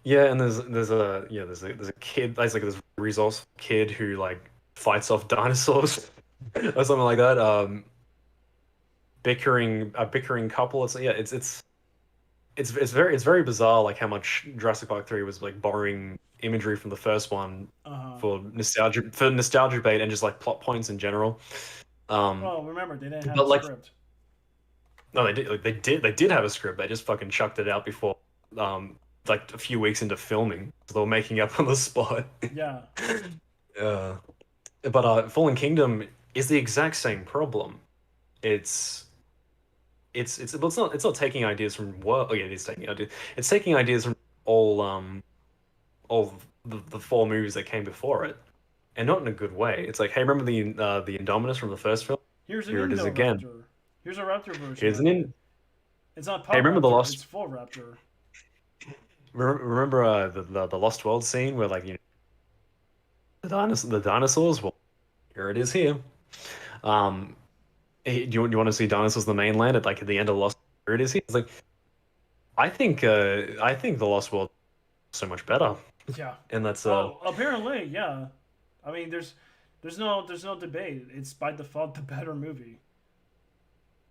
Yeah, and there's a kid, there's like this resourceful kid who like fights off dinosaurs or something like that. Bickering couple. It's very bizarre like how much Jurassic Park 3 was like borrowing imagery from the first one Uh huh. for nostalgia bait and just like plot points in general. Um, Well, remember they didn't have a but like script. no, they did have a script. They just fucking chucked it out before um like a few weeks into filming. So they were making up on the spot. Yeah. Uh, but Fallen Kingdom is the exact same problem. It's well, it's not taking ideas from what. Oh yeah, it is taking ideas. It's taking ideas from all the four movies that came before it, and not in a good way. It's like, hey, remember the Indominus from the first film? Here's an Here it is again. Indoraptor. Here's a raptor version Here's of an it. in. It's not Hey, Pop remember the Raptor. It's Lost? full Raptor. Remember the Lost World scene where like the dinosaurs? Well, here it is here. Um, hey, do you want to see dinosaurs in the mainland at the end of Lost? Here it is here. It's like I think the Lost World is so much better, Yeah. and that's Oh, apparently, yeah. I mean, there's no debate. It's by default the better movie.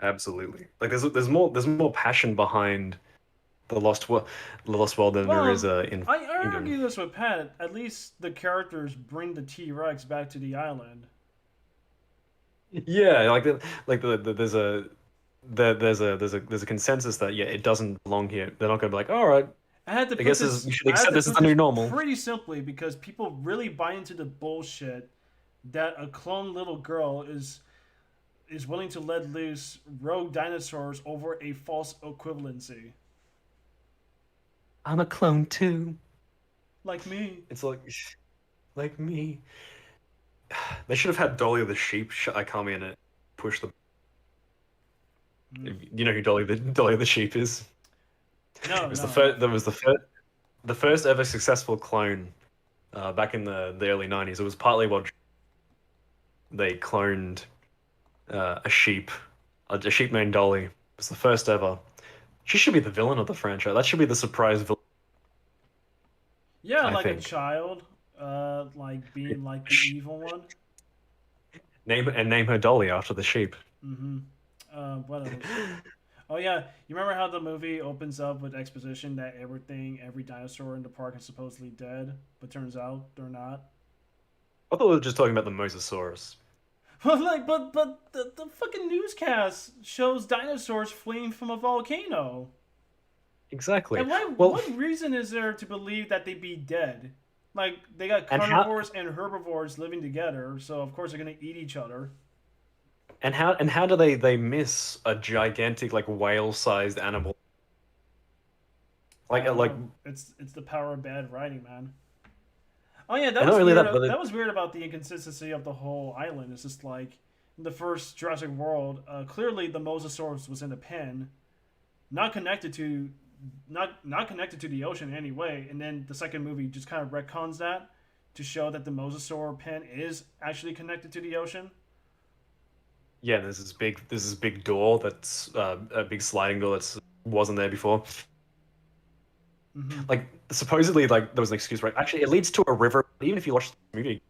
absolutely like there's more passion behind the Lost World than there is Well, in I Kingdom. argue this with Pat. At least the characters bring the T Rex back to the island. Yeah, there's a consensus that yeah it doesn't belong here. They're not going to be like, all right, I guess we should I had accept to this as put the new this normal. pretty simply because people really buy into the bullshit that a clone little girl is willing to let loose rogue dinosaurs over a false equivalency. I'm a clone too. Like me. It's like me. They should have had Dolly the sheep come in and push them. Mm. You know who Dolly the sheep is? No, It was no, the I first. don't. That was the first ever successful clone back in the early '90s. It was partly what they cloned a sheep, a sheep named Dolly. It's the first ever. She should be the villain of the franchise. That should be the surprise villain, Yeah, I like a think. child, like being like the evil one. Name her Dolly after the sheep. Mm-hmm. What else? Oh yeah, you remember how the movie opens up with exposition that every dinosaur in the park is supposedly dead, but turns out they're not. I thought we were just talking about the Mosasaurus. But like, but the fucking newscast shows dinosaurs fleeing from a volcano. Exactly. And why? Well, What reason is there to believe that they'd be dead? Like they got and how carnivores and herbivores living together, so of course they're gonna eat each other. and how do they miss a gigantic like whale-sized animal? I don't Like know. It's the power of bad writing, man. Oh yeah, and not only that, but That was weird about the inconsistency of the whole island. It's just like in the first Jurassic World, clearly the Mosasaurus was in a pen, not connected to, not connected to the ocean in any way. And then the second movie just kind of retcons that to show that the Mosasaur pen is actually connected to the ocean. yeah, there's this big door that's a big sliding door that's wasn't there before. Hmm. Like supposedly like there was an excuse, right? Actually, it leads to a river. Even if you watch the movie,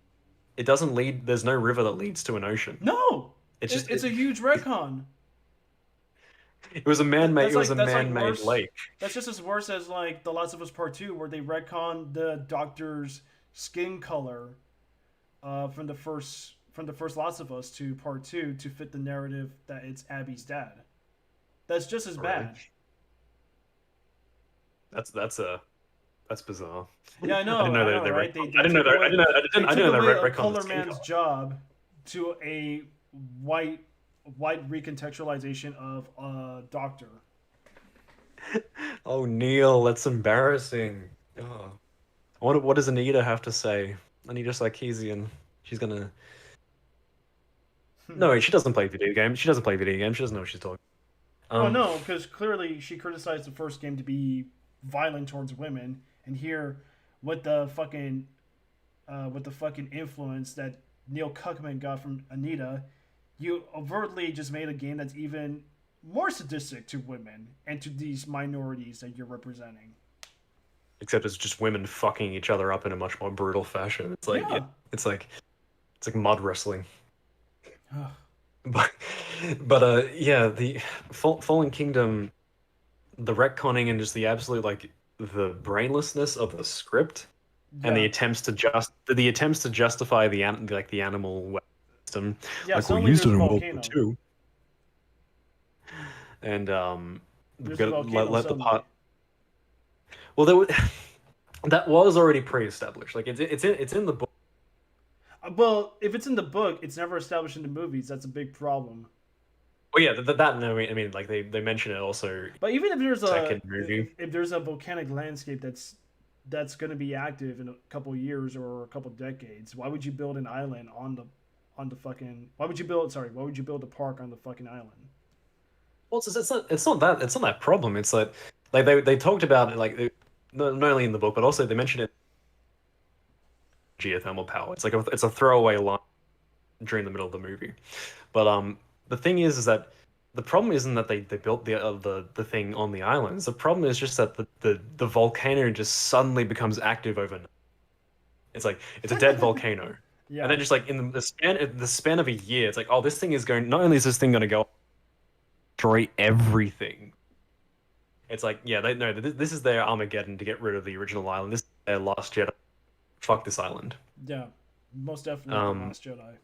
it doesn't lead. There's no river that leads to an ocean. No, It's just it's a huge retcon. it was a man-made it was a That's like man-made worse. lake. That's just as worse as like The Last of Us Part Two, where they retcon the doctor's skin color from the first Last of Us to Part Two to fit the narrative that it's Abby's dad. That's just as Right. bad. That's bizarre. Yeah, I didn't know I that know, they right? I didn't know that. They I took didn't know away that a retcon the color skin man's color. job to a white white recontextualization of a doctor. Oh, Neil, that's embarrassing. Oh. What does Anita have to say? Anita Sarkeesian. She's gonna. No, wait, she doesn't play video games. She doesn't play video games. She doesn't know what she's talking. Oh Um, no, because clearly she criticized the first game to be violent towards women, and here with the fucking influence that Neil Cuckman got from Anita, you overtly just made a game that's even more sadistic to women and to these minorities that you're representing. except it's just women fucking each other up in a much more brutal fashion. Yeah. It's like it's like mud wrestling. Ugh. But yeah, the Fallen Kingdom, the retconning and just the absolute like the brainlessness of the script and Yeah. the attempts to justify the animal weapon system, Yeah, like we suddenly used there's it a in World War volcano. Two, and we've There's a got to volcano let the suddenly. part. Well, that was already pre-established. Like it's in the book. Well, if it's in the book, it's never established in the movies. That's a big problem. Well, yeah, that no, I mean, like they mention it also But even if there's second movie. if there's a volcanic landscape that's going to be active in a couple years or a couple decades, why would you build an island on the fucking? Why would you build? Sorry, why would you build a park on the fucking island? Well, it's not that problem. It's like they talked about it like not only in the book but also they mentioned it geothermal power. It's like it's a throwaway line during the middle of the movie. But the thing is that the problem isn't that they built the thing on the islands. The problem is just that the volcano just suddenly becomes active overnight. It's like it's a dead volcano. And Yeah, then just like in the span of a year, it's like, oh, this thing is going. Not only is this thing going to go destroy everything. It's like, yeah, they know that this is their Armageddon to get rid of the original island. This is their last Jedi. Fuck this island. yeah, most definitely the Um, Last Jedi.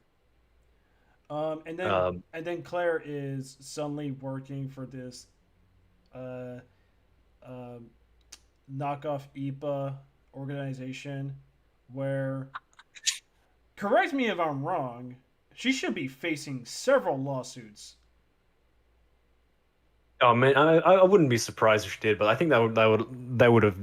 And then Claire is suddenly working for this uh, um knockoff IPA organization where, correct me if I'm wrong, she should be facing several lawsuits. oh man, I wouldn't be surprised if she did, but I think they would have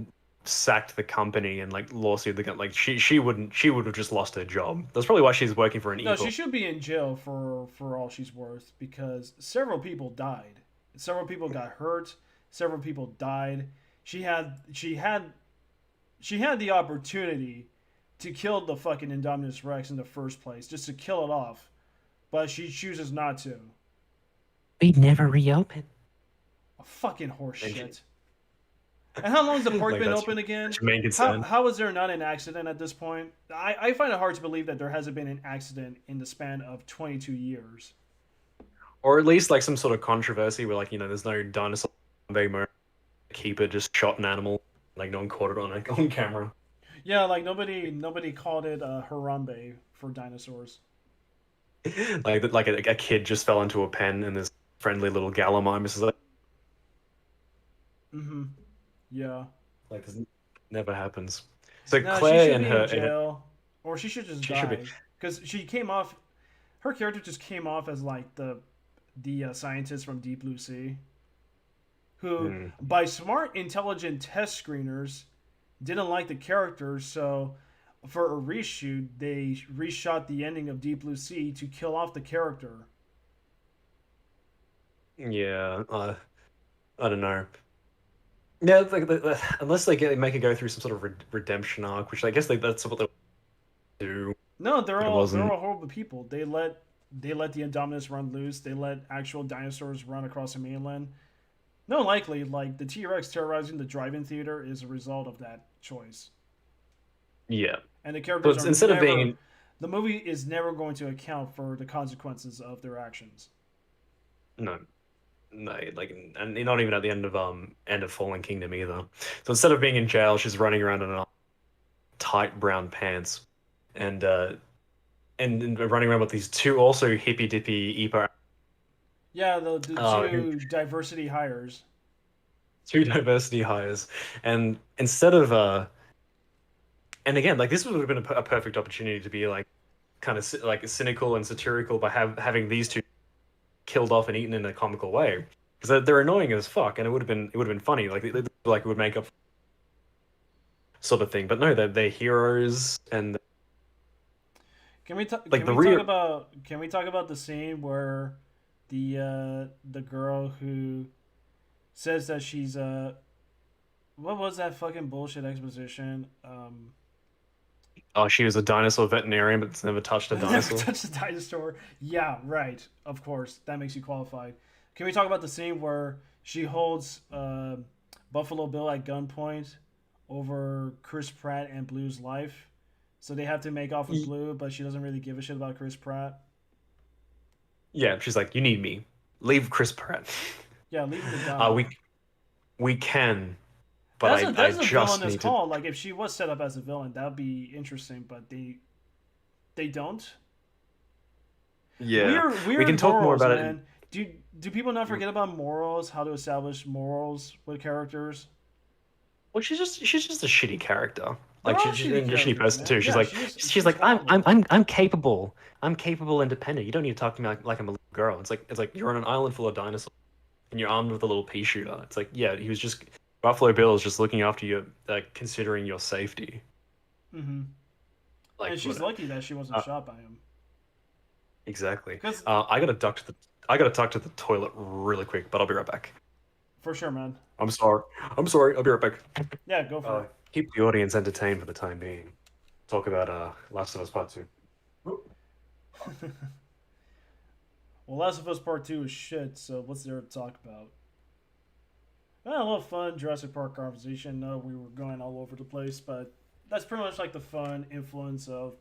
sacked the company and like lawsuit the like she would have just lost her job. That's probably why she's working for an No, evil. she should be in jail for all she's worth because several people died. Several people got hurt. Several people died. She had the opportunity to kill the fucking Indominus Rex in the first place, just to kill it off. but she chooses not to. We never reopen. A fucking horse And she, shit. And how long has the park like been open again? that's your main How concern. how is there not an accident at this point? I find it hard to believe that there hasn't been an accident in the span of 22 years. Or at least like some sort of controversy where like, there's no dinosaur mode. Keeper just shot an animal, like no one caught it on camera. Yeah, like nobody called it Harambe for dinosaurs. Like a kid just fell into a pen and this friendly little Galamime is Mm-hmm. Yeah. like this never happens. So No, she Claire should and be in her jail, or she should just she should be. die because she came off. Her character just came off as like the scientist from Deep Blue Sea, who Hmm. by smart, intelligent test screeners didn't like the character, so for a reshoot they reshot the ending of Deep Blue Sea to kill off the character. Yeah, I don't know. Yeah, it's like unless they make it go through some sort of redemption arc, which I guess that's what they do, No, but it wasn't. they're all horrible people. They let the Indominus run loose. They let actual dinosaurs run across the mainland. No, likely, like the T Rex terrorizing the drive-in theater is a result of that choice. Yeah, And the but characters are instead of never. being The movie is never going to account for the consequences of their actions. no, no, like, and not even at the end of Fallen Kingdom either. So instead of being in jail, she's running around in tight brown pants, and and running around with these two also hippy dippy Epo Yeah, the who two diversity hires. two diversity hires, and instead of and again, like this would have been a perfect opportunity to be like kind of like cynical and satirical by having these two killed off and eaten in a comical way because they're annoying as fuck, and it would have been funny, like it would make up sort of thing. But no, they're heroes, and like Can the we talk real about the scene where the girl who says that she's what was that fucking bullshit exposition? oh, she was a dinosaur veterinarian, but never touched a Never dinosaur. touched the dinosaur. Yeah, right. Of course, that makes you qualified. Can we talk about the scene where she holds Buffalo Bill at gunpoint over Chris Pratt and Blue's life? So they have to make off with Blue, but she doesn't really give a shit about Chris Pratt. Yeah, she's like, you need me. Leave Chris Pratt. Yeah, leave him to die. We can, but I That's a just villainous need to. call. Like if she was set up as a villain, that would be interesting. But they don't. Yeah, we can Weird talk more morals, about it. man. Do people not forget about morals? How to establish morals with characters? Well, she's just a shitty character. They're Like all she's shitty a shitty characters, person man. too. Yeah, She's she's like horrible. I'm capable. I'm capable, independent. You don't need to talk to me like I'm a little girl. It's like you're on an island full of dinosaurs and you're armed with a little pea shooter. It's like yeah, he was just Buffalo Bill is just looking after you, like considering your safety. Mm-hmm. Like And she's whatever. lucky that she wasn't Uh, shot by him. exactly. Because I gotta duck to the toilet really quick, but I'll be right back. for sure, man. I'm sorry. I'm sorry. I'll be right back. Yeah, go for Keep the audience entertained for the time being. Talk about Last of Us Part Two. it. Well, Last of Us Part Two is shit. So what's there to talk about? A little fun Jurassic Park conversation. No, we were going all over the place, but that's pretty much like the fun influence of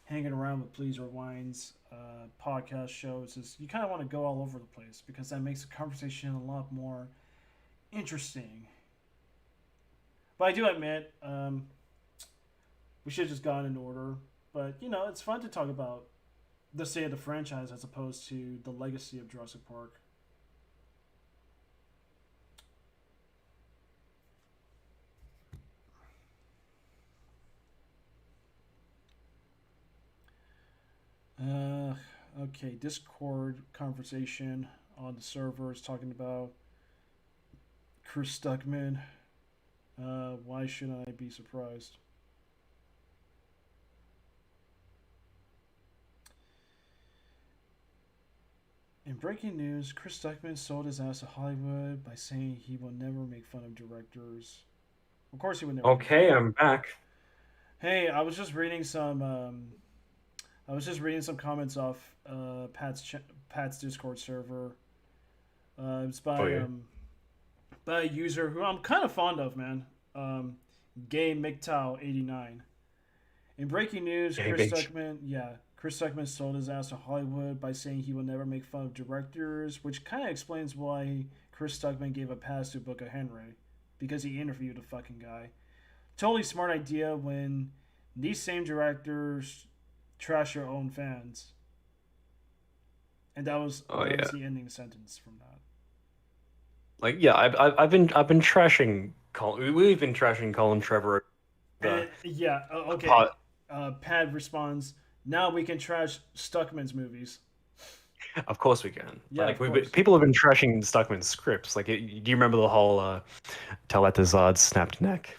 hanging around with Please Rewind's podcast shows. Is you kind of want to go all over the place because that makes the conversation a lot more interesting. But I do admit, we should have just gone in order. But it's fun to talk about the state of the franchise as opposed to the legacy of Jurassic Park. Uh, okay, Discord conversation on the server is talking about Chris Stuckman. Why shouldn't I be surprised? In breaking news, Chris Stuckman sold his ass to Hollywood by saying he will never make fun of directors. Of course, he would never. Okay, I'm back. Hey, I was just reading I was just reading some comments off Pat's Discord server. It's Oh yeah. by a user who I'm kind of fond of, man. Gay MGTOW 89. In breaking news, Game Beach. Chris Stuckman sold his ass to Hollywood by saying he will never make fun of directors, which kind of explains why Chris Stuckman gave a pass to Booker Henry, because he interviewed a fucking guy. Totally smart idea when these same directors trash your own fans. And Oh that was yeah. the ending sentence from that. Like yeah, I've been trashing Colin. We've been trashing Colin Trevor. The And yeah, okay. part. Pad responds, now we can trash Stuckman's movies. Of course we can. Yeah, Like of course. people have been trashing Stuckman's scripts. Like, do you remember the whole Teletazard snapped neck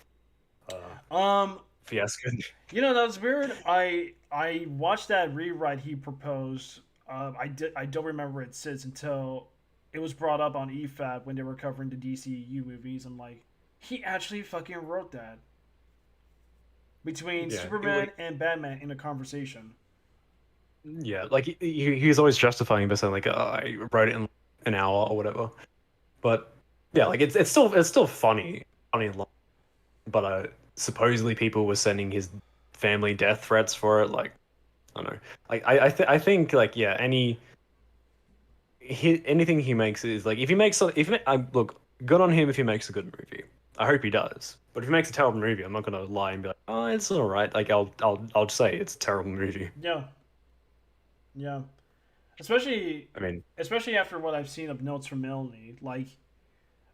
Um, fiasco? that was weird. I watched that rewrite he proposed. I don't remember where it sits until it was brought up on EFAB when they were covering the DCU movies. I'm like, he actually fucking wrote that between Yeah, Superman and Batman in a conversation. yeah. Like he's always justifying by saying like, oh, I wrote it in an hour or whatever. But yeah, like it's still funny, and but supposedly people were sending his family death threats for it. Like I don't know. Like I think like yeah, anything he makes is like if he makes look good on him if he makes a good movie. I hope he does. But if he makes a terrible movie, I'm not gonna lie and be like, oh, it's all right. Like I'll just say it's a terrible movie. Yeah, yeah. Especially I mean, especially after what I've seen of Notes from Melanie. Like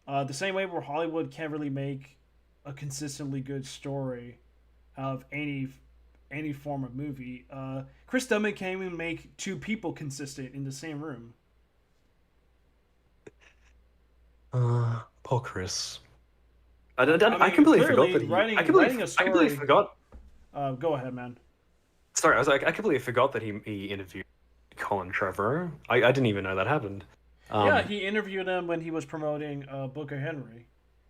the same way where Hollywood can't really make a consistently good story of any form of movie. Chris Dummett can't even make two people consistent in the same room. poor Chris. I I mean, completely forgot clearly that he. writing a I completely story. forgot. Go ahead, man. Sorry, I was like, I completely forgot that he interviewed Colin Trevor. I didn't even know that happened. Yeah, Um, he interviewed him when he was promoting Booker Henry,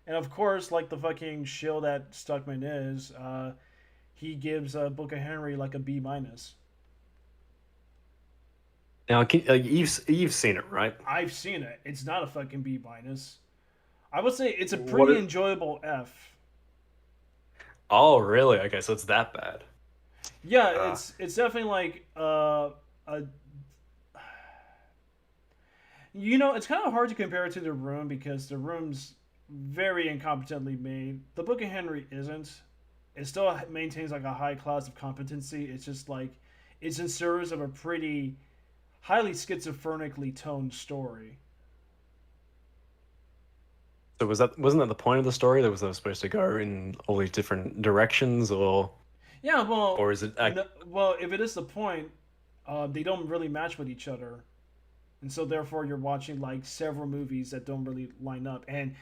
and of course, like the fucking shill that Stuckman is, he gives Booker Henry like a B minus. now you've seen it, right? I've seen it. It's not a fucking B minus. I would say it's a What? pretty enjoyable F. Oh, really? Okay, so it's that bad. Yeah, Uh, it's definitely like a it's kind of hard to compare it to the room because the room's very incompetently made. The Book of Henry isn't. It still maintains like a high class of competency. It's just like it's in service of a pretty highly schizophrenically toned story. so wasn't that the point of the story? That was supposed to go in all these different directions, Yeah, or is it? no, well, if it is the point, they don't really match with each other, and so therefore you're watching like several movies that don't really line up. And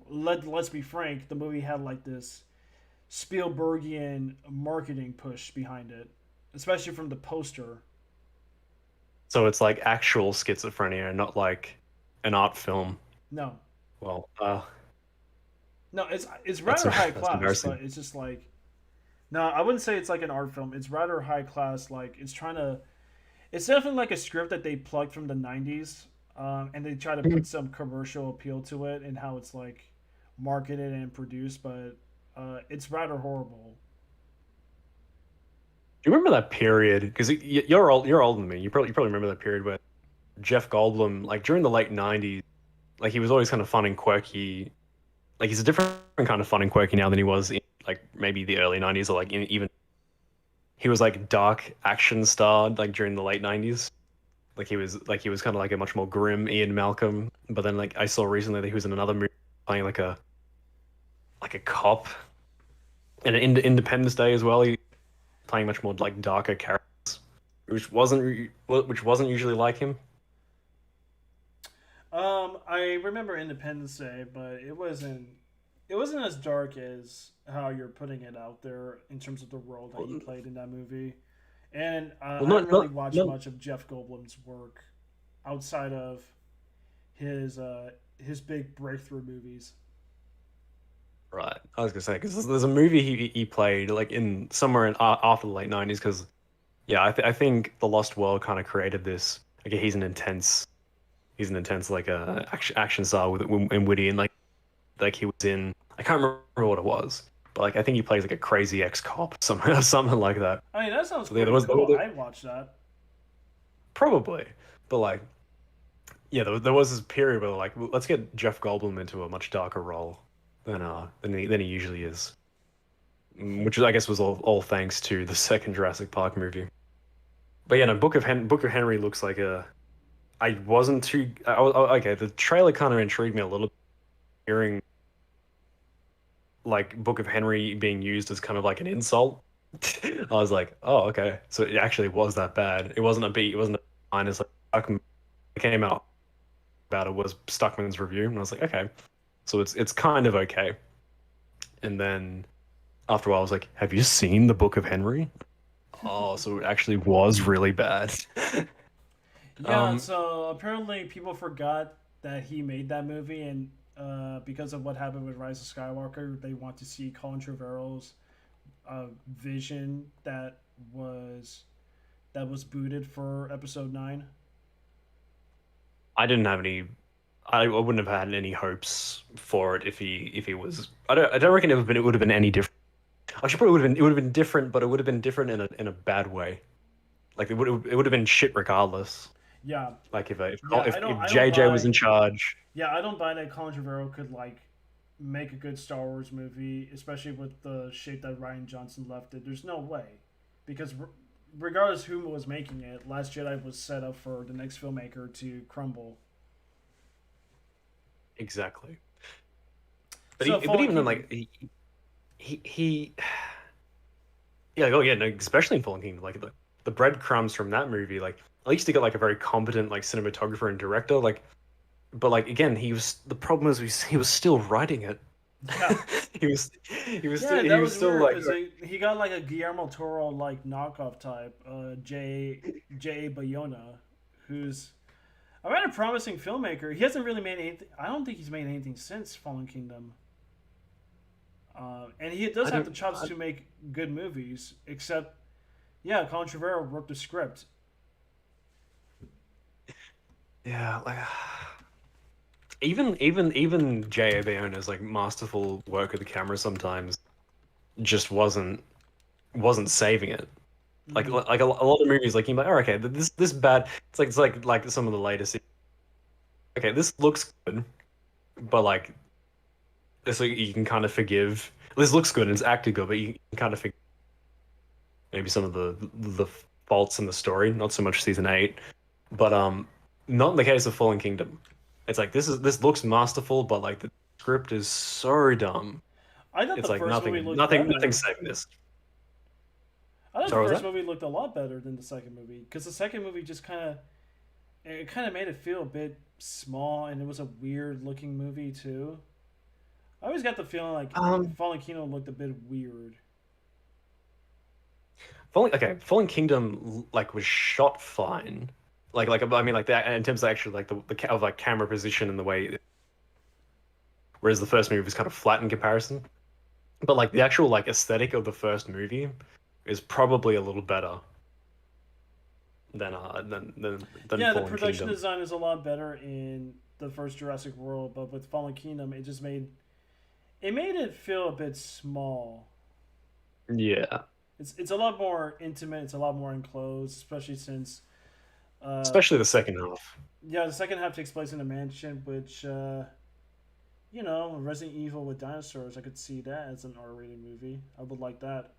let's be frank, the movie had like this Spielbergian marketing push behind it, especially from the poster. So it's like actual schizophrenia, not like an art film. No, Well, no, it's that's rather high that's class, embarrassing. but it's just like no, I wouldn't say it's like an art film. It's rather high class. Like it's trying to. It's definitely like a script that they plugged from the '90s, and they try to put some commercial appeal to it and how it's like marketed and produced, but it's rather horrible. Do you remember that period? Because you're older than me. You probably remember that period where Jeff Goldblum, like during the late '90s, like he was always kind of fun and quirky. Like he's a different kind of fun and quirky now than he was in like maybe the early '90s or like even he was like dark action star like during the late '90s. Like he was kind of like a much more grim Ian Malcolm. But then like I saw recently that he was in another movie playing like a cop and Independence Day as well. He playing much more like darker characters, which wasn't usually like him. I remember Independence Day, but it wasn't as dark as how you're putting it out there in terms of the role that he Well, played in that movie. And well I haven't not really not watched not much of Jeff Goldblum's work outside of his big breakthrough movies. right. I was gonna say because there's a movie he played like in somewhere after the late '90s because Yeah, I think the Lost World kind of created this. Like he's an intense like action star with and witty and like he was in. I can't remember what it was, but like I think he plays like a crazy ex cop, something something like that. I mean, that sounds So yeah, pretty there cool. was I'd watch that. probably, but like yeah, there was this period where like let's get Jeff Goldblum into a much darker role than he usually is. Which I guess was all thanks to the second Jurassic Park movie. But yeah, no, Book of Henry looks like a. I wasn't too. Okay, the trailer kind of intrigued me a little. Hearing like Book of Henry being used as kind of like an insult, I was like, oh, okay. So it actually was that bad. It wasn't a beat. It wasn't a minus. Like Stuckman came out about it was Stuckman's review, and I was like, okay. So it's kind of okay. And then after a while, I was like, have you seen the Book of Henry? Oh, so it actually was really bad. Yeah, Um, so apparently people forgot that he made that movie, and because of what happened with Rise of Skywalker, they want to see Colin Trevorrow's vision was that was booted for Episode 9. I didn't have any. I wouldn't have had any hopes for it if he was. I don't reckon it would have been any different. Actually, probably would have been. It would have been different, but it would have been different in a bad way. Like it would have been shit regardless. Yeah, Like yeah, if I don't JJ was buy. in charge. Yeah, I don't buy that Colin Trevorrow could like make a good Star Wars movie, especially with the shape that Ryan Johnson left it. There's no way, because regardless who was making it, Last Jedi was set up for the next filmmaker to crumble. Exactly. So But Fallen even then, Kingdom. like he yeah, oh yeah, no, especially in Fallen Kingdom, like the breadcrumbs from that movie, like at least he got like a very competent like cinematographer and director, like but like again, the problem is he was still writing it. Yeah, he was yeah, he that was was still weird like because he got like a Guillermo Toro like knockoff type, J. Bayona, who's a rather promising filmmaker. He hasn't really made anything. I don't think he's made anything since Fallen Kingdom. And he does I have the don't chops to make good movies, except, yeah, Colin Trevorrow wrote the script. yeah, like even J.A. Bayona's like masterful work with the camera sometimes just wasn't saving it. Hmm. A lot of movies like you're like, oh, okay, this bad. It's like some of the latest. Okay, this looks good, but like this you can kind of forgive. This looks good and it's acted good, but you can kind of forgive maybe some of the faults in the story. Not so much season 8, but not in the case of Fallen Kingdom. It's like this looks masterful, but like the script is so dumb. I thought the It's like first movie looked nothing better. saving this. I thought the Sorry, was first that? movie looked a lot better than the second movie because the second movie just kind of made it feel a bit small, and it was a weird looking movie too. I always got the feeling like Um, Fallen Kingdom looked a bit weird. Fallen Kingdom like was shot fine. I mean like that in terms of actually like of like camera position and the way, whereas the first movie was kind of flat in comparison. But like the actual like aesthetic of the first movie is probably a little better than Yeah, the Fallen production Kingdom. design is a lot better in the first Jurassic World, but with Fallen Kingdom, it made it feel a bit small. Yeah, It's a lot more intimate. It's a lot more enclosed, especially since uh, especially the second half. yeah, the second half takes place in a mansion, which Resident Evil with dinosaurs. I could see that as an R-rated movie. I would like that.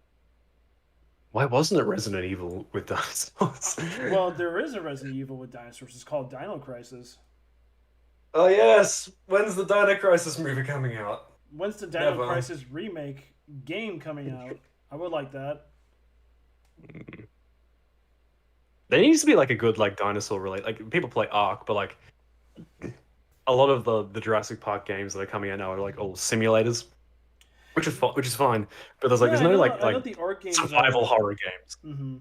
Why wasn't it Resident Evil with dinosaurs? Well, there is a Resident Evil with dinosaurs. It's called Dino Crisis. Oh yes, when's the Dino Crisis movie coming out? When's the Dino Never. Crisis remake game coming out? I would like that. There needs to be like a good like dinosaur relate. Like people play Ark, but like a lot of the Jurassic Park games that are coming out now are like all simulators, which is fine. But Yeah, there's I no know. like I know like the art games survival are. horror games. Hmm.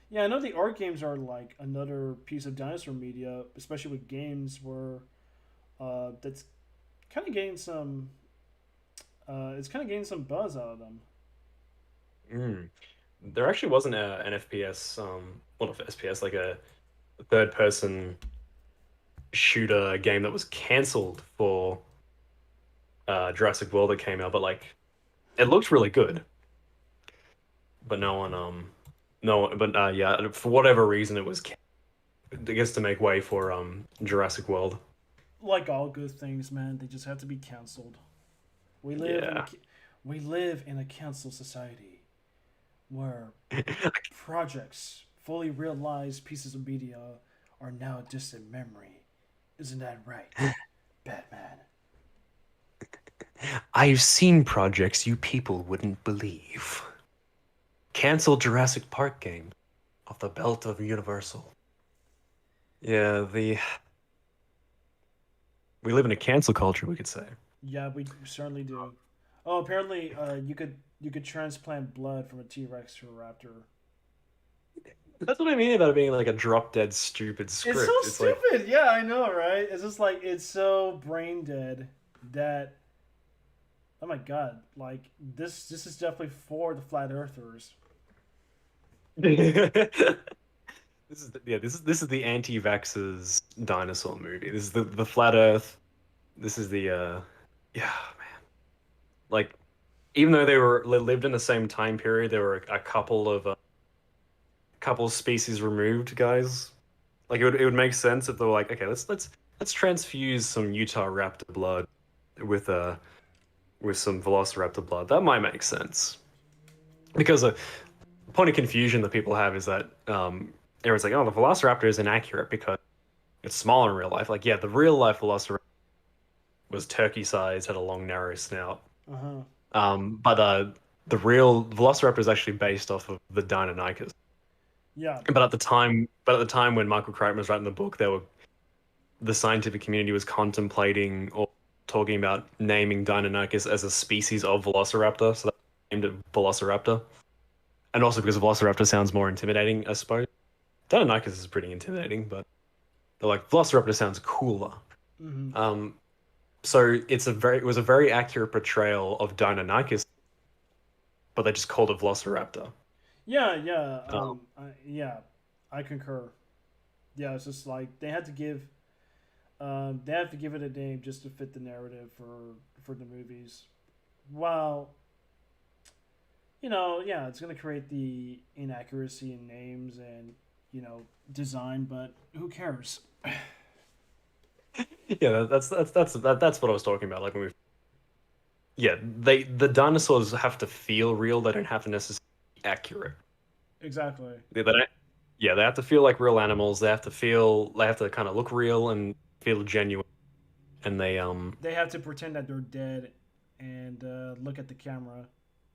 Yeah, I know the art games are like another piece of dinosaur media, especially with games where that's kind of getting some. It's kind of getting some buzz out of them. Mm. There actually wasn't an FPS, well, not FPS, like a third-person shooter game that was cancelled for Jurassic World that came out, but like it looked really good. But no one, no, but yeah, for whatever reason, it was, I guess, to make way for Jurassic World. Like all good things, man, they just have to be canceled. We live in a Yeah. ca- we live in a cancel society where projects, fully realized pieces of media, are now a distant memory. Isn't that right, Batman? I've seen projects you people wouldn't believe. Cancel Jurassic Park game off the belt of Universal. Yeah, the we live in a cancel culture, we could say. Yeah, we certainly do. Oh, apparently, you could transplant blood from a T Rex to a raptor. That's what I mean about it being like a drop dead stupid It's so script. It's like, stupid. Yeah, I know, right? It's just like it's so brain dead that oh my god, like this is definitely for the flat earthers. this is the anti-vaxxers dinosaur movie. This is the flat Earth. This is the yeah, man. Like, even though they lived in the same time period, there were a couple species removed, guys. Like it would make sense if they were like, okay, let's transfuse some Utah raptor blood with with some Velociraptor blood. That might make sense because a point of confusion that people have is that everyone's like, oh, the Velociraptor is inaccurate because it's small in real life. Like, yeah, the real life Velociraptor was turkey sized, had a long narrow snout. Uh huh. But the real Velociraptor is actually based off of the Deinonychus. Yeah. But at the time when Michael Crichton was writing the book, the scientific community was contemplating or talking about naming Deinonychus as a species of Velociraptor, so they named it Velociraptor. And also because Velociraptor sounds more intimidating, I suppose. Deinonychus is pretty intimidating, but they're like Velociraptor sounds cooler. Mm-hmm. So it was a very accurate portrayal of Deinonychus, but they just called it Velociraptor. Yeah. Yeah. Um, Yeah. I concur. Yeah. It's just like they have to give it a name just to fit the narrative for the movies. Well, yeah, it's gonna create the inaccuracy in names and design, but who cares? yeah, that's what I was talking about. Like when we, yeah, the dinosaurs have to feel real. They don't have to necessarily be accurate. Exactly. They don't, yeah, they have to feel like real animals. They have to kind of look real and feel genuine. And They have to pretend that they're dead and look at the camera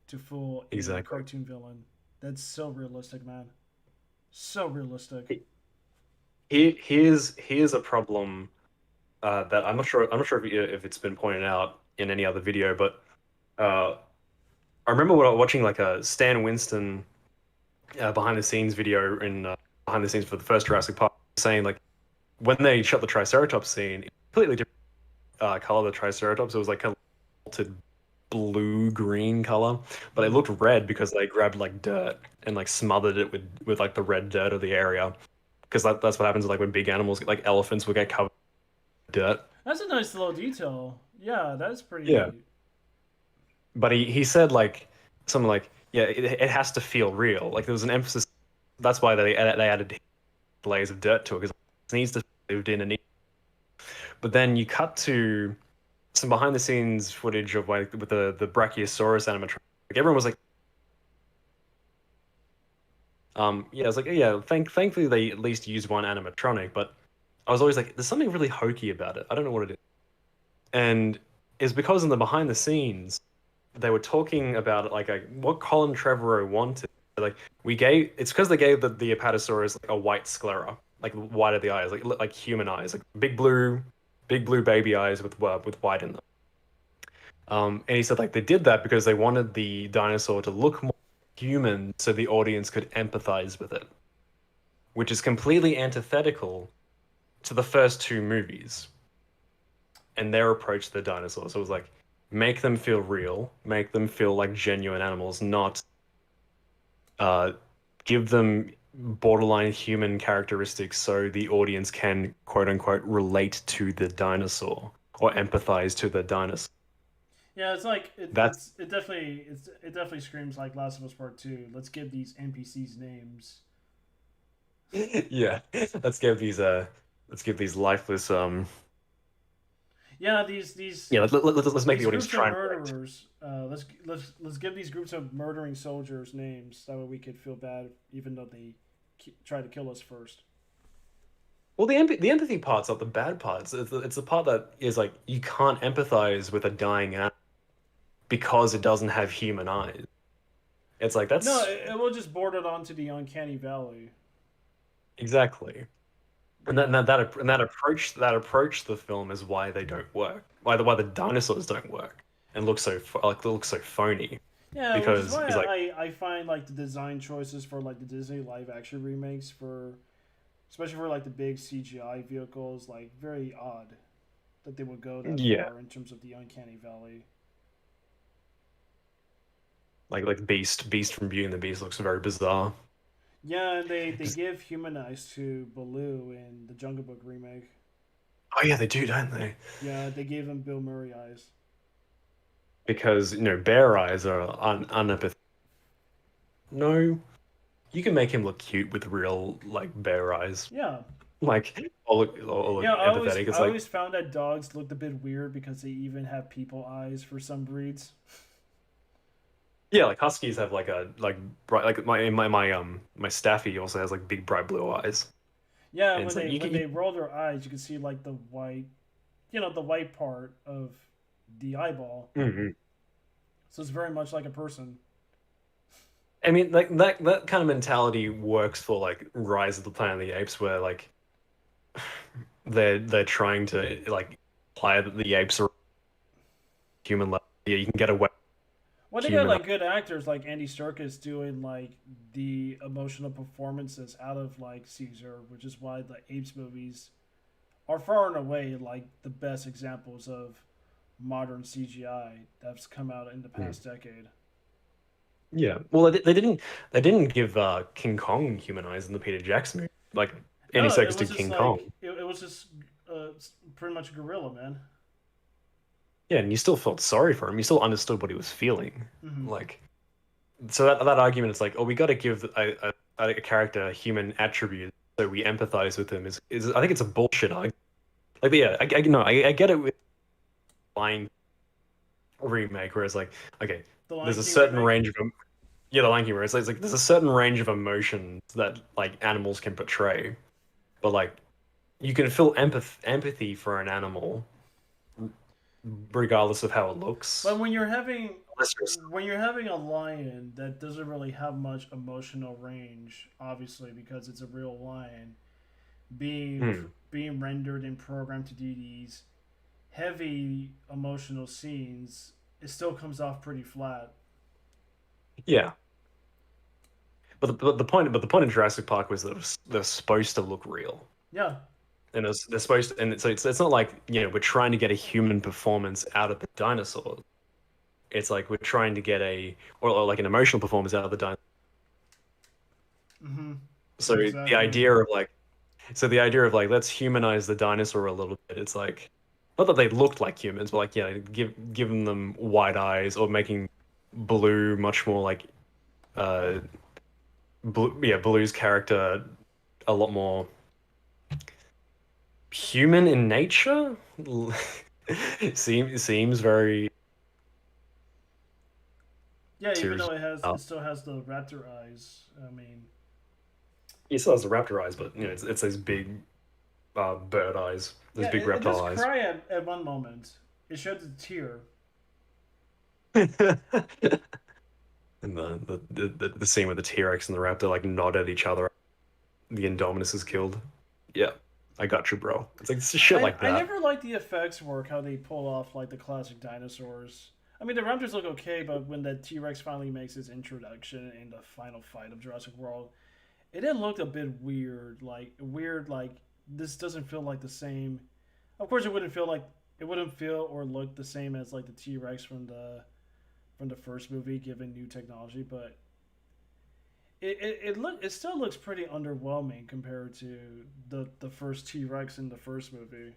to fool a exactly. cartoon villain. That's so realistic, man. So realistic. Here's a problem that I'm not sure if it's been pointed out in any other video, but uh, I remember watching like a Stan Winston behind the scenes video in behind the scenes for the first Jurassic Park, saying like when they shot the Triceratops scene, completely different color of the Triceratops. It was like a melted blue green color, but it Mm. looked red because they grabbed like dirt and like smothered it with like the red dirt of the area. Because that's what happens like when big animals, like elephants, will get covered in dirt. That's a nice little detail. Yeah, that's Yeah. pretty. But he said like something like, yeah, it has to feel real. Like there was an emphasis. That's why they added layers of dirt to it because it needs to be lived in and but then you cut to some behind the scenes footage of like with the Brachiosaurus animatronic. Like everyone was like, yeah, I was like, yeah, thankfully they at least used one animatronic, but I was always like, there's something really hokey about it. I don't know what it is. And it's because in the behind the scenes, they were talking about it like what Colin Trevorrow wanted. Like it's because they gave the Apatosaurus like a white sclera, like white of the eyes, like human eyes, like big blue baby eyes with white in them. And he said like they did that because they wanted the dinosaur to look more human, so the audience could empathize with it, which is completely antithetical to the first two movies and their approach to the dinosaurs. So it was like make them feel real, make them feel like genuine animals, not uh, give them borderline human characteristics so the audience can quote unquote relate to the dinosaur or empathize to the dinosaur. Yeah, it's like That's it definitely screams like Last of Us Part Two. Let's give these NPCs names. yeah. Let's give these lifeless Yeah, yeah, let's make the these audience groups of try and relate. murderers. Let's give these groups of murdering soldiers names. That way we could feel bad, even though they try to kill us first. Well, the empathy part's not the bad part. It's the part that is like you can't empathize with a dying animal because it doesn't have human eyes. It's like No, that's it will just board it onto the uncanny valley. exactly. And Yeah, that approach to the film is why they don't work. Why the dinosaurs don't work and look so phony yeah, which is because why he's like, I find like the design choices for like the Disney live action remakes for, especially for like the big CGI vehicles, like very odd that they would go that yeah, far in terms of the uncanny valley. like Beast from Beauty and the Beast looks very bizarre. Yeah, and they give human eyes to Baloo in the Jungle Book remake. Oh yeah, they do, don't they? Yeah, they gave him Bill Murray eyes. Because bear eyes are unempathetic. No, you can make him look cute with real like bear eyes. Yeah, Like or look yeah. empathetic. I It's like always found that dogs looked a bit weird because they even have people eyes for some breeds. yeah, like huskies have like a like bright like my staffy also has like big bright blue eyes. Yeah, And it's like when they roll their eyes, you can see like the white, the white part of the eyeball. Mhm. So it's very much like a person. I mean like that kind of mentality works for like Rise of the Planet of the Apes where like they're trying to like apply that the apes are human level. Yeah, you can get away Well, with they got human. like good actors like Andy Serkis doing like the emotional performances out of like Caesar, which is why the Apes movies are far and away like the best examples of modern CGI that's come out in the Hmm. past decade. Yeah. Well, they didn't give King Kong human eyes in the Peter Jackson movie. Like Andy No, it Serkis was did just King Kong. like it was just pretty much a gorilla, man. Yeah, and you still felt sorry for him. You still understood what he was feeling. Hmm. Like, so that argument is like, oh, we got to give a character human attributes so we empathize with him. Is I think it's a bullshit argument. Like, yeah, I no, I get it with Lion remake, where it's like, okay, The Lion there's a King certain remake. range of yeah, the Lion King, where it's like there's a certain range of emotions that like animals can portray, but like you can feel empathy for an animal regardless of how it looks. But Unless you're when you're having a lion that doesn't really have much emotional range, obviously because it's a real lion, being Hmm. being rendered and programmed to do these heavy emotional scenes, it still comes off pretty flat. Yeah, but the point of Jurassic Park was that they're supposed to look real, Yeah. and they're supposed to, and so it's not like we're trying to get a human performance out of the dinosaurs. It's like we're trying to get or like an emotional performance out of the dinosaurs. Mm-hmm. So Exactly. the idea of like let's humanize the dinosaur a little bit. It's like not that they looked like humans, but like giving them wide eyes or making Blue much more like uh Blue's character a lot more human in nature. Seems very Yeah, even serious. though it still has the raptor eyes. I mean, He still has the raptor eyes, but it's those big bird eyes, those yeah, big it does reptile eyes. cry at one moment. It sheds a tear. And the scene with the T-Rex and the raptor like nod at each other. The Indominus is killed. Yeah, I got you, bro. It's like shit like I that. never liked the effects work, how they pull off like the classic dinosaurs. I mean, the raptors look okay, but when the T Rex finally makes its introduction in the final fight of Jurassic World, it did look a bit weird. Like this doesn't feel like the same. Of course, it wouldn't feel or look the same as like the T Rex from the first movie, given new technology. But it still looks pretty underwhelming compared to the first T Rex in the first movie.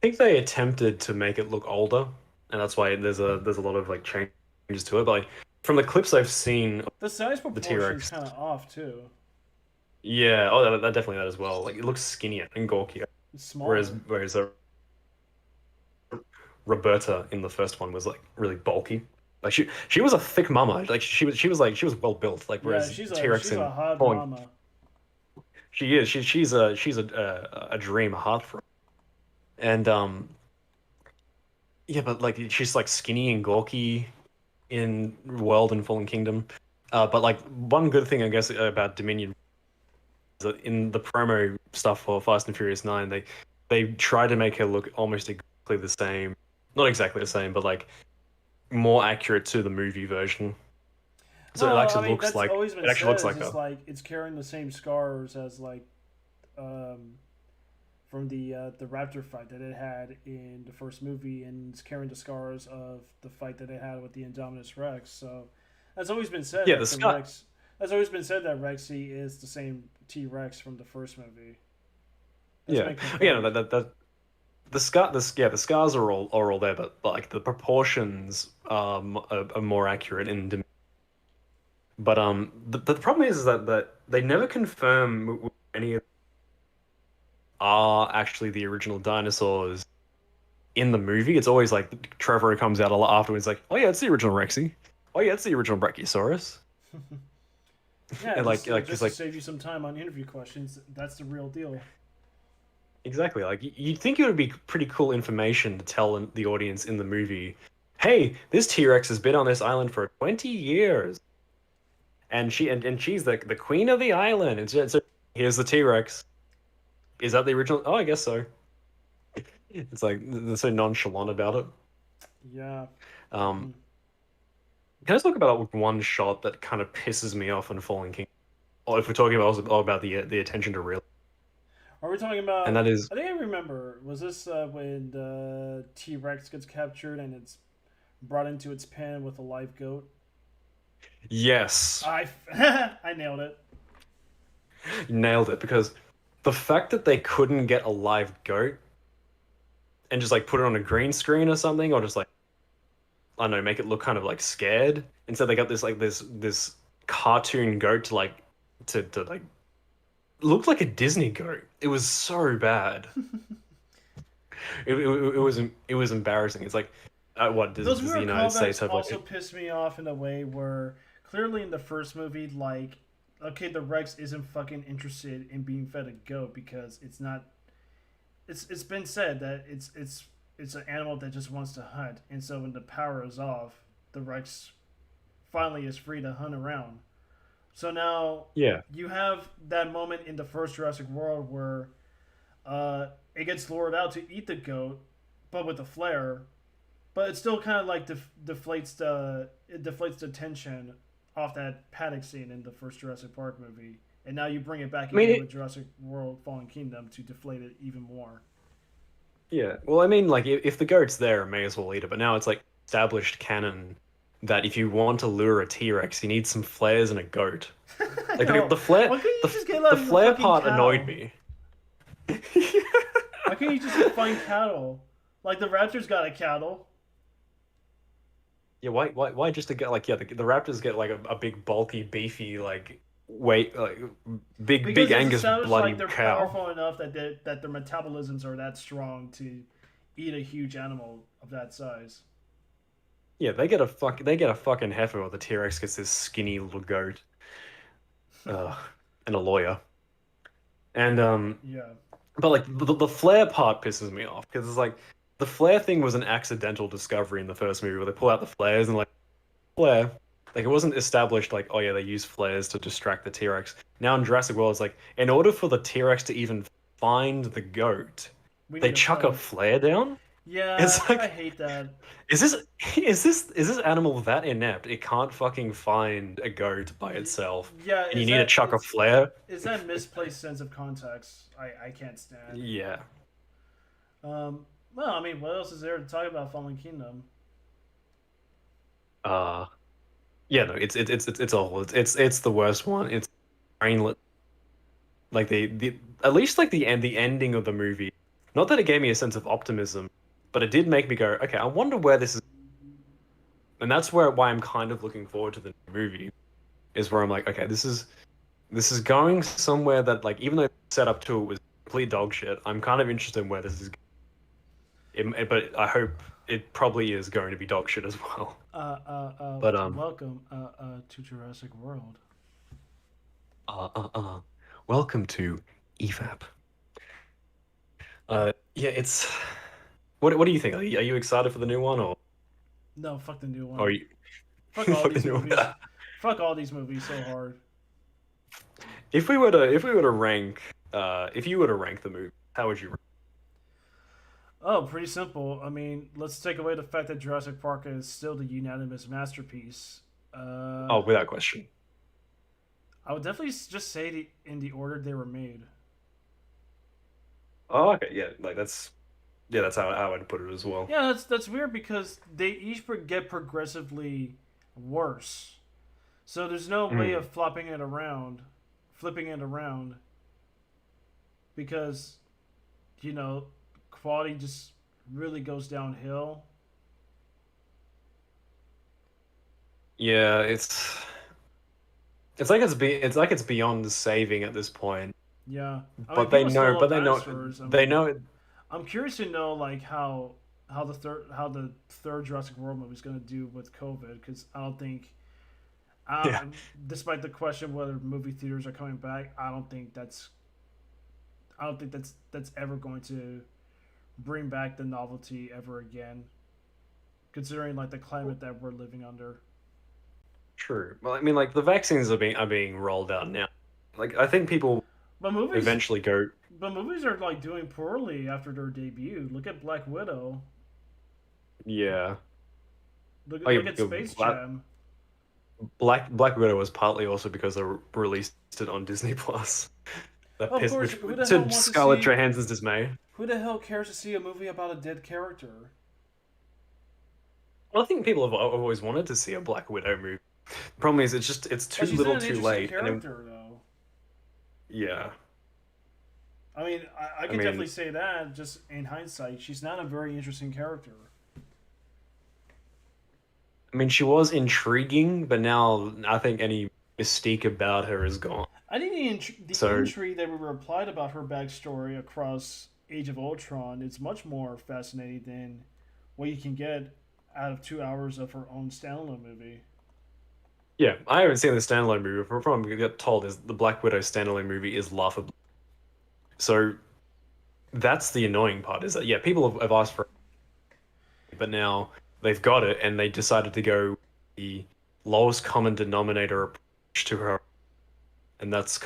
I think they attempted to make it look older, and that's why there's a lot of like changes to it. But like from the clips I've seen of The size the T proportion's Rex, kind of off too. yeah, oh that definitely that as well. Like it looks skinnier and gawkier, It's whereas smaller. Roberta in the first one was like really bulky. Like she was a thick mama. Like she was well built. Like Yeah, whereas T Rex she's a in hot Falling, mama. she is she's a dream, a heart for her. And yeah, but like she's like skinny and gawky in World and Fallen Kingdom. But like one good thing I guess about Dominion is that in the promo stuff for Fast and Furious 9, they try to make her look almost exactly the same. Not exactly the same, but like more accurate to the movie version. So Well, I mean, that's always it been actually said. looks It's like just her. like it's carrying the same scars as like um, from the raptor fight that it had in the first movie, and it's carrying the scars of the fight that it had with the Indominus Rex. So that's always been said Yeah, that the the Scott. Rex. That's always been said that Rexy is the same T Rex from the first movie. That's Yeah, been yeah, no, confirmed. the scars are all there, but like the proportions are more accurate in. But the problem is that they never confirm any of are actually the original dinosaurs in the movie. It's always like Trevor comes out a lot afterwards, like, oh yeah, it's the original Rexy. Oh yeah, it's the original Brachiosaurus. Yeah, And like just because to like save you some time on interview questions, that's the real deal. exactly like you'd think it would be pretty cool information to tell the audience in the movie. Hey, this T Rex has been on this island for 20 years, and she's the queen of the island. So here's the T Rex. Is that the original? Oh, I guess so. It's like they're so nonchalant about it. Yeah. Um, Mm. can I talk about one shot that kind of pisses me off in Fallen King? Or if we're talking about also about the attention to real, Are we talking and about? that is I think I remember. Was this when the T Rex gets captured and it's brought into its pen with a live goat? yes, I I nailed it. nailed it because the fact that they couldn't get a live goat and just like put it on a green screen or something, or just like I don't know, make it look kind of like scared. Instead, they got this cartoon goat to like to like looked like a Disney goat. It was so bad. It was embarrassing. It's like, what Those does the weird United States callbacks have also like? piss me off in a way where clearly in the first movie, like, okay, the Rex isn't fucking interested in being fed a goat because it's not. It's been said that it's an animal that just wants to hunt, and so when the power is off, the Rex finally is free to hunt around. So now Yeah, you have that moment in the first Jurassic World where it gets lured out to eat the goat, but with a flare. But it still kind of like deflates the tension off that paddock scene in the first Jurassic Park movie, and now you bring it back I mean, again with Jurassic World: Fallen Kingdom to deflate it even more. yeah. Well, I mean, like if the goat's there, I may as well eat it. But now it's like established canon that if you want to lure a T Rex, you need some flares and a goat. I Like know. the flare, Why couldn't you just get the like a flare fucking part annoyed cow? me. Why can't you just find cattle? Like the Raptors got a cattle. Yeah, why just to get like yeah the Raptors get like a big bulky beefy like weight like big Because it's Angus established like bloody they're cow. powerful enough that their metabolisms are that strong to eat a huge animal of that size. Yeah, they get a fucking heifer while the T Rex gets this skinny little goat. Ugh, and a lawyer. And Yeah. but like the flare part pisses me off because it's like the flare thing was an accidental discovery in the first movie where they pull out the flares and like flare. Like it wasn't established like, oh yeah, they use flares to distract the T-Rex. Now in Jurassic World, it's like in order for the T-Rex to even find the goat, We they need a chuck a flare. flare down. Yeah, It's I like, hate that. is this is this animal that inept? It can't fucking find a goat by itself, Yeah, and you need to chuck a it's flare? is that misplaced sense of context I can't stand. Yeah. Well, I mean, what else is there to talk about Fallen Kingdom? Uh Yeah, no, it's awful. It's the worst one. It's brainless. Like the at least like the ending of the movie. Not that it gave me a sense of optimism, but it did make me go, okay, I wonder where this is. And that's why I'm kind of looking forward to the movie, is where I'm like, okay, this is going somewhere that like even though the setup to it was complete dog shit, I'm kind of interested in where this is. But I hope it probably is going to be dog shit as well. But Welcome, to Jurassic World. uh, uh, uh, welcome to EFAP. Yeah, it's. What do you think? Are you excited for the new one, No, fuck the new or are one. you Fuck all fuck the these new one? movies. Fuck all these movies so hard. If we were to rank if you were to rank the movie, how would you rank? Oh, pretty simple. I mean, let's take away the fact that Jurassic Park is still the unanimous masterpiece. Oh, without question. I would definitely just say in the order they were made. Oh, okay, yeah, like that's how I'd put it as well. Yeah, that's weird because they each get progressively worse. So there's no way Mm. of flipping it around because you know quality just really goes downhill. Yeah, it's like it's beyond saving at this point. Yeah, I mean But they people still know, love but they know, dinosaurs. I they mean, know. I'm curious to know like how the third Jurassic World movie is going to do with COVID because I don't think. Yeah, Despite the question whether movie theaters are coming back, I don't think that's ever going to bring back the novelty ever again. Considering like the climate that we're living under. true. Well, I mean, like the vaccines are being rolled out now. Like I think people But movies, eventually go, but movies are like doing poorly after their debut. Look at Black Widow. yeah. Look Like at Space Black Jam. Black Widow was partly also because they released it on Disney Plus. That Of pissed, course, which who the hell to wants to Scarlett see? Johansson's dismay. Who the hell cares to see a movie about a dead character? Well, I think people have always wanted to see a Black Widow movie. The problem is it's too But she's little, an too interesting late, and then character, though. yeah. I mean, I I could definitely mean, say that just in hindsight. She's not a very interesting character. she was intriguing, but now I think any mystique about her is gone. I think the So intrigue that we replied about her backstory across Age of Ultron is much more fascinating than what you can get out of 2 hours of her own standalone movie. yeah, I haven't seen the standalone movie. From what I got told is the Black Widow standalone movie is laughable. So that's the annoying part is that yeah, people have asked for it, but now they've got it and they decided to go the lowest common denominator approach to her, and that's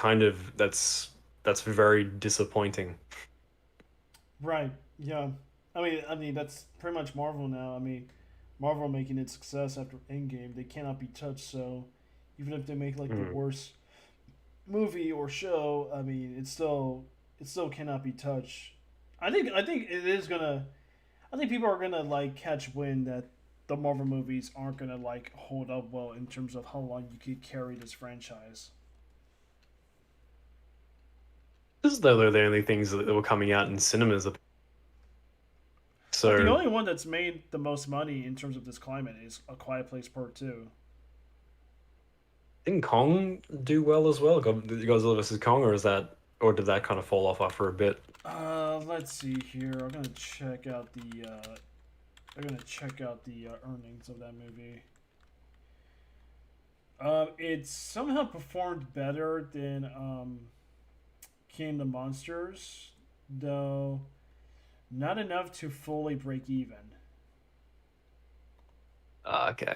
very disappointing. Right. Yeah. I mean that's pretty much Marvel now. I mean, Marvel making its success after Endgame, they cannot be touched. So even if they make like the Mm. worst movie or show, I mean, it still cannot be touched. I think it is gonna. I think people are gonna like catch wind that the Marvel movies aren't gonna like hold up well in terms of how long you could carry this franchise. This is though they're the only things that were coming out in cinemas. But the So only one that's made the most money in terms of this climate is A Quiet Place Part Two. didn't Kong do well as well? Godzilla versus Kong, or did that kind of fall off after a bit? Let's see here. I'm gonna check out the. I'm gonna check out the earnings of that movie. It somehow performed better than King of the Monsters, though not enough to fully break even. Okay,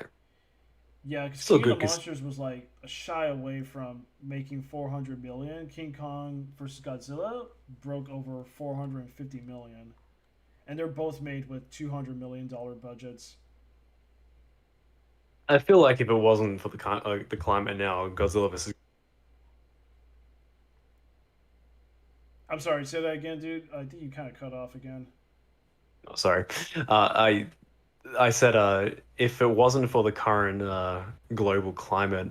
Yeah, because still King of good the because Monsters was like a shy away from making 400 million. King Kong versus Godzilla broke over 450 million, and they're both made with $200 million budgets. I feel like if it wasn't for the climate now, Godzilla versus I'm sorry, say that again, dude. I think you kind of cut off again. oh, sorry, I I said, if it wasn't for the current global climate,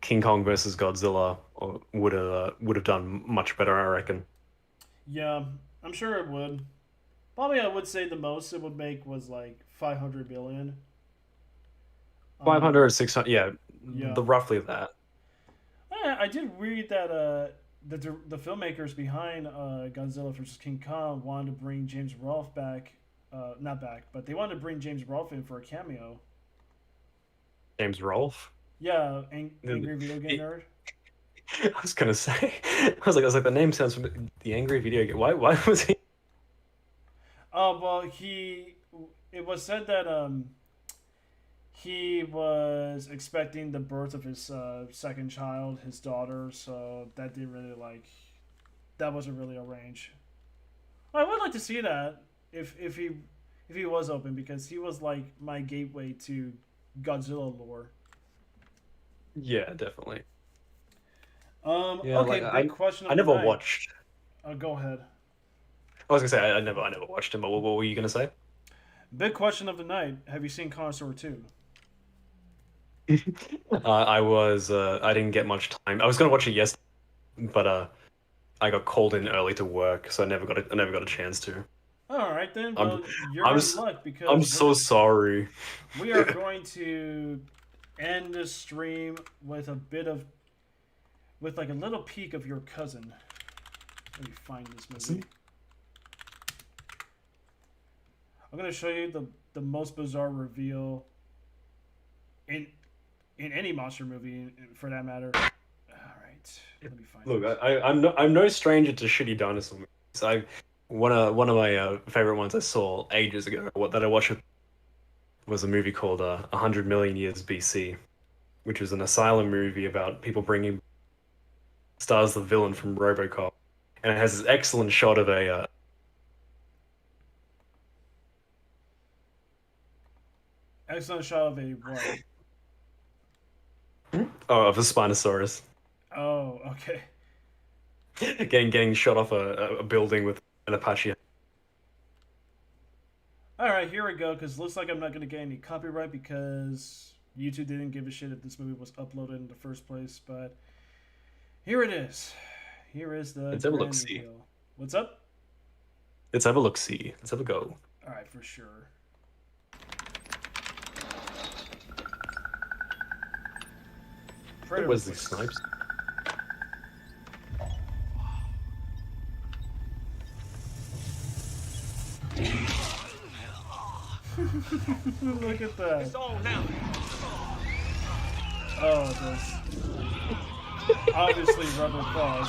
King Kong versus Godzilla would have done much better, I reckon. Yeah, I'm sure it would. Probably, I would say the most it would make was like 500 billion. 500 Um, or 600, yeah, yeah, the roughly that. I did read that the filmmakers behind Godzilla vs King Kong wanted to bring James Rolfe back, not back, but they wanted to bring James Rolfe in for a cameo. James Rolfe. Yeah, The- angry video game it- nerd. I was gonna say, I was like, the name sounds familiar. The angry video game. Why was he? Oh well, it was said that he was expecting the birth of his second child, his daughter, so that didn't really that wasn't really arranged. I would like to see that if he was open because he was like my gateway to Godzilla lore. Yeah, definitely. Yeah, Okay, like big question I of the never night. watched. Go ahead. I was gonna say I never watched him. But what were you gonna say? Big question of the night. Have you seen Connoisseur 2? I didn't get much time. I was gonna watch it yesterday, but I got called in early to work, so I never got a chance to. All right then. I'm Well, you're I'm in s- luck I'm because so sorry. we are going to end this stream with with like a little peek of your cousin. Let me find this movie. I'm gonna show you the most bizarre reveal in any monster movie, for that matter. All right, let me find Look, this. I'm no stranger to shitty dinosaur movies. One of my favorite ones I saw ages ago. What that I watched was a movie called 100 Million Years BC, which was an asylum movie about people bringing stars the villain from RoboCop, and it has this excellent shot of a Excellent shot of a what? of a Spinosaurus Oh, okay. getting shot off a building with an Apache. All right, here we go. Because looks like I'm not gonna get any copyright because YouTube didn't give a shit if this movie was uploaded in the first place. But here it is. Here is the Let's have a grand look-see. reveal. What's up? Let's have a look. See. Let's have a go. All right, for sure. Predator Where's the looks- snipes? Look at that. It's on now. Oh, this. Obviously, rubber claws.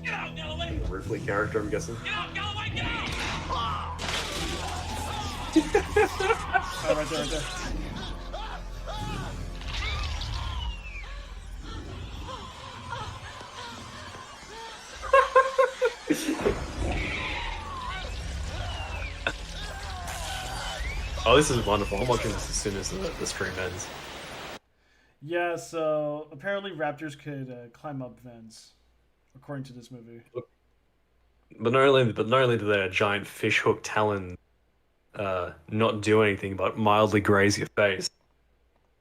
Get out, Galloway! Ripley character, I'm guessing. Get out, Galloway! Get out! Oh, right there, right there. Oh, this is wonderful. I'm watching this as soon as the stream ends. Yeah, so apparently raptors could climb up vents, according to this movie. But not only do their giant fish hook talon not do anything but mildly graze your face,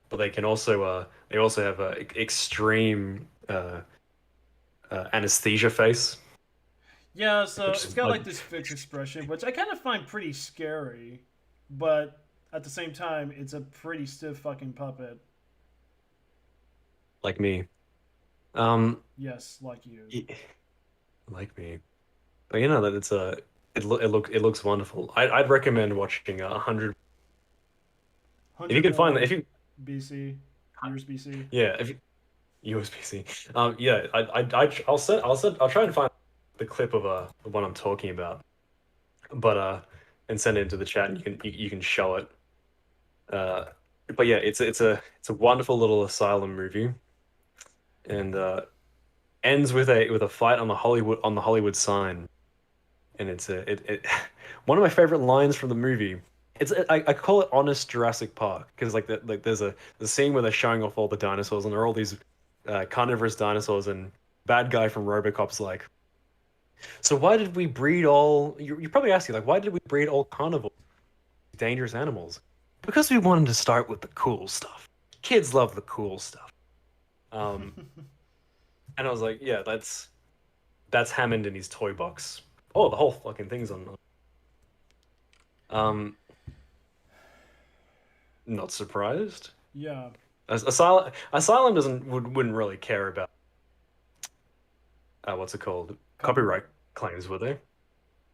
but they also have a extreme anesthesia face. Yeah, so Which is it's got like- like this fixed expression, which I kind of find pretty scary, but at the same time, it's a pretty stiff fucking puppet. Like me. Um, Yes, like you. like me. But you know that it looks wonderful. I'd recommend watching 100 if you can find that. If you BC, years BC. yeah, if you USB-C. Yeah, I'll try and find the clip of the one I'm talking about, but and send it into the chat, and you can show it. But yeah, it's a wonderful little asylum movie, and ends with a fight on the Hollywood sign, and it's one of my favorite lines from the movie. I call it honest Jurassic Park because there's a scene where they're showing off all the dinosaurs, and there are all these carnivorous dinosaurs, and bad guy from RoboCop's like, so why did we breed all? You're probably asking like, why did we breed all carnivores, dangerous animals? Because we wanted to start with the cool stuff. Kids love the cool stuff. And I was like, yeah, that's Hammond in his toy box. Oh, the whole fucking thing's on. Not surprised. Yeah. Asylum wouldn't really care about what's it called, copyright claims, would they?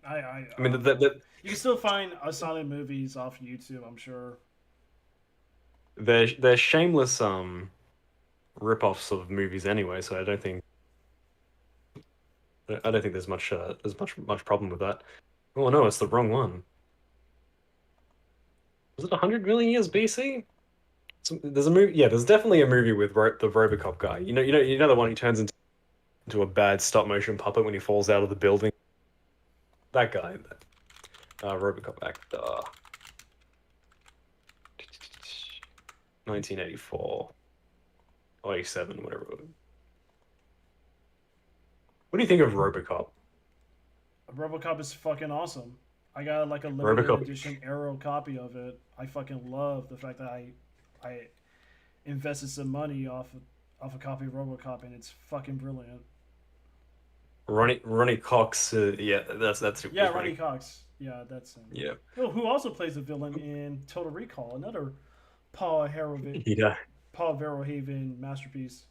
I I mean, you can still find Asylum movies off YouTube, I'm sure. they're shameless rip-offs of movies anyway, so I don't think there's much problem with that. Oh no, it's the wrong one. Was it 100 million years BC? There's a movie. Yeah, there's definitely a movie with the RoboCop guy. You know the one he turns into a bad stop motion puppet when he falls out of the building. That guy, RoboCop actor, 1984 or 87, whatever it was. What do you think of RoboCop? RoboCop is fucking awesome. I got like a limited RoboCop. edition Arrow copy of it. I fucking love the fact that I invested some money off a copy of RoboCop, and it's fucking brilliant. Ronnie Cox. Yeah, that's Yeah, Ronnie Cox. Yeah, that's him. Yeah. Oh, who also plays a villain in Total Recall, another Paul Yeah. Verhoeven masterpiece.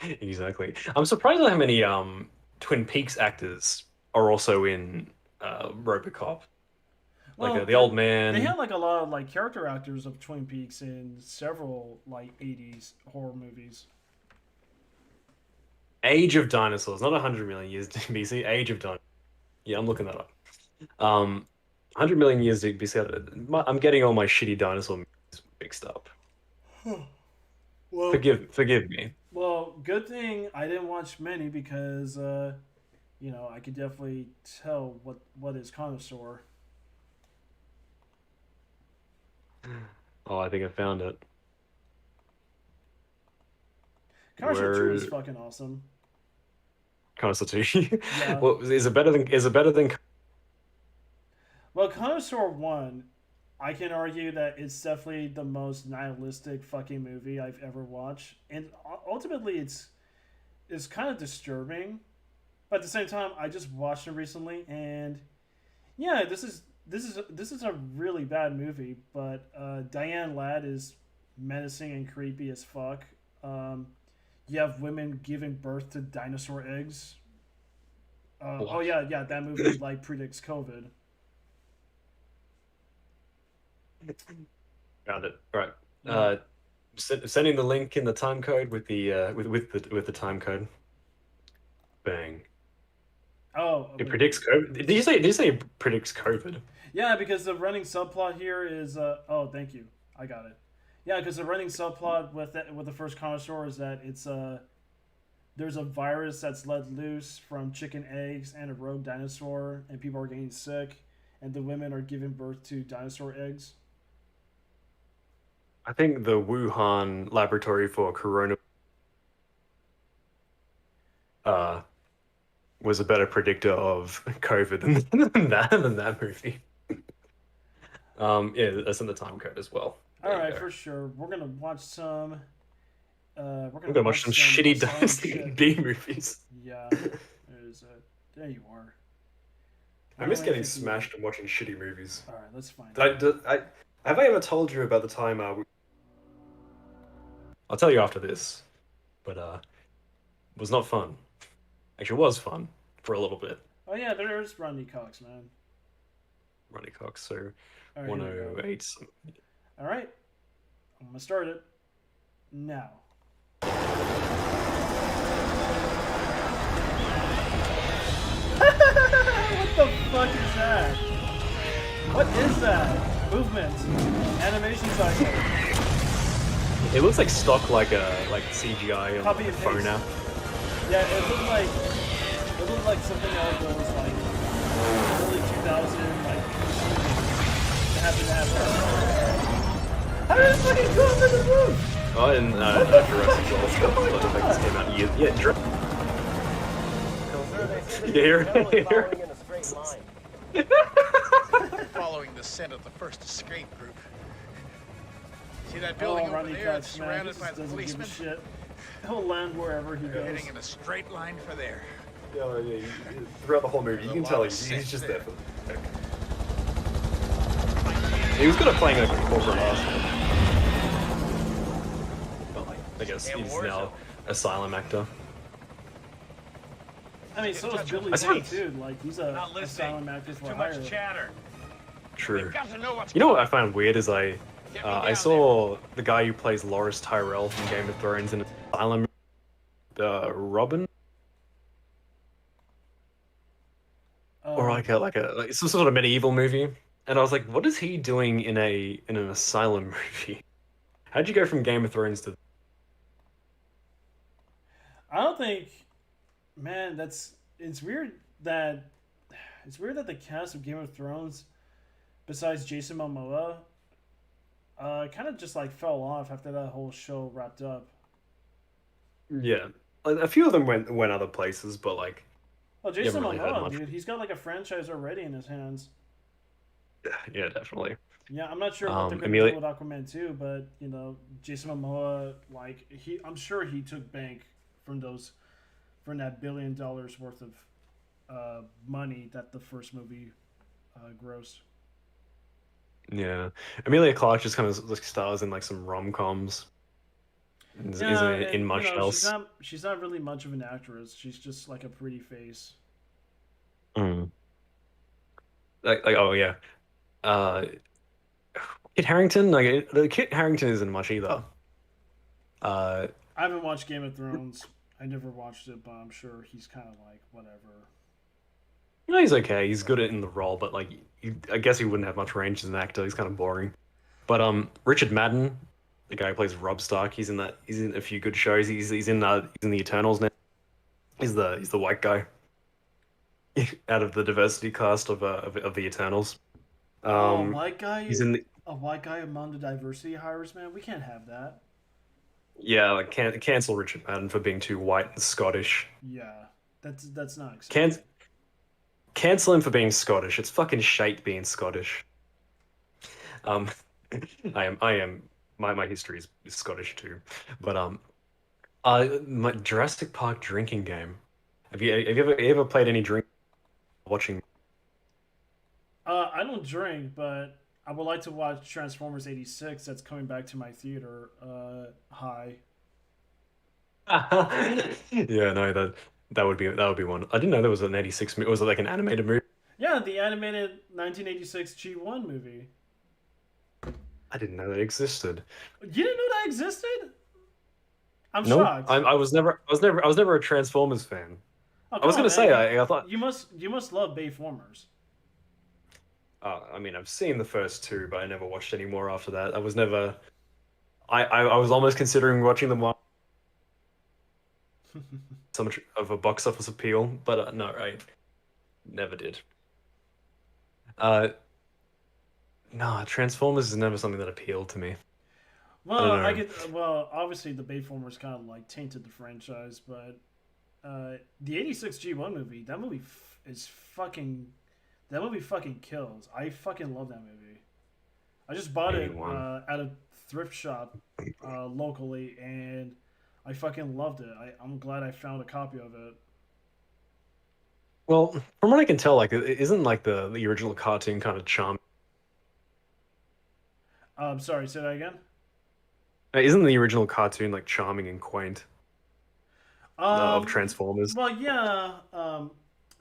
Exactly. I'm surprised at how many Twin Peaks actors are also in RoboCop. Like Well, the old man. They had like a lot of like character actors of Twin Peaks in several like '80s horror movies. Age of Dinosaurs, not 100 million years BC. Age of Dinosaurs. Yeah, I'm looking that up. 100 million years BC. I'm getting all my shitty dinosaur movies mixed up. Well, Forgive me. Well, good thing I didn't watch many because, I could definitely tell what is connoisseur. Oh, I think I found it. Connoisseur 2 is Where- fucking awesome. Connoisseur 2. Yeah. Well, is it better than? Well, Connoisseur 1, I can argue that it's definitely the most nihilistic fucking movie I've ever watched. And ultimately, it's kind of disturbing. But at the same time, I just watched it recently, and yeah, this is a really bad movie. But Diane Ladd is menacing and creepy as fuck. You have women giving birth to dinosaur eggs. Oh yeah, that movie like predicts COVID. Found it. Right. Sending the link in the time code with the with the time code. Bang. Oh, It predicts COVID. Did you say it predicts COVID? yeah, because the running subplot here is oh, thank you, I got it. Yeah, because the running subplot with the first connoisseur is that it's there's a virus that's let loose from chicken eggs and a rogue dinosaur, and people are getting sick, and the women are giving birth to dinosaur eggs. I think the Wuhan laboratory for corona was a better predictor of COVID than that movie. Yeah, that's in the time code as well. All right, for sure. We're gonna watch some. We're I'm gonna watch some shitty Asylum Dynasty shit. B movies. Yeah, there you are. I miss getting 150. smashed and watching shitty movies. All right, let's find. Have I ever told you about the time? I'll tell you after this, but it was not fun. Actually, it was fun for a little bit. Oh yeah, there's Rodney Cox, man. Ronnie Cox, so All right, here we go. 108. All right, I'm gonna start it now. What the fuck is that? What is that? Movement, animation cycle. It looks like stock, like CGI on Copy a and phone paste. app. Yeah, it looked like something out of those like early 2000 like that happened to happen. How did this fucking go up in the roof? Oh, and Jurassic World. Those effects came out years. Yeah, Here, Generally here. following in a straight line. Following the scent of the first escape group. See that Oh, building over Rodney there? It's Cox, man, he surrounded just by the doesn't give a policemen. shit. He'll land wherever he They're goes. heading in a straight line for there. Yeah, throughout the whole movie, you There's can a tell lot of he's sense just there. there for the pick. He was good at playing like a corporate asshole. But like, I guess Damn he's war now zone. asylum actor. I mean, so is Billy I Zane, suppose- too. Like, he's a Not listening. asylum actor for Too hire. much chatter. True. We've got to know what's You know what I coming. find weird is I down saw the guy who plays Loras Tyrell from Game of Thrones in Asylum, Robin, or like some sort of medieval movie, and I was like, what is he doing in an asylum movie? How'd you go from Game of Thrones to? I don't think, man. It's weird that the cast of Game of Thrones, besides Jason Momoa, kind of just like fell off after that whole show wrapped up. Yeah, a few of them went other places, but like, Well, you Jason haven't really heard Momoa, much. dude, he's got like a franchise already in his hands. Yeah, definitely. Yeah, I'm not sure what they're gonna Amelia- do with Aquaman 2, but you know, Jason Momoa, like I'm sure he took bank from that $1 billion worth of money that the first movie grossed. Yeah, Amelia Clarke just kind of like stars in like some rom-coms. Isn't in much else. She's not really much of an actress. She's just like a pretty face. Mm. Like oh yeah, Kit Harington. The Kit Harington isn't much either. I haven't watched Game of Thrones. I never watched it, but I'm sure he's kind of like whatever. No, he's okay. He's good in the role, but like, I guess he wouldn't have much range as an actor. He's kind of boring. But Richard Madden, the guy who plays Robb Stark, he's in that. He's in a few good shows. He's in the Eternals now. He's the white guy out of the diversity cast of the Eternals. Oh, white guy. He's in the, A white guy among the diversity hires, man. We can't have that. yeah, like cancel Richard Madden for being too white and Scottish. Yeah, that's not acceptable. Cancel him for being Scottish. It's fucking shite being Scottish. I am. My history is Scottish too, but my Jurassic Park drinking game. Have you ever played any drink watching? I don't drink, but I would like to watch Transformers '86. That's coming back to my theater. Hi. Yeah, no, that would be one. I didn't know there was an '86. It was like an animated movie. Yeah, the animated 1986 G1 movie. I didn't know that existed. You didn't know that existed? I'm No, shocked. I was never a Transformers fan. Oh, I was come gonna on, say man. I thought. You must love Bayformers. I mean, I've seen the first two, but I never watched any more after that. I was never. I was almost considering watching them one. So much of a box office appeal, but no, I never did. No, Transformers is never something that appealed to me. Well, don't know. well, obviously the Bayformers kind of like tainted the franchise, but the '86 G1 movie, that movie fucking kills. I fucking love that movie. I just bought it 81. at a thrift shop locally, and I fucking loved it. I'm glad I found a copy of it. Well, from what I can tell, like, isn't like the original cartoon kind of charming? Sorry, say that again. Isn't the original cartoon like charming and quaint of Transformers? Well, yeah.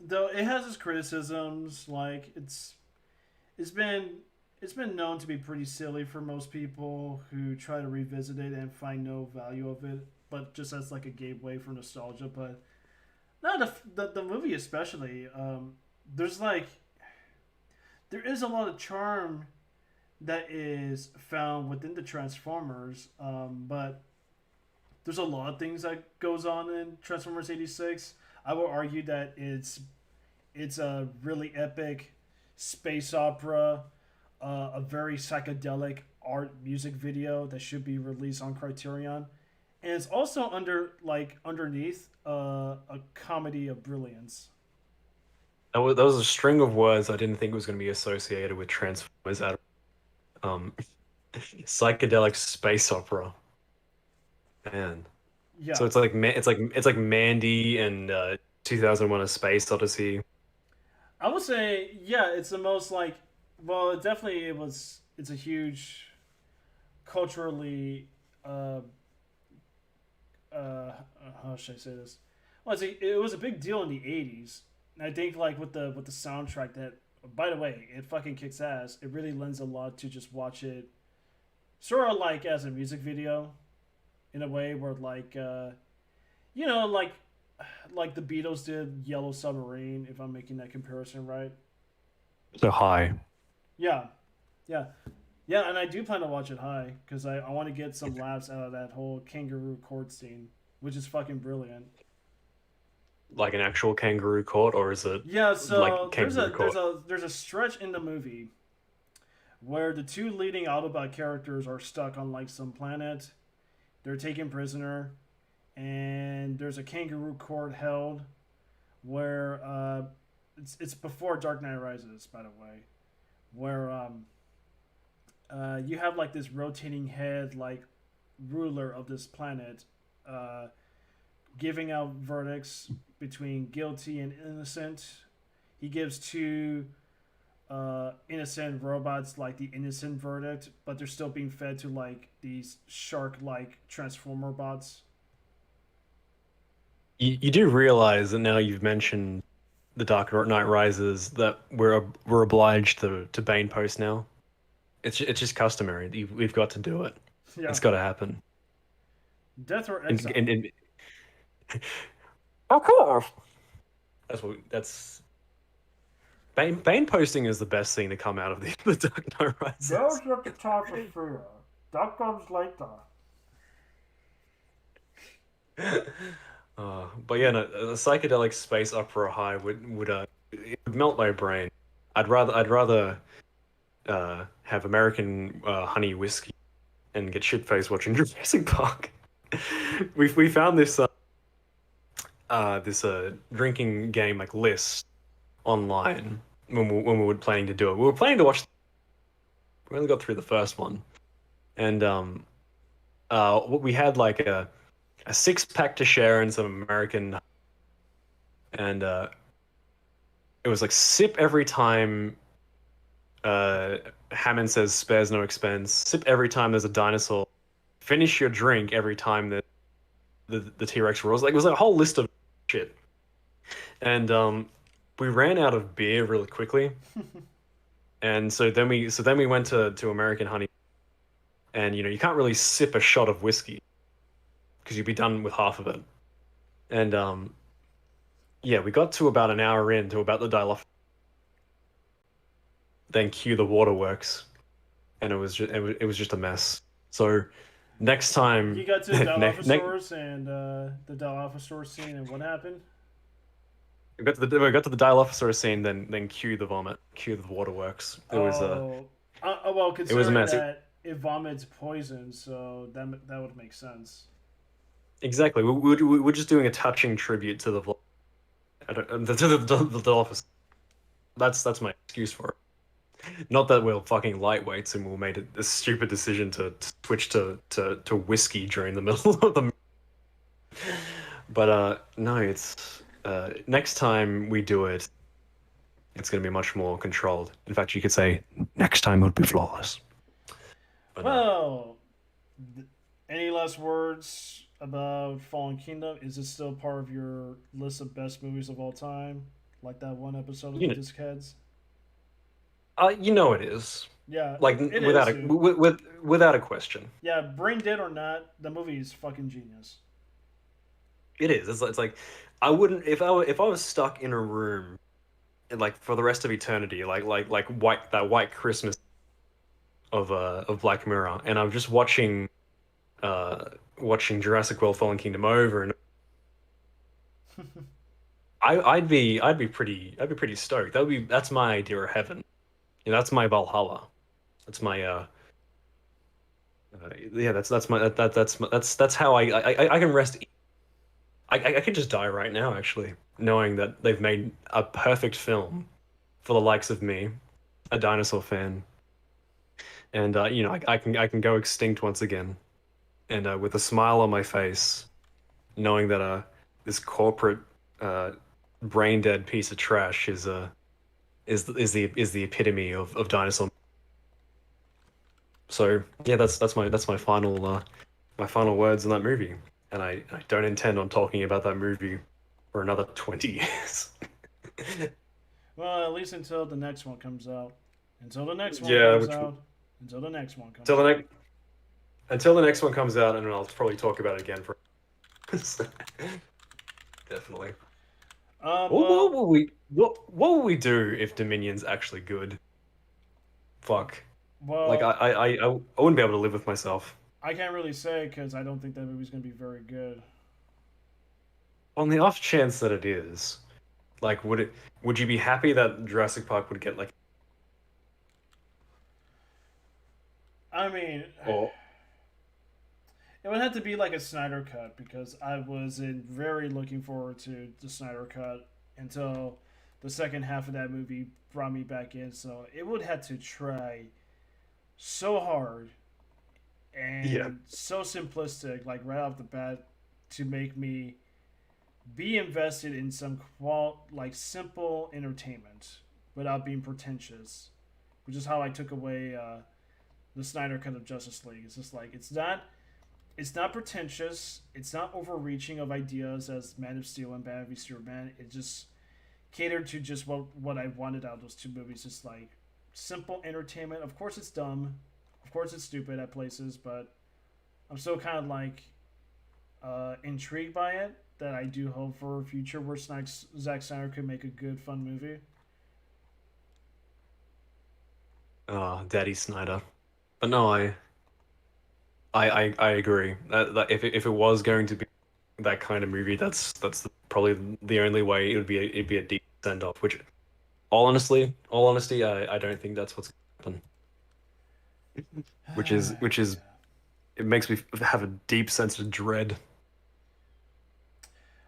Though it has its criticisms, like it's been known to be pretty silly for most people who try to revisit it and find no value of it, but just as like a gateway for nostalgia. But no, the movie especially, there is a lot of charm that is found within the Transformers, but there's a lot of things that goes on in Transformers '86. I will argue that it's a really epic space opera, a very psychedelic art music video that should be released on Criterion, and it's also underneath a comedy of brilliance. that was a string of words I didn't think was going to be associated with Transformers at all. Psychedelic space opera, man. So Yeah, it's like Mandy and 2001: A Space Odyssey. I would say yeah. It's the most like well, it definitely it was. It's a huge culturally uh, how should I say this? Well, it was a big deal in the '80s. And I think like with the soundtrack that, by the way, it fucking kicks ass. It really lends a lot to just watch it, sort of like as a music video, in a way where like you know like the Beatles did Yellow Submarine. If I'm making that comparison right. So high. Yeah, yeah, yeah. And I do plan to watch it high because I want to get some laughs out of that whole kangaroo court scene, which is fucking brilliant. Like an actual kangaroo court, or is it Yeah, like so kangaroo court? there's a stretch in the movie where the two leading Autobot characters are stuck on like some planet. They're taken prisoner, and there's a kangaroo court held where it's before Dark Knight Rises, by the way, where you have like this rotating head like ruler of this planet, uh, giving out verdicts between guilty and innocent. He gives two innocent robots like the innocent verdict, but they're still being fed to like these shark-like transformer bots. You do realize that now you've mentioned the Dark Knight Rises that we're obliged to Bane post now. It's just customary. We've got to do it. Yeah, It's got to happen. death or And, exile. and of course, that's Bane posting is the best thing to come out of the Dark Knight Rises. There's at the top of fear. That comes later. But yeah, no, a psychedelic space opera high it would melt my brain. I'd rather have American honey whiskey and get shit faced watching Jurassic Park. We found this drinking game like list online when we were planning to do it. We were planning to watch. We only got through the first one, and we had like a six pack to share and some American, and it was like sip every time Hammond says spares no expense. Sip every time there's a dinosaur. Finish your drink every time the T Rex roars. Like it was like a whole list of shit. And we ran out of beer really quickly. And so then we went to American Honey. And you can't really sip a shot of whiskey because you'd be done with half of it. And yeah, we got to about an hour in to about the dial-off. Then cue the waterworks, and it was just a mess. So next time, You got to the next Dilophosaurus and the Dilophosaurus scene, and what happened? we got to the Dilophosaurus scene, then cue the vomit, cue the waterworks. Well, It was a considering mess. that it vomits poison, so that would make sense. Exactly. We're just doing a touching tribute to the Dilophosaurus. That's my excuse for it. Not that we're fucking lightweights and we made a stupid decision to switch to whiskey during the middle of the. But no, it's next time we do it, it's going to be much more controlled. In fact, you could say next time would be flawless. But, Well, any last words about Fallen Kingdom? Is it still part of your list of best movies of all time? Like that one episode of You the know- Discheads? it is Yeah, like it without is, a dude. without a question. Yeah, brain dead or not, the movie is fucking genius. It is. It's like I wouldn't if I was stuck in a room, like for the rest of eternity, like white Christmas of Black Mirror, and I'm just watching Jurassic World: Fallen Kingdom over and I'd be pretty stoked. That's my idea of heaven. That's my Valhalla. That's my yeah. That's my that's how I can rest. I could just die right now, actually, knowing that they've made a perfect film for the likes of me, a dinosaur fan, and I can go extinct once again, and with a smile on my face, knowing that this corporate uh, brain dead piece of trash is the epitome of dinosaur. So yeah, that's my final words in that movie, and I don't intend on talking about that movie for another 20 years. Well, at least until the next one comes out. Until the next one Yeah, comes which out. Until the next one comes till the out. next until the next one comes out, and then I'll probably talk about it again for definitely. What Well, will what will we do if Dominion's actually good? Fuck. Like well, I wouldn't be able to live with myself. I can't really say because I don't think that movie's gonna be very good. On the off chance that it is, like, would you be happy that Jurassic Park would get like, I mean, or it would have to be like a Snyder cut because I wasn't very looking forward to the Snyder cut until the second half of that movie brought me back in. So it would have to try so hard yeah, and so simplistic, like right off the bat, to make me be invested in some like simple entertainment without being pretentious, which is how I took away the Snyder cut of Justice League. It's just like it's not pretentious. It's not overreaching of ideas as Man of Steel and Batman v Superman. It just catered to just what I wanted out of those two movies. Just like simple entertainment. Of course, it's dumb. Of course, it's stupid at places, but I'm still kind of like intrigued by it. That I do hope for a future where Zack Snyder could make a good, fun movie. Daddy Snyder. But no, I agree that if it was going to be that kind of movie, that's probably the only way it'd be a deep send off. Which, all honesty, I don't think that's what's gonna happen. Which is Yeah. it makes me have a deep sense of dread.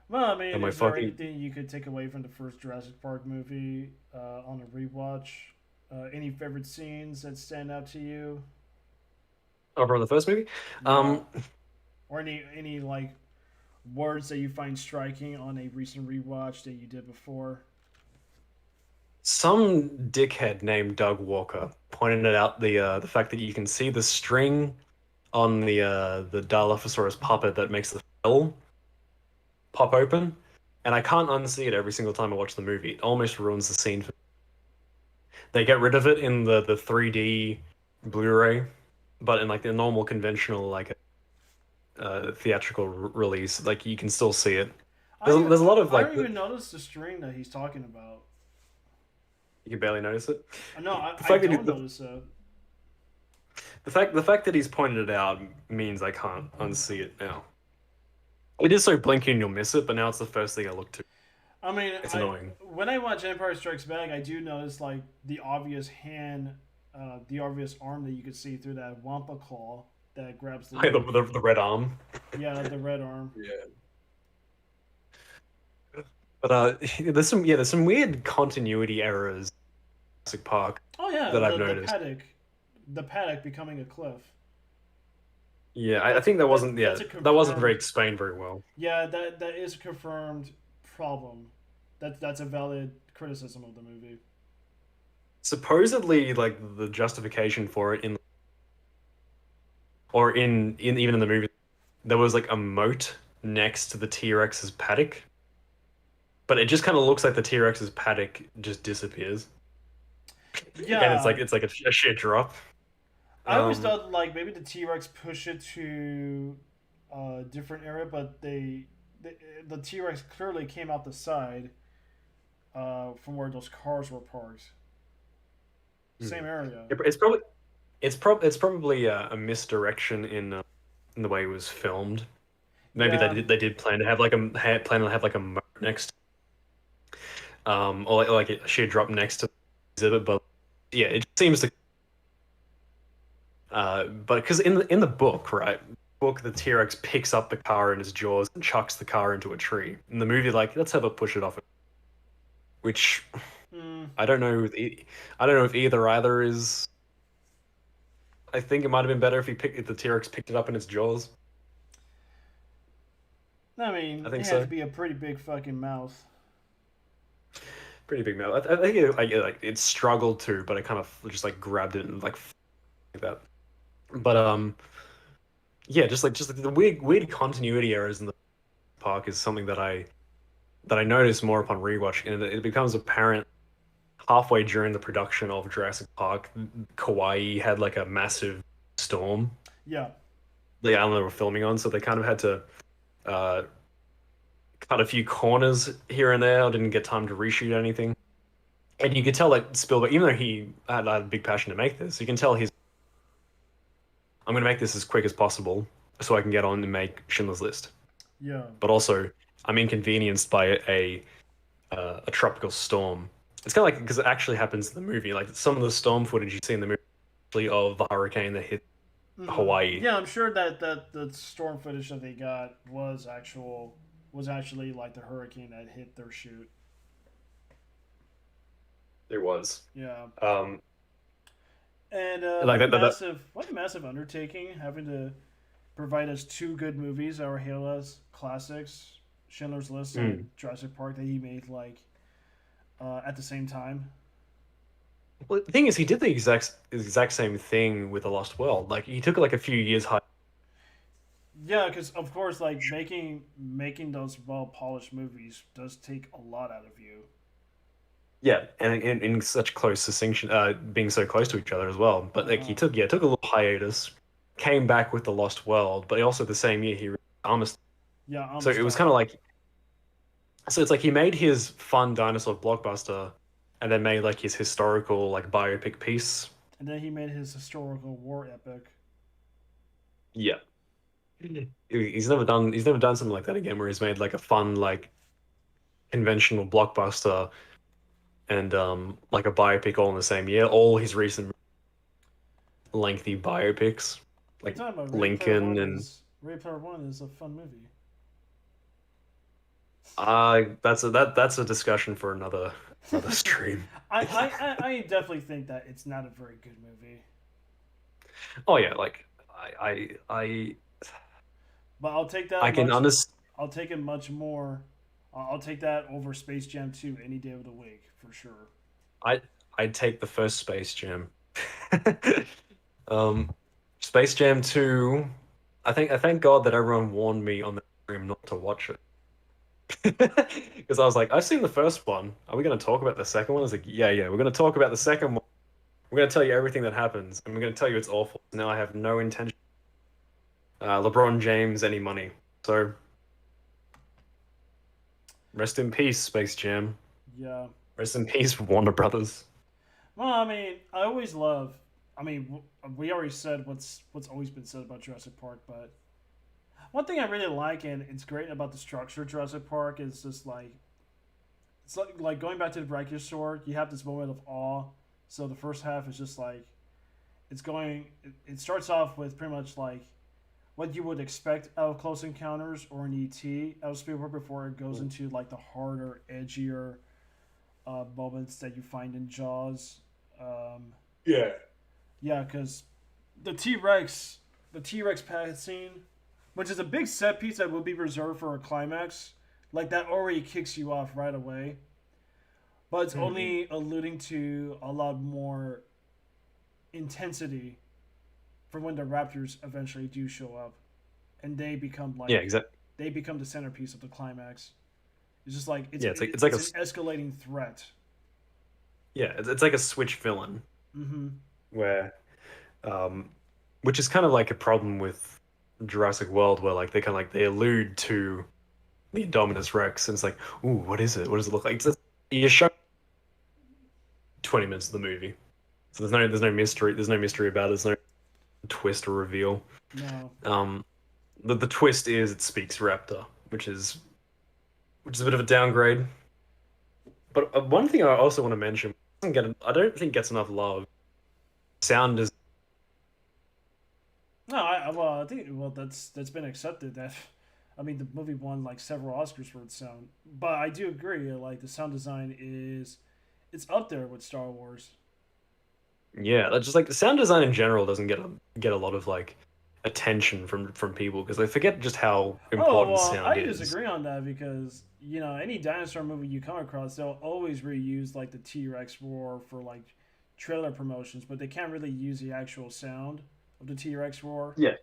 Well, I mean, Am I is there fucking anything you could take away from the first Jurassic Park movie on a rewatch? Any favorite scenes that stand out to you? oh, from the first movie? Yeah, Um, or any like words that you find striking on a recent rewatch that you did before? some dickhead named Doug Walker pointed out the fact that you can see the string on the Dilophosaurus puppet that makes the skull pop open, and I can't unsee it every single time I watch the movie. It almost ruins the scene. They get rid of it in the 3D Blu-ray, but in like the normal conventional like theatrical release, like you can still see it. There's a lot of I like don't even notice the string that he's talking about. you can barely notice it. No, The I fact that don't notice it. the fact that he's pointed it out means I can't unsee it now. It is so blinking you'll miss it, but now it's the first thing I look to. I mean, It's I annoying. when I watch Empire Strikes Back, I do notice like the obvious arm that you could see through that Wampa claw that grabs the Like leaf. the red arm. Yeah, the red arm. Yeah. But there's some weird continuity errors in Jurassic Park Oh yeah, that I've the noticed. paddock becoming a cliff. Yeah, I think That's a that wasn't very confirmed. explained very well. Yeah, that is a confirmed problem. That's a valid criticism of the movie. Supposedly, like the justification for it in even in the movie, there was like a moat next to the T-Rex's paddock, but it just kind of looks like the T-Rex's paddock just disappears, and Yeah, it's like a sheer drop. I always Um, thought like maybe the T Rex push it to a different area, but the T Rex clearly came out the side from where those cars were parked. Same area. it's probably it's probably a misdirection in the way it was filmed. Maybe Yeah, they did plan to have like plan to have like a moat next, or like a sheer drop next to the exhibit, but yeah, it seems to. But because in the book, right? book, the T-Rex picks up the car in his jaws and chucks the car into a tree. In the movie, like, let's have it push it off. Which Mm, I don't know. I don't know if either is. I think it might have been better if the T-Rex picked it up in its jaws. I mean, I it think had so. to be a pretty big fucking mouth. Pretty big mouth. I think it struggled to, but it kind of just like grabbed it and like that. But yeah, just like the weird continuity errors in the park is something that I noticed more upon rewatching, and it becomes apparent halfway during the production of Jurassic Park. Kauai had like a massive storm, Yeah, the island they were filming on, so they kind of had to uh, cut a few corners here and there. I didn't get time to reshoot anything. And you could tell that Spielberg, even though he had a big passion to make this, you can tell I'm going to make this as quick as possible so I can get on and make Schindler's List. yeah, But also, I'm inconvenienced by a tropical storm. It's kind of like because it actually happens in the movie. Like some of the storm footage you see in the movie actually of the hurricane that hit Hawaii. yeah. I'm sure that the storm footage that they got was actually like the hurricane that hit their shoot. There was. Yeah, Um, and like what a massive undertaking having to provide us two good movies that were hailed as classics, Schindler's List and Jurassic Park, that he made like at the same time. Well, the thing is, he did the exact same thing with The Lost World. Like he took like a few years high. Yeah, because of course, like making those well polished movies does take a lot out of you. Yeah, and in such close distinction, being so close to each other as well. But like he took a little hiatus, came back with The Lost World, but also the same year he released Armistice. Yeah, So it was kind of like, so it's like he made his fun dinosaur blockbuster, and then made like his historical like biopic piece. and then he made his historical war epic. Yeah, he's never done something like that again, where he's made like a fun like conventional blockbuster and like a biopic all in the same year. All his recent lengthy biopics, What like are you talking about? Lincoln and Ready Player One is a fun movie. that's a discussion for another stream. I definitely think that it's not a very good movie. Oh yeah, like I But I'll take that. I can understand. I'll take it much more. I'll take that over Space Jam 2 any day of the week for sure. I'd take the first Space Jam. um, Space Jam 2. I thank God that everyone warned me on the stream not to watch it. Because I was like, I've seen the first one. Are we going to talk about the second one? I was like, yeah, we're going to talk about the second one. We're going to tell you everything that happens, and we're going to tell you it's awful. Now I have no intention. LeBron James, any money. So, rest in peace, Space Jam. Yeah. Rest in peace, Warner Brothers. Well, I mean, I always love. I mean, we already said what's always been said about Jurassic Park, but one thing I really like, and it's great about the structure of Jurassic Park, is just like it's like going back to the Brachiosaur. You have this moment of awe. So the first half is just like it's going. It starts off with pretty much like what you would expect out of Close Encounters or an ET out of Spielberg before it goes into like the harder, edgier moments that you find in Jaws. Yeah. Yeah, because the T Rex pad scene, which is a big set piece that will be reserved for a climax, like that already kicks you off right away. But it's only alluding to a lot more intensity for when the Raptors eventually do show up, and they become like exactly. They become the centerpiece of the climax. It's just like it's it's like an escalating threat. Yeah, it's like a Switch villain. Mm-hmm. Where, which is kind of like a problem with Jurassic World, where like they allude to the Indominus Rex, and it's like, ooh, what is it? What does it look like? You show 20 minutes of the movie, so there's no mystery. There's no mystery about it. There's no twist or reveal. No. The twist is it speaks Raptor, which is a bit of a downgrade. But one thing I also want to mention, I don't think gets enough love. Sound is No, Yeah, well, I think that's been accepted. That I mean, the movie won like several Oscars for its sound, but I do agree. Like the sound design is, it's up there with Star Wars. Yeah, that's just like the sound design in general doesn't get a lot of like attention from people because they forget just how Oh important well, sound I is. disagree on that because any dinosaur movie you come across, they'll always reuse like the T Rex roar for like trailer promotions, but they can't really use the actual sound of the T Rex roar. Yeah.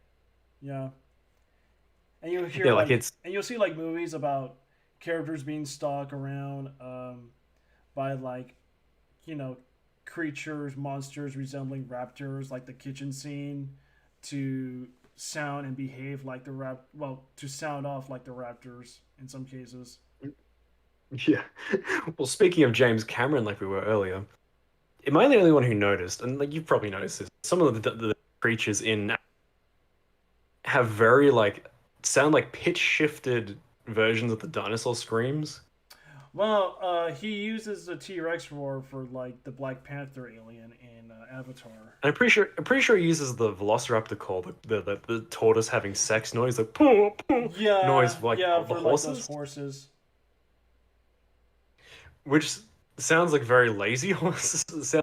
Yeah, and you'll hear Yeah, like like, it's and you'll see like movies about characters being stalked around by like you know creatures, monsters resembling raptors, like the kitchen scene, to sound and behave like the to sound off like the raptors in some cases. yeah. Well, speaking of James Cameron, like we were earlier, am I the only one who noticed? And like you've probably noticed this. Some of the creatures in have very like sound like pitch shifted versions of the dinosaur screams. Well, he uses the T Rex roar for like the Black Panther alien in Avatar. And I'm pretty sure he uses the Velociraptor call, the tortoise having sex noise, like poo, poo, noise Yeah, for like yeah, the for like those horses, horses. which sounds like very lazy horses.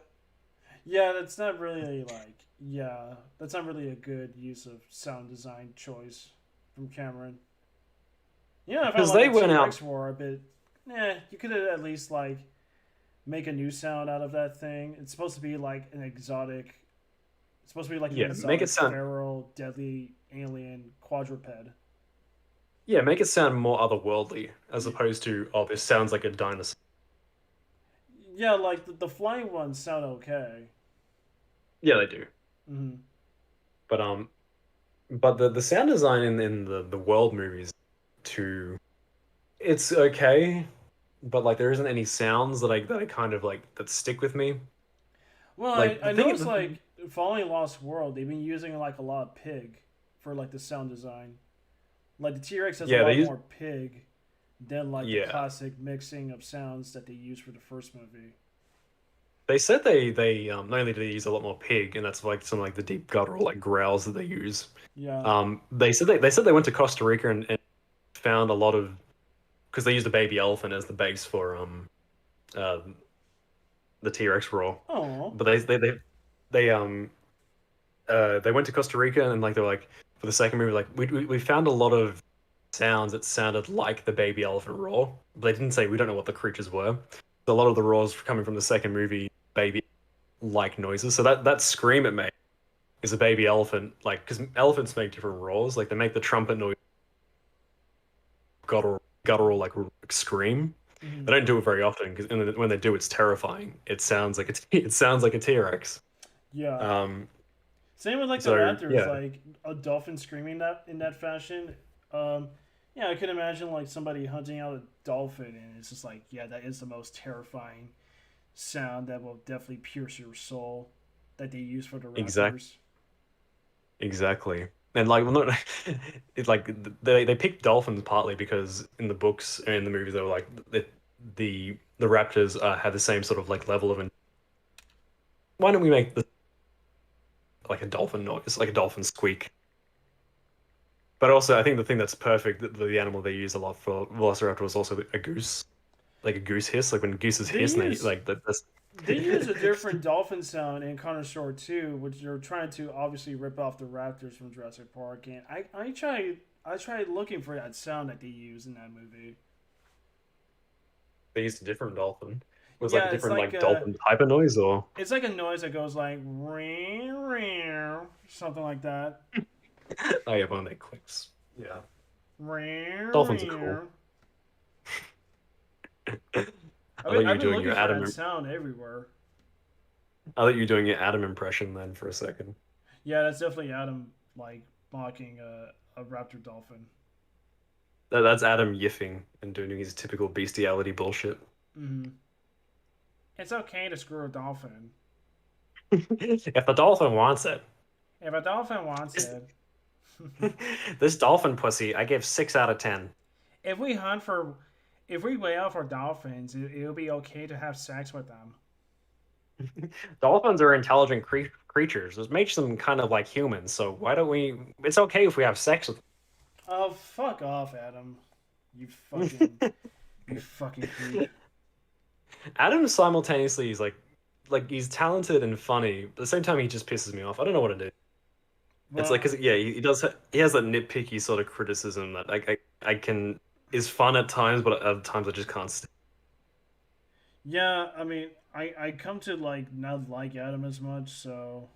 Yeah, that's not really like that's not really a good use of sound design choice from Cameron. I found Because like they the went T out. Rex roar a bit. You could at least like make a new sound out of that thing. It's supposed to be like an exotic. It's supposed to be like an Yeah, make it exotic, sound. feral, deadly alien quadruped. Yeah, make it sound more otherworldly as opposed to this sounds like a dinosaur. Yeah, like the flying ones sound okay. Yeah, they do. Hmm. But the sound design in the world movies too, it's okay. But like there isn't any sounds that I kind of like that stick with me. Well, Like I the thing, noticed like following Lost World, they've been using like a lot of pig for like the sound design. Like the T Rex has a yeah, they lot use more pig than like the yeah. classic mixing of sounds that they used for the first movie. They said they not only do they use a lot more pig, and that's like some like the deep guttural like growls that they use. Yeah. They said they went to Costa Rica and found a lot of because they used a baby elephant as the base for uh, the T Rex roar. Oh. But they went to Costa Rica and like they're like for the second movie like we found a lot of sounds that sounded like the baby elephant roar, but they didn't say we don't know what the creatures were. So a lot of the roars coming from the second movie baby like noises. So that scream it made is a baby elephant like because elephants make different roars. Like they make the trumpet noise, guttural like scream. Hmm. They don't do it very often because when they do, it's terrifying. It sounds like it sounds like a T Rex. Yeah. Um, Same with like the so raptors, yeah, like a dolphin screaming that in that fashion. Um, yeah, I could imagine like somebody hunting out a dolphin, and it's just like, yeah, that is the most terrifying sound that will definitely pierce your soul that they use for the exact raptors. exactly. And like, well, not it like they picked dolphins partly because in the books and in the movies they were like the raptors had the same sort of like level of. Why don't we make the like a dolphin noise, like a dolphin squeak? But also, I think the thing that's perfect, the animal they use a lot for Velociraptor was also a goose, like a goose hiss, like when gooses They hiss, and they use like that's. they use a different dolphin sound in Connoisseur 2, which they're trying to obviously rip off the raptors from Jurassic Park, and I tried looking for that sound that they use in that movie. They used a different dolphin. It was like a Yeah, it's different like like dolphin type of noise, or a noise that goes like something like that. oh yeah, one of their clicks. Yeah, dolphins are cool. I've I thought you I've were been doing your looking for Adam. that sound everywhere. I thought you were doing your Adam impression then for a second. Yeah, that's definitely Adam like mocking a raptor dolphin. That's Adam yiffing and doing his typical bestiality bullshit. Hmm. It's okay to screw a dolphin. If the dolphin wants it, If a dolphin wants this, it, this dolphin pussy, I give 6 out of 10. if we hunt for, if we weigh out for dolphins, it'll be okay to have sex with them. Dolphins are intelligent creatures. It makes them kind of like humans. So why don't we? It's okay if we have sex with Oh, fuck off, Adam. You fucking, them. you fucking creep. Adam simultaneously is like he's talented and funny. But at the same time, he just pisses me off. I don't know what it is. It's like, Well, cause yeah, he does. He has that nitpicky sort of criticism that I can is fun at times, but at times I just can't. yeah, I mean, I come to like not like Adam as much, so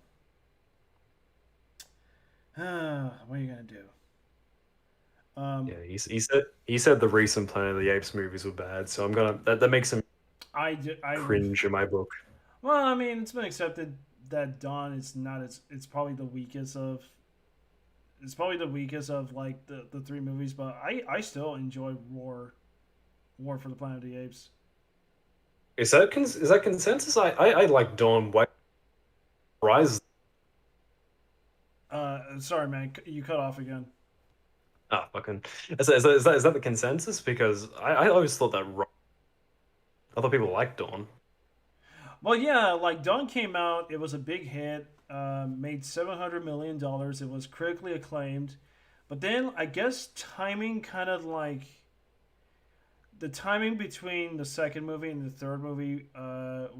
what are you gonna do? Um, Yeah, he said the recent Planet of the Apes movies were bad, so I'm gonna that makes him I cringe in my book. well, I mean, it's been accepted that Dawn is not it's probably the weakest of like the three movies, but I still enjoy War for the Planet of the Apes. Is that consensus? I like Dawn White Rise. Sorry, man, you cut off again. Ah, fucking. Is that the consensus? Because I always thought that. I thought people liked Dawn. Well, yeah, like Dawn came out, it was a big hit, made $700 million. It was critically acclaimed, but then I guess timing kind of like the timing between the second movie and the third movie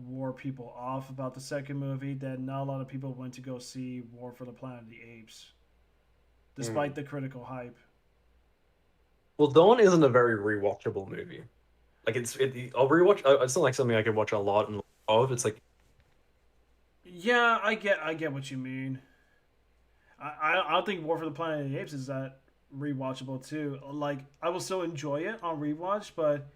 wore people off about the second movie. That not a lot of people went to go see War for the Planet of the Apes, despite the critical hype. Well, Dawn isn't a very rewatchable movie. Like I'll rewatch. It's not like something I could watch a lot and of. It's like Yeah, I get what you mean. I don't think War for the Planet of the Apes is that rewatchable too. Like I will still enjoy it on rewatch, but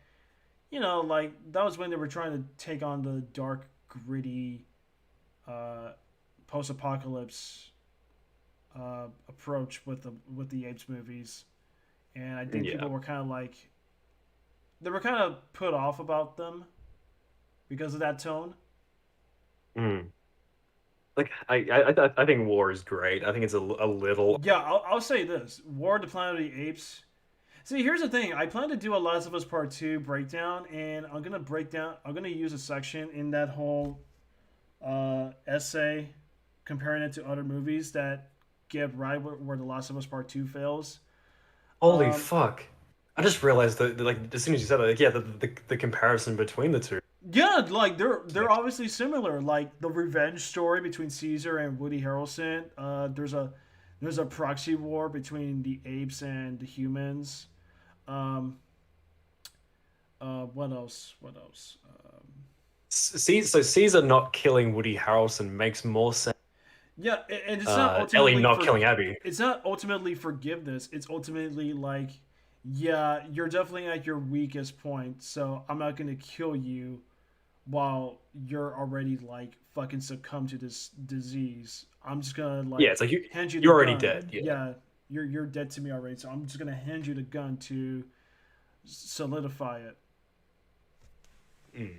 like that was when they were trying to take on the dark, gritty, uh, post-apocalypse approach with the Apes movies, and I think yeah. people were kind of like they were kind of put off about them because of that tone. Mm. Like I think War is great. I think it's a little. Yeah, I'll say this: War of the Planet of the Apes. See, here's the thing. I plan to do a Last of Us Part Two breakdown, and I'm gonna break down. I'm gonna use a section in that whole essay comparing it to other movies that get right where the Last of Us Part Two fails. Holy Um, fuck! I just realized that like as soon as you said that, like yeah, the comparison between the two. yeah, like they're obviously similar. Like the revenge story between Caesar and Woody Harrelson. There's a proxy war between the apes and the humans. Um, what else? What else? So Caesar not killing Woody Harrelson makes more sense. Yeah, and it's not Ellie ultimately not killing Abby. it's not ultimately forgiveness. It's ultimately like, yeah, you're definitely at your weakest point, so I'm not gonna kill you while you're already like fucking succumb to this disease. I'm just gonna Yeah, like it's like hand you the you're already gun. dead. Yeah. Yeah, you're dead to me already, so I'm just gonna hand you the gun to solidify it, Mm.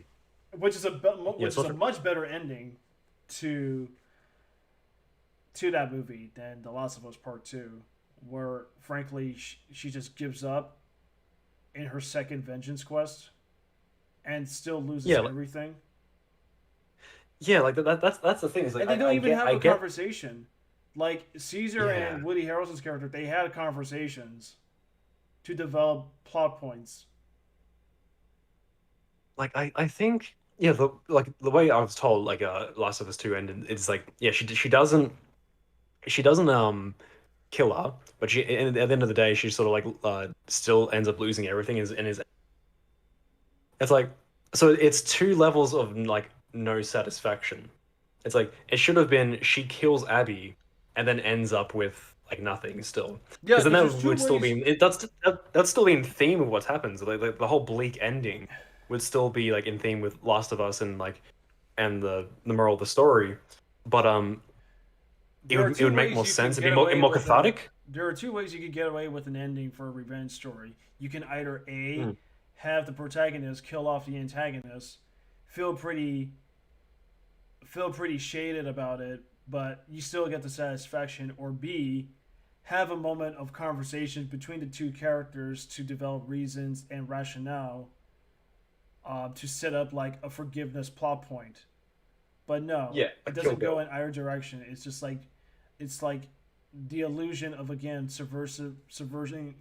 Yeah. which is a much better ending to that movie than The Last of Us Part Two, where frankly she just gives up in her second vengeance quest and still loses Yeah. everything. Yeah. Like that's the thing. Is like And they don't even have I a get. conversation. Like Caesar Yeah. and Woody Harrelson's character, they had conversations to develop plot points. Like I think yeah. The way I was told like Last of Us Two ended, it's like yeah she doesn't kill her, but she and at the end of the day she sort of like still ends up losing everything and is it's like so it's two levels of like no satisfaction. It's like it should have been she kills Abby and then ends up with like nothing still. Yeah, Because then because that there's two would still ways. be that's still be in theme of what happens. Like the whole bleak ending would still be like in theme with Last of Us and like and the moral of the story. But There are it two would make ways more you can sense. It'd be get away more with a. cathartic. There are two ways you could get away with an ending for a revenge story. You can either a Mm. have the protagonist kill off the antagonist, feel pretty shaded about it, but you still get the satisfaction, or b have a moment of conversation between the two characters to develop reasons and rationale to set up like a forgiveness plot point. But no, Yeah, it Kill doesn't go Bill. in either direction. It's just like it's like the illusion of again subverting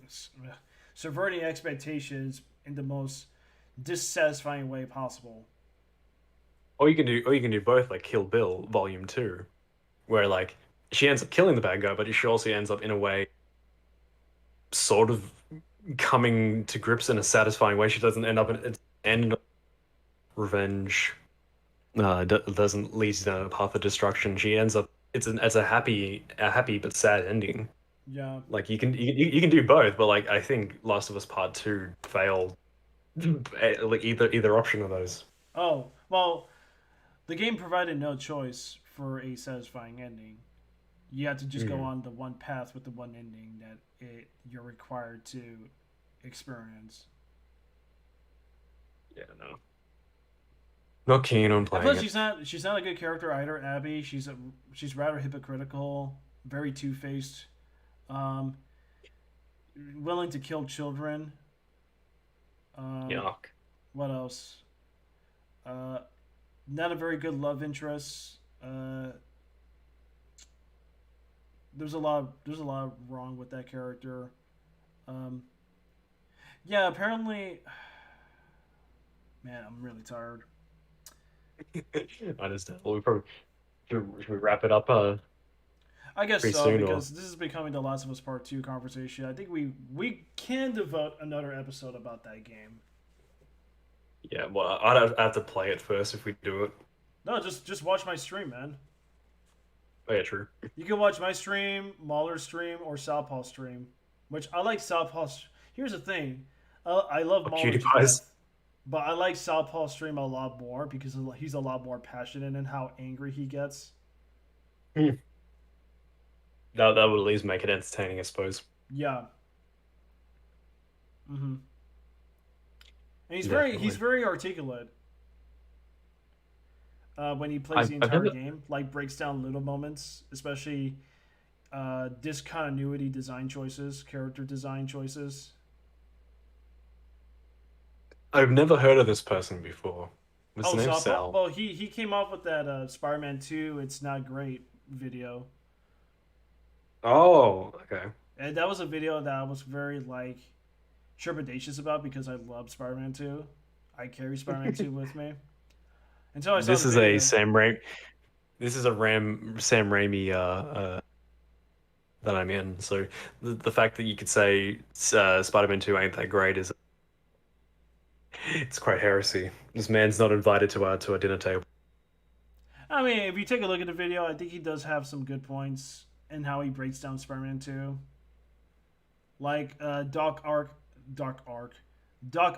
expectations in the most dissatisfying way possible. Or you can do both, like Kill Bill Volume 2, where like she ends up killing the bad guy, but she also ends up in a way sort of coming to grips in a satisfying way. She doesn't end up in it's end of revenge. Doesn't lead down a path of destruction. She ends up it's a happy but sad ending. Yeah. Like you can do both, but like I think Last of Us Part Two failed like either option of those. Oh well, the game provided no choice for a satisfying ending. You have to just go Hmm. on the one path with the one ending that you're required to experience. Yeah, no, not keen on And playing plus, it. she's not a good character either. Abby, she's rather hypocritical, very two faced, um, willing to kill children. Um, Yuck. what else? Uh, not a very good love interest. There's a lot wrong with that character. Um, yeah, apparently, man, I'm really tired. I understand. Well, we probably should we wrap it up I guess pretty so soon or because this is becoming the Last of Us Part Two conversation. I think we can devote another episode about that game. yeah. Well, I'd have to play it first if we do it. No, just watch my stream, man. Oh yeah, true. You can watch my stream, Mahler's stream, or Southpaw stream. Which I like Southpaw's. Here's the thing, I love Or Mahler to PewDiePie's. death, but I like Southpaw's stream a lot more because he's a lot more passionate in how angry he gets. Hmm. That would at least make it entertaining, I suppose. Yeah. Mm-hmm. And he's Definitely. very articulate when he plays the I've entire never game. Like breaks down little moments, especially discontinuity design choices, character design choices. I've never heard of this person before. What's Oh, the name? Southpaw. Sal. Well, he came off with that Spider-Man 2. It's not great video, Oh, okay. and that was a video that I was very like trepidatious about because I love Spider-Man 2. I carry Spider-Man 2 with me until I saw This the is a video. Sam Raimi. This is a Sam Raimi that I'm in. So the fact that you could say Spider-Man 2 ain't that great is it's quite heresy. This man's not invited to our dinner table. I mean, if you take a look at the video, I think he does have some good points in how he breaks down Spider-Man 2. Like Doc Arc, Doc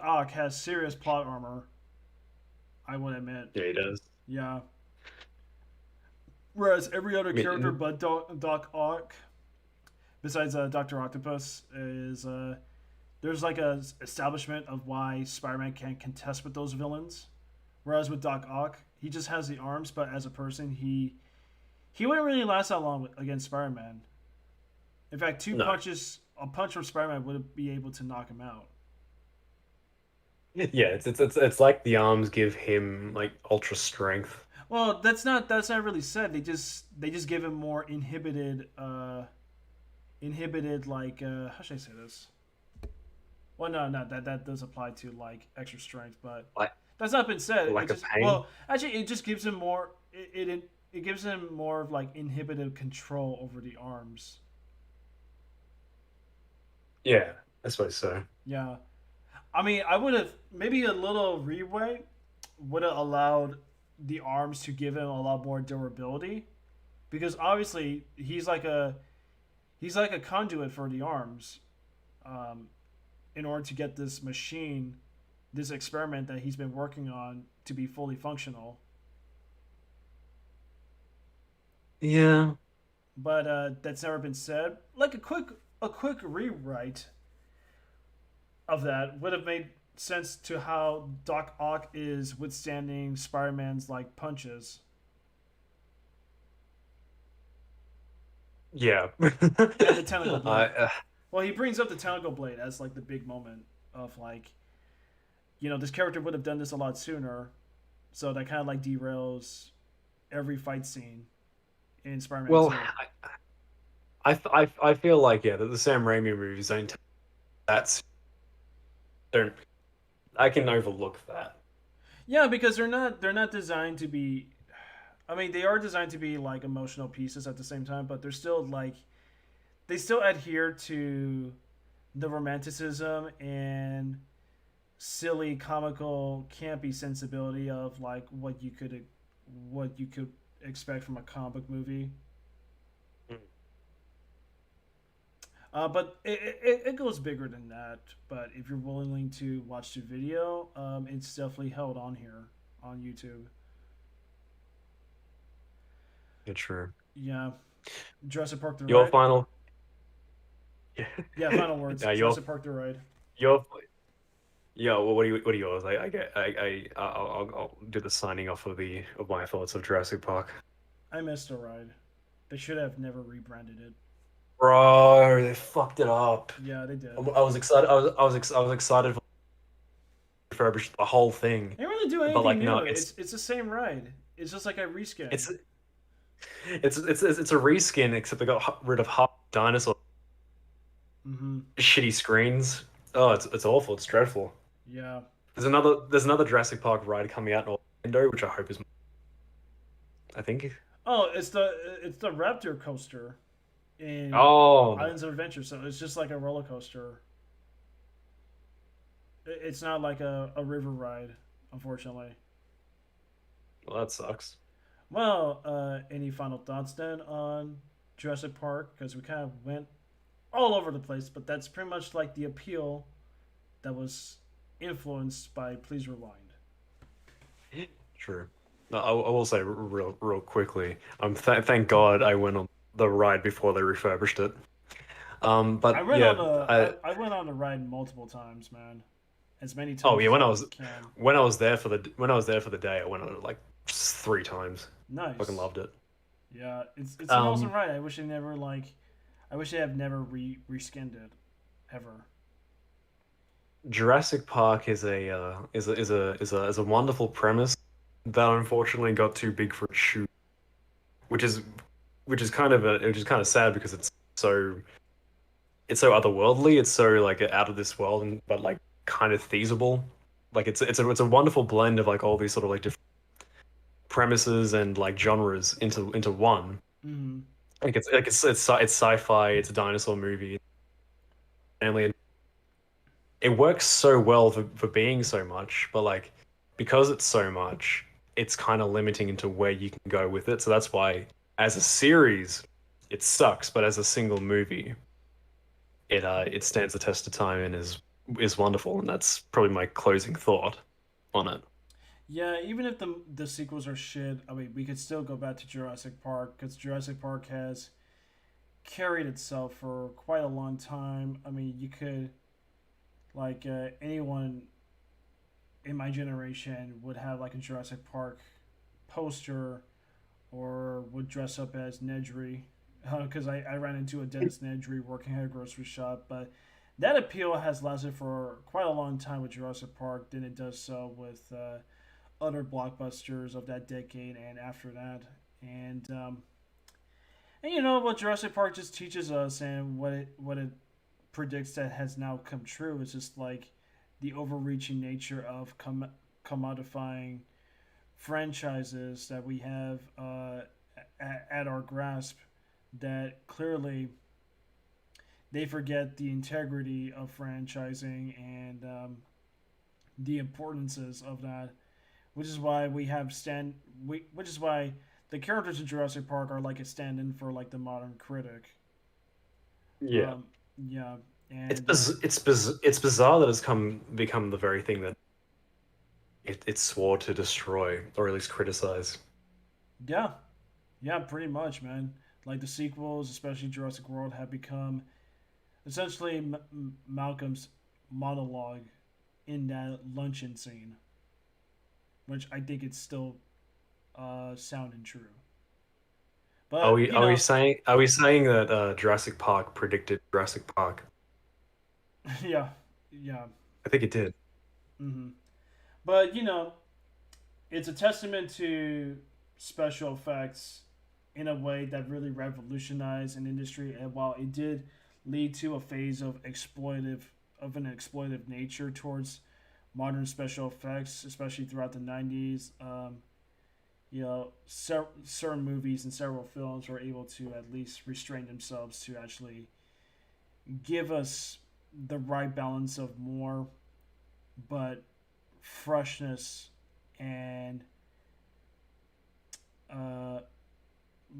Ock has serious plot armor. I would admit, Yeah, he does. yeah. Whereas every other I character mean, but Doc Ock, besides Doctor Octopus, is there's like a establishment of why Spider-Man can't contest with those villains. Whereas with Doc Ock, he just has the arms, but as a person, he wouldn't really last that long against Spider-Man. In fact, no. a punch from Spider-Man would be able to knock him out. Yeah, it's like the arms give him like ultra strength. Well, that's not really said. They just give him more inhibited like how should I say this? Well, no, that does apply to like extra strength, but Like that's not been said. It like a just pain. well, actually, it just gives him more. It gives him more of like inhibited control over the arms. Yeah, I suppose so. Yeah, I mean, I would have maybe a little leeway would have allowed the arms to give him a lot more durability because obviously he's like a conduit for the arms um, in order to get this machine, this experiment that he's been working on to be fully functional. Yeah. But that's never been said. Like a quick rewrite of that would have made sense to how Doc Ock is withstanding Spider-Man's like punches Yeah. and the tentacle I blade. Well, he brings up the tentacle blade as like the big moment of like, this character would have done this a lot sooner, so that kind of like derails every fight scene in Spider-Man Well, 2. I feel like that the Sam Raimi movies don't take that don't I can overlook that. Yeah, because they're not designed to be. I mean, they are designed to be like emotional pieces at the same time, but they're still like they still adhere to the romanticism and silly, comical, campy sensibility of like what you could expect from a comic movie. But it goes bigger than that. But if you're willing to watch the video, it's definitely held on here on YouTube. Yeah, true. Yeah, Jurassic Park the Your ride. final, Yeah, final words. yeah, Jurassic Park the ride. your yeah. Well, what are yours? I'll do the signing off of my thoughts of Jurassic Park. I missed the ride. They should have never rebranded it. Bro, they fucked it up. Yeah, they did. I was excited. I was excited for refurbish the whole thing, They didn't really do but anything like new. no, It's the same ride. It's just like a reskin. it's a reskin except they got rid of half dinosaur Mm-hmm. shitty screens. Oh, it's awful. It's dreadful. Yeah. There's another Jurassic Park ride coming out in Orlando, which I hope is. I think. Oh, it's the Raptor coaster in Oh, Islands of Adventure. So it's just like a roller coaster. It's not like a river ride, unfortunately. well, that sucks. Well, any final thoughts then on Jurassic Park? Because we kind of went all over the place, but that's pretty much like the appeal that was influenced by Please Rewind. True. No, I will say real quickly. Thank God I went on the ride before they refurbished it. I But went yeah, on I went on the ride multiple times, man. As many times oh yeah, as I can. when I was there for the day, I went on it like 3 times. Nice. Fucking loved it. Yeah, it's an awesome Um, ride. I wish they never like, I wish they have never reskinned it, ever. Jurassic Park is a wonderful premise that unfortunately got too big for its shoe, which is which is kind of sad because it's so otherworldly. It's so like out of this world, and but like kind of feasible. Like it's a wonderful blend of like all these sort of like different premises and like genres into one. Mm-hmm. It's sci-fi. It's a dinosaur movie. Family. It works so well for being so much, but like because it's so much, it's kind of limiting into where you can go with it. So that's why, as a series, it sucks. But as a single movie, it stands the test of time and is wonderful. And that's probably my closing thought on it. Yeah, even if the sequels are shit, I mean, we could still go back to Jurassic Park because Jurassic Park has carried itself for quite a long time. I mean, you could like anyone in my generation would have like a Jurassic Park poster or would dress up as Nedry because I ran into a Dennis Nedry working at a grocery shop. But that appeal has lasted for quite a long time with Jurassic Park than it does so with other blockbusters of that decade and after that. And you know what Jurassic Park just teaches us and what it predicts that has now come true is just like the overreaching nature of commodifying franchises that we have at our grasp that clearly they forget the integrity of franchising and the importances of that, which is why which is why the characters in Jurassic Park are like a stand-in for like the modern critic. Yeah, Um, yeah, and it's bizarre that it's become the very thing that it swore to destroy or at least criticize. yeah, yeah, pretty much, man. Like the sequels, especially Jurassic World, have become essentially Malcolm's monologue in that luncheon scene, which I think it's still sound and true. But you know, Are we saying that Jurassic Park predicted Jurassic Park? yeah, yeah. I think it did. But you know, it's a testament to special effects in a way that really revolutionized an industry. And while it did lead to a phase of an exploitive nature towards modern special effects, especially throughout the '90s, certain movies and several films were able to at least restrain themselves to actually give us the right balance of more, but freshness and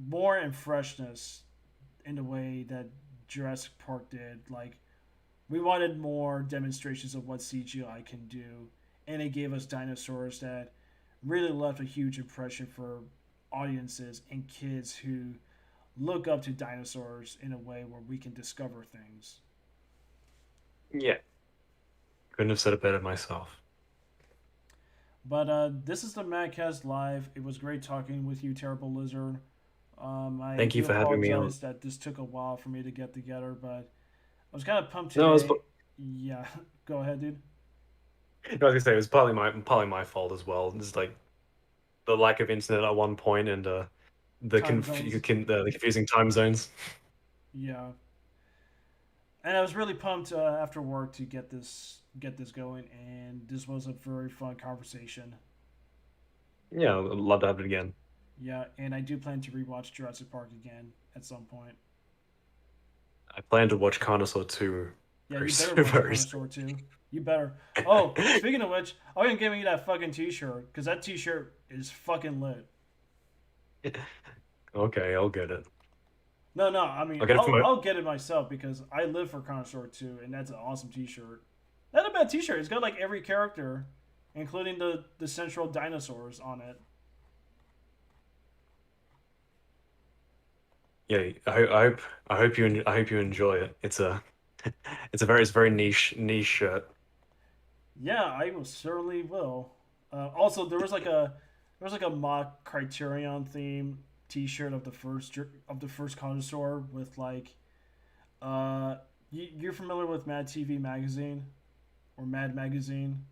more and freshness in the way that Jurassic Park did. Like, we wanted more demonstrations of what CGI can do, and it gave us dinosaurs that really left a huge impression for audiences and kids who look up to dinosaurs in a way where we can discover things. Yeah. Couldn't have said it better myself. But this is the MadCast Live. It was great talking with you, Terrible Lizard. I Thank you do for having me on. apologize that this took a while for me to get together, but I was kind of pumped No, today. Yeah, go ahead, dude. I was gonna say it was partly my fault as well. It's like the lack of internet at one point and the Time zones. the confusing time zones. Yeah, and I was really pumped after work to get this going, and this was a very fun conversation. Yeah, I'd love to have it again. Yeah, and I do plan to rewatch Jurassic Park again at some point. I plan to watch Carnosaur 2 Yeah, very you better soon. watch Very Dinosaur too. You better. Oh, speaking of which, I'm gonna give you that fucking T-shirt because that T-shirt is fucking lit. soon. Okay, I'll get it. No, I mean, I'll get it from I'll get it myself because I live for Connoisseur 2, and that's an awesome T-shirt. Not a bad T-shirt. It's got like every character, including the central dinosaurs on it. Yeah, I hope you enjoy it. It's very niche shirt. Yeah, I will certainly will. Also, there was like a mock Criterion theme T-shirt of the first Connoisseur with like, you're familiar with Mad TV magazine or Mad magazine?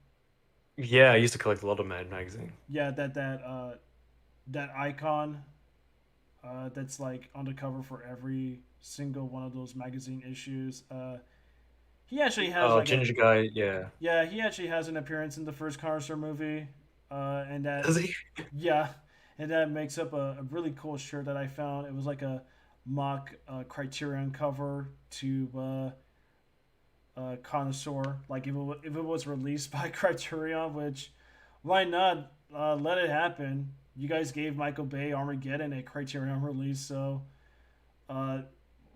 Yeah, I used to collect a lot of Mad magazine. Yeah, that icon, that's like on the cover for every single one of those magazine issues. He actually has Oh, like Ginger guy, yeah. he actually has an appearance in the first Connoisseur movie, and that Does he? yeah, and that makes up a really cool shirt that I found. It was like a mock Criterion cover to Connoisseur. Like if it was released by Criterion, which why not let it happen? You guys gave Michael Bay Armageddon a Criterion release, so uh,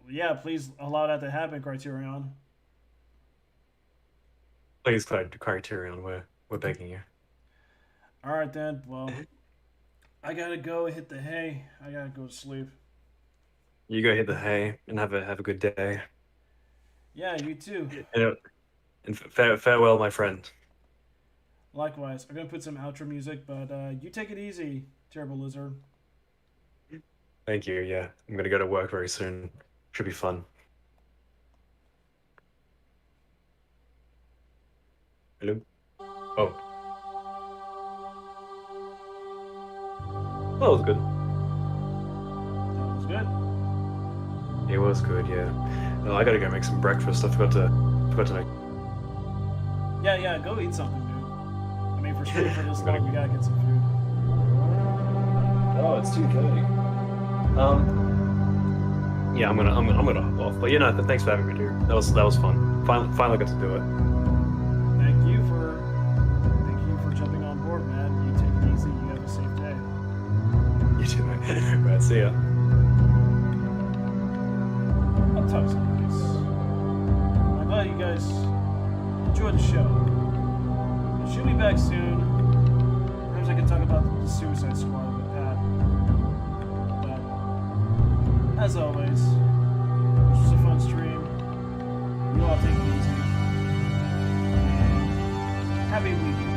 yeah, please allow that to happen, Criterion. Please, Criterion, we're begging you. All right then. Well, I gotta go hit the hay. I gotta go to sleep. You go hit the hay and have a good day. Yeah, you too. And farewell, my friend. Likewise. I'm gonna put some outro music, but you take it easy, Terrible Lizard. Thank you. Yeah, I'm gonna go to work very soon. Should be fun. Hello. Oh, that was good. That was good. It was good. Yeah. No, I gotta go make some breakfast. I forgot to make. Yeah, go eat something, dude. I mean, for streaming for this long, we gotta get some food. Oh, it's 2:30. Yeah, I'm gonna hop off. But thanks for having me, dude. That was fun. Finally got to do it. Thank you for jumping on board, man. You take it easy. You have a safe day. You too, mate. Right, see ya. I'll talk to you guys. I'm glad you guys enjoyed the show. She'll be back soon. Perhaps I can talk about the Suicide Squad with Pat. But as always, this was a fun stream. You all take it easy. And happy weekend.